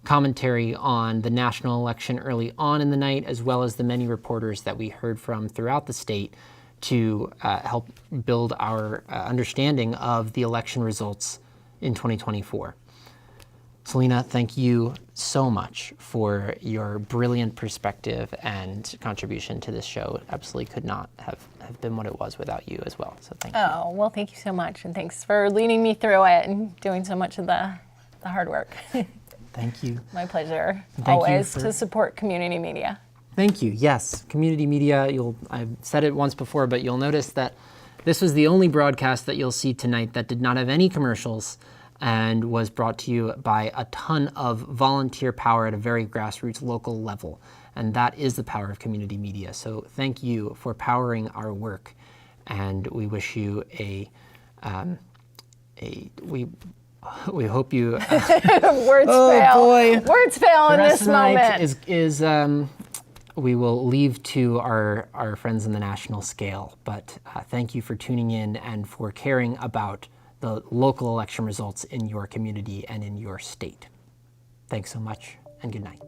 [SPEAKER 6] commentary on the national election early on in the night, as well as the many reporters that we heard from throughout the state to help build our understanding of the election results in 2024. Selena, thank you so much for your brilliant perspective and contribution to this show. It absolutely could not have been what it was without you as well, so thank you.
[SPEAKER 21] Oh, well, thank you so much, and thanks for leading me through it and doing so much of the hard work.
[SPEAKER 6] Thank you.
[SPEAKER 21] My pleasure,
[SPEAKER 6] Thank you
[SPEAKER 21] always,
[SPEAKER 6] for-
[SPEAKER 21] to support community media.
[SPEAKER 6] Thank you. Yes, community media. I've said it once before, but you'll notice that this was the only broadcast that you'll see tonight that did not have any commercials and was brought to you by a ton of volunteer power at a very grassroots local level. And that is the power of community media. So thank you for powering our work. And we wish you we hope you.
[SPEAKER 21] Words
[SPEAKER 6] Oh,
[SPEAKER 21] fail.
[SPEAKER 6] boy.
[SPEAKER 21] Words fail in
[SPEAKER 6] The rest
[SPEAKER 21] this
[SPEAKER 6] of the night
[SPEAKER 21] moment.
[SPEAKER 6] is we will leave to our friends in the national scale. But thank you for tuning in and for caring about the local election results in your community and in your state. Thanks so much, and good night.